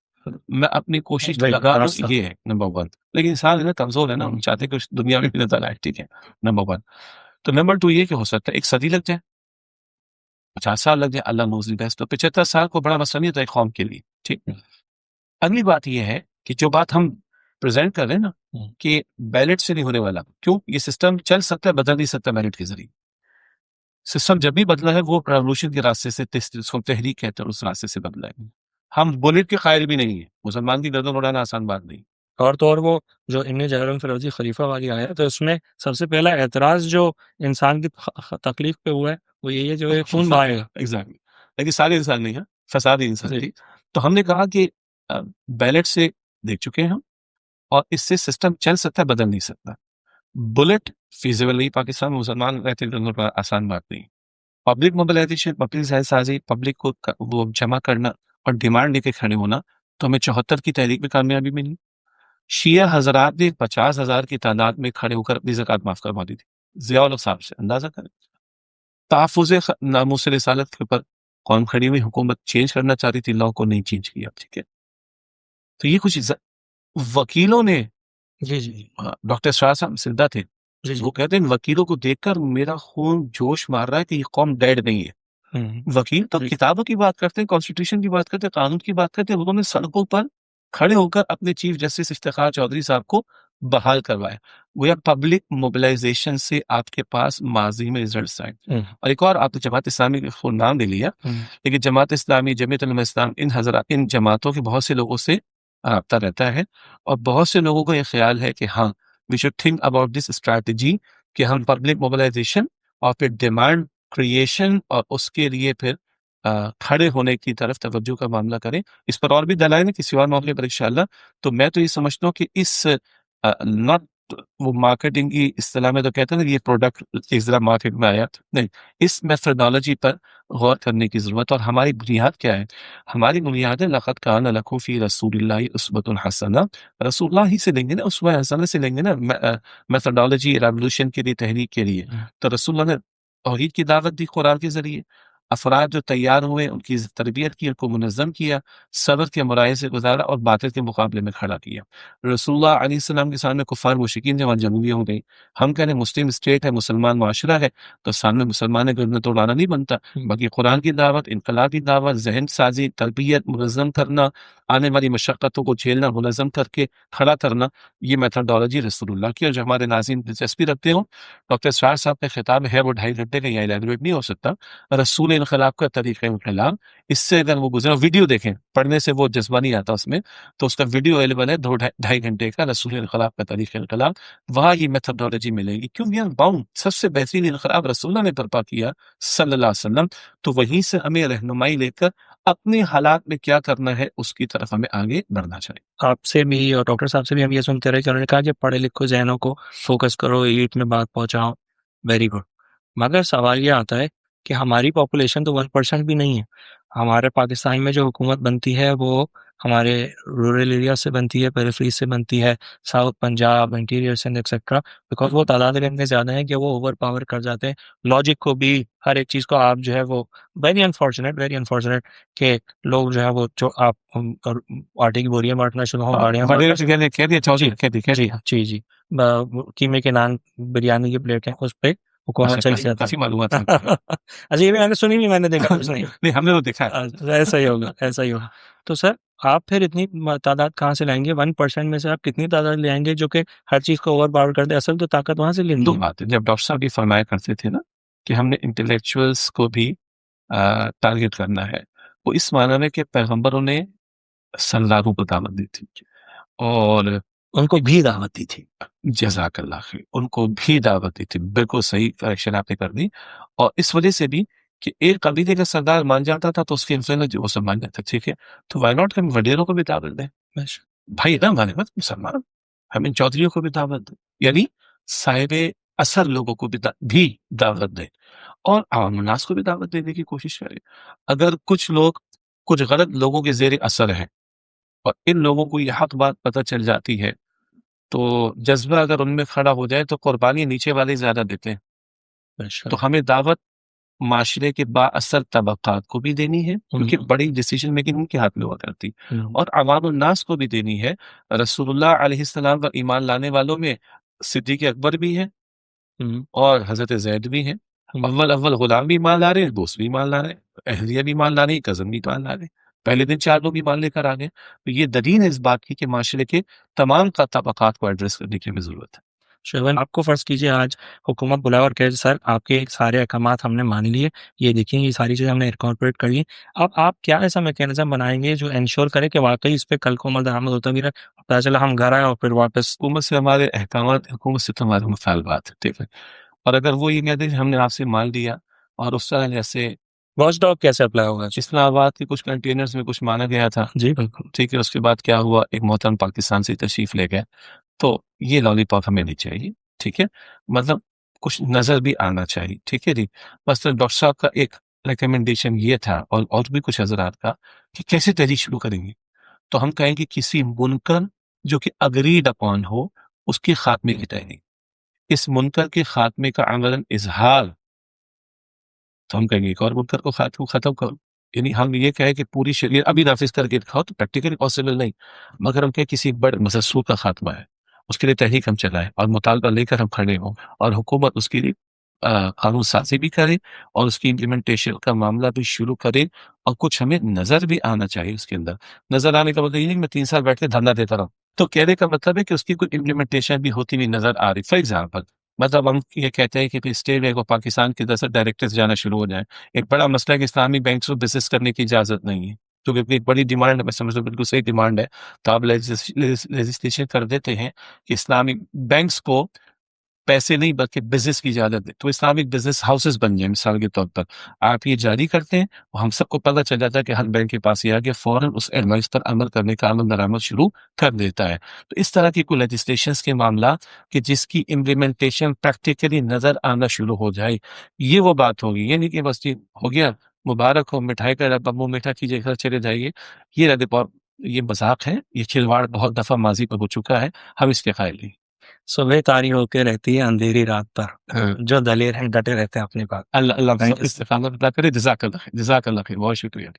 میں اپنی کوشش لگا دوں, یہ ہے نمبر 1. لیکن انسان ہے نا, کمزور ہے نا, ہم چاہتے ہیں کہ دنیا میں بھی نظر آئے, ٹھیک ہے, نمبر 1. تو نمبر 2 یہ کہ ہو سکتا ہے 1 صدی لگ جائے, 50 سال لگ جائے, اللہ نوز دی بیسٹ. تو 75 سال کو بڑا مسئلہ نہیں ہوتا ایک قوم کے لیے, ٹھیک. اگلی بات یہ ہے کہ جو بات ہم پریزنٹ کر رہے ہیں نا کہ بیلٹ سے نہیں ہونے والا, کیوں؟ یہ سسٹم چل سکتا ہے, بدل نہیں سکتا بیلٹ کے ذریعے. سسٹم جب بھی بدلا ہے وہ ریولوشن کے راستے سے, جس کو تحریک کہتے ہیں, اس راستے سے بدلا ہے. ہم بلٹ کے قائل بھی نہیں ہیں. مسلمان کی گردن اڑانا آسان بات نہیں. اور تو اور وہ جو ان جہرم فیروزی خلیفہ والی آیا, تو اس میں سب سے پہلا اعتراض جو انسان کی تکلیف پہ ہوا ہے وہ یہی ہے جو خون بہائے گا. ایگزیکٹلی. لیکن سارے انسان نہیں ہیں, فسادی انسان. تو ہم نے کہا کہ بیلٹ سے دیکھ چکے ہیں ہم, اور اس سے سسٹم چل سکتا ہے, بدل نہیں سکتا. بلٹ فیزیبل نہیں, پاکستان میں مسلمان رہتے ہیں, آسان بات نہیں. پبلک موبلائزیشن, پبلک ذہن سازی, پبلک کو وہ جمع کرنا اور ڈیمانڈ لے کے کھڑے ہونا, تو ہمیں 74 کی تحریک میں کامیابی ملی. شیعہ حضرات نے 50,000 کی تعداد میں کھڑے ہو کر اپنی زکوٰۃ معاف کروا دی تھی. ضیاء الحق صاحب سے اندازہ کریں. تحفظ ناموس رسالت کے اوپر قوم کھڑی ہوئی، حکومت چینج کرنا چاہتی تھی، لا کو نہیں چینج کیا، ٹھیک ہے. تو یہ کچھ وکیلوں نے، جی جی ڈاکٹر شاہ صاحب زندہ تھے، جی جی وہ کہتے ہیں ان وکیلوں کو دیکھ کر میرا خون جوش مار رہا ہے کہ یہ قوم ڈیڈ نہیں ہے. وکیل تو جی کتابوں کی بات کرتے ہیں، کانسٹیٹیوشن کی بات کرتے ہیں، قانون کی بات کرتے ہیں. انہوں نے سڑکوں پر کھڑے ہو کر اپنے چیف جسٹس افتخار چودھری صاحب کو بحال کروایا. وہ پبلک موبلائزیشن سے آپ کے پاس ماضی میں ریزلٹس آئے. اور ایک اور، آپ نے جماعت اسلامی کا نام لے لیا، لیکن جماعت اسلامی، جمعیت علماء اسلام، ان حضرات، ان جماعتوں کے بہت سے لوگوں سے رابطہ رہتا ہے، اور بہت سے لوگوں کا یہ خیال ہے کہ ہاں we should think about this strategy کہ ہم پبلک موبلائزیشن اور پھر ڈیمانڈ کریشن اور اس کے لیے پھر کھڑے ہونے کی طرف توجہ کا معاملہ کریں. اس پر اور بھی دلائل ہیں کسی اور موقع پر انشاءاللہ. تو میں تو یہ سمجھتا ہوں کہ اس ناٹ، وہ مارکیٹنگ کی اصطلاح میں تو کہتے ہیں نا یہ پروڈکٹ ذرا مارکیٹ میں آیا، نہیں، اس میتھڈالوجی پر غور کرنے کی ضرورت. اور ہماری بنیاد کیا ہے؟ ہماری بنیاد ہے لقد کان لکم فی رسول اللہ اسوۃ حسنہ. رسول اللہ ہی سے لیں گے نا، اسوہ حسنہ سے لیں گے نا میتھڈالوجی ریولوشن کے لیے، تحریک کے لیے. تو رسول اللہ نے توحید کی دعوت دی قرآن کے ذریعے، افراد جو تیار ہوئے ان کی تربیت کی، ان کو منظم کیا، صبر کے مراحل سے گزارا اور باطل کے مقابلے میں کھڑا کیا. رسول اللہ علیہ السلام کے سامنے کفار مشرکین جب جنوبی ہو گئی، ہم کہہ رہے ہیں مسلم اسٹیٹ ہے، مسلمان معاشرہ ہے، تو سامنے مسلمان گردن توڑانا نہیں بنتا. باقی قرآن کی دعوت، انقلابی دعوت، ذہن سازی، تربیت، منظم کرنا، آنے والی مشقتوں کو جھیلنا، منظم کر کے کھڑا کرنا، یہ میتھڈالوجی رسول اللہ کی. اور جو ہمارے ناظرین دلچسپی رکھتے ہوں، ڈاکٹر اسرار صاحب کا خطاب ہے، وہ 2.5 گھنٹے کا، یہاں ایلیبریٹ نہیں ہو سکتا. رسول انقلاب کا طریقہ انقلاب، اس سے اگر وہ گزرا، ویڈیو دیکھیں، پڑھنے سے وہ جذبہ نہیں آتا اس میں، تو اس کا ویڈیو اویلیبل ہے 2.5 گھنٹے کا، رسول انقلاب کا طریقہ انقلاب. وہاں یہ میتھڈالوجی ملے گی. کیوں یار باؤنڈ سب سے بہترین انقلاب رسول اللہ نے برپا کیا صلی اللہ علیہ وسلم، تو وہیں سے ہمیں رہنمائی لے کر اپنے حالات میں کیا کرنا ہے اس کی طرف ہمیں آگے بڑھنا چاہیے. آپ سے بھی اور ڈاکٹر صاحب سے بھی ہم یہ سنتے رہے کہ انہوں نے کہا کہ پڑھے لکھو ذہنوں کو فوکس کرو، ایٹ میں بات پہنچاؤ، ویری گڈ. مگر سوال یہ آتا ہے کہ ہماری پاپولیشن تو 1% بھی نہیں ہے. ہمارے پاکستان میں جو حکومت بنتی ہے وہ ہمارے رورل ایریا سے بنتی ہے، پیریفری سے بنتی ہے، South Punjab, interior Sindh etcetera, because وہ تعداد میں اتنے زیادہ ہیں کہ وہ اوور پاور کر جاتے ہیں لاجک کو بھی، ہر ایک چیز کو. آپ جو ہے وہ ویری انفارچونیٹ کہ لوگ جو ہے وہ، جو آپ آٹے کی بوریاں بانٹنا شروع ہوں، گاڑیاں بانٹنا. جی جی قیمے کے نان، بریانی کی پلیٹ ہے، اس پہ حکومت چل جاتا ہے. کافی معلومات ہیں. اچھا، یہ بھی میں نے سنی نہیں، میں نے دیکھا کچھ نہیں. نہیں، ہم نے تو دیکھا ہے. ایسا ہی ہوگا. تو سر آپ پھر اتنی تعداد کہاں سے لائیں گے؟ 1% میں سے آپ کتنی تعداد لے آئیں گے جو کہ ہر چیز کو اوور پاور کر دے؟ اصل تو طاقت وہاں سے لینی دو ہے. بات ہے. جب ڈاکٹر صاحب بھی فرمایا کرتے تھے نا کہ ہم نے انٹلیکچوئلس کو بھی ٹارگٹ کرنا ہے، وہ اس معنی میں کہ پیغمبروں نے سرداروں کو دعوت دی تھی، اور ان کو بھی دعوت دی تھی. جزاک اللہ خیر، ان کو بھی دعوت دی تھی. بالکل صحیح کریکشن آپ نے کر دی. اور اس وجہ سے بھی کہ ایک قبیلے کا سردار مان جاتا تھا تو اس کے انفلوئنس وہ سب مان جاتا. ٹھیک ہے، تو وائی ناٹ ہم وڈیروں کو بھی دعوت دیں؟ بھائی نا ہمارے مت مسلمان، ہم ان چودھریوں کو بھی دعوت دیں، یعنی صاحب اثر لوگوں کو بھی دعوت دیں، اور عوام الناس کو بھی دعوت دینے کی کوشش کریں. اگر کچھ لوگ، کچھ غلط لوگوں کے زیر اثر ہیں، اور ان لوگوں کو یہ حق بات پتہ چل جاتی ہے، تو جذبہ اگر ان میں کھڑا ہو جائے تو قربانی نیچے والے زیادہ دیتے ہیں. تو ہمیں دعوت معاشرے کے با اثر طبقات کو بھی دینی ہے، کیونکہ بڑی ڈیسیجن میکنگ ان کے ہاتھ میں ہوا کرتی، اور عوام الناس کو بھی دینی ہے. رسول اللہ علیہ السلام پر ایمان لانے والوں میں صدیق اکبر بھی ہیں، اور حضرت زید بھی ہیں. اول غلام بھی ایمان لا رہے ہیں، دوست بھی ایمان لا رہے ہیں، اہلیہ بھی ایمان لا رہے ہیں، کزن بھی ایمان لا رہے ہیں. پہلے دن 4 لوگ ایمان لے کر آ گئے. تو یہ دلیل ہے اس بات کی کہ معاشرے کے تمام طبقات کو ایڈریس کرنے کی ہمیں ضرورت ہے. شہبان، آپ کو فرض کیجیے آج حکومت بلائے اور کہے سر آپ کے سارے احکامات ہم نے مان لیے، یہ دیکھیں یہ ساری چیزیں ہم نے انکارپوریٹ کر لی، اب آپ کیا ایسا میکینزم بنائیں گے جو انشور کرے کہ واقعی اس پہ کل کو عمل درآمد ہوتا بھی رہے، پتہ چلا ہم گھر آئے اور پھر واپس. حکومت سے ہمارے احکامات، حکومت سے تو ہمارے مطالبات ہیں، ٹھیک ہے. اور اگر وہ یہ کہتے ہیں ہم نے آپ سے مان لیا، اور اس طرح جیسے واچ ڈاگ کیسے اپلائی ہوگا؟ اسلام آباد کے کچھ کنٹینرز میں کچھ مانا گیا تھا، جی بالکل ٹھیک ہے. اس کے بعد کیا ہوا، ایک محترم پاکستان سے تشریف لے گئے. تو یہ لالی پاپ ہمیں نہیں چاہیے، ٹھیک ہے. مطلب کچھ نظر بھی آنا چاہیے، ٹھیک ہے جی. بس ڈاکٹر صاحب کا ایک ریکمنڈیشن یہ تھا، اور بھی کچھ حضرات کا، کہ کیسے تحریک شروع کریں گے. تو ہم کہیں گے کسی منکر جو کہ اگریڈ اپون ہو اس کے خاتمے کی تحریک. اس منکر کے خاتمے کا عملاً اظہار، تو ہم کہیں گے ایک اور منکر کو ختم کرو. یعنی ہم یہ کہیں کہ پوری شریعت ابھی نافذ کر کے دکھاؤ تو پریکٹیکلی پاسبل نہیں، مگر ہم کہیں کسی بڑے مسلسل کا خاتمہ ہے، اس کے لیے تحریک ہم چلائیں اور مطالبہ لے کر ہم کھڑے ہوں، اور حکومت اس کے لیے قانون سازی بھی کرے اور اس کی امپلیمنٹیشن کا معاملہ بھی شروع کرے، اور کچھ ہمیں نظر بھی آنا چاہیے اس کے اندر۔ نظر آنے کا مطلب یہ نہیں کہ میں 3 سال بیٹھ کے دھرنا دیتا رہوں، تو کہنے کا مطلب ہے کہ اس کی کوئی امپلیمنٹیشن بھی ہوتی ہوئی نظر آ رہی۔ فار ایگزامپل، مطلب ہم یہ کہتے ہیں کہ اسٹیٹ بینک آف پاکستان کی طرف سے ڈائریکٹرز جانا شروع ہو جائیں۔ ایک بڑا مسئلہ ہے کہ اسلامی بینکس کو بزنس کرنے کی اجازت نہیں ہے، تو ایک بڑی ڈیمانڈ ہے، میں سمجھتا ہوں بالکل صحیح ڈیمانڈ ہے، تو آپ لیجسلیشن کر دیتے ہیں کہ اسلامی بینکس کو پیسے نہیں بلکہ بزنس کی اجازت ہے، تو اسلامک بزنس ہاؤسز بن جائیں۔ مثال کے طور پر آپ یہ جاری کرتے ہیں، ہم سب کو پتہ چل جاتا ہے کہ ہر بینک کے پاس یہ آ کے فوراً اس ایڈوائس پر عمل کرنے کا عمل درآمد شروع کر دیتا ہے۔ تو اس طرح کی کوئی لیجسلیشنس کے معاملات کہ جس کی امپلیمنٹیشن پریکٹیکلی نظر آنا شروع ہو جائے، یہ وہ بات ہوگی۔ یہ نہیں کہ بس یہ ہو گیا، مبارک ہو، مٹھائی کا ڈبہ منہ میٹھا کیجیے، گھر چلے جائیے، یہ مذاق ہے، یہ کھلواڑ بہت دفعہ ماضی پر ہو چکا ہے، ہم اس کے قائل نہیں۔ صبح طاری ہو کے رہتی ہے اندھیری رات پر، جو دلیر ہیں ڈٹے رہتے ہیں اپنی بات۔ اللہ Thank you. استقامت عطا کرے۔ جزاک اللہ خیر، جزاک اللہ خیر، بہت شکریہ۔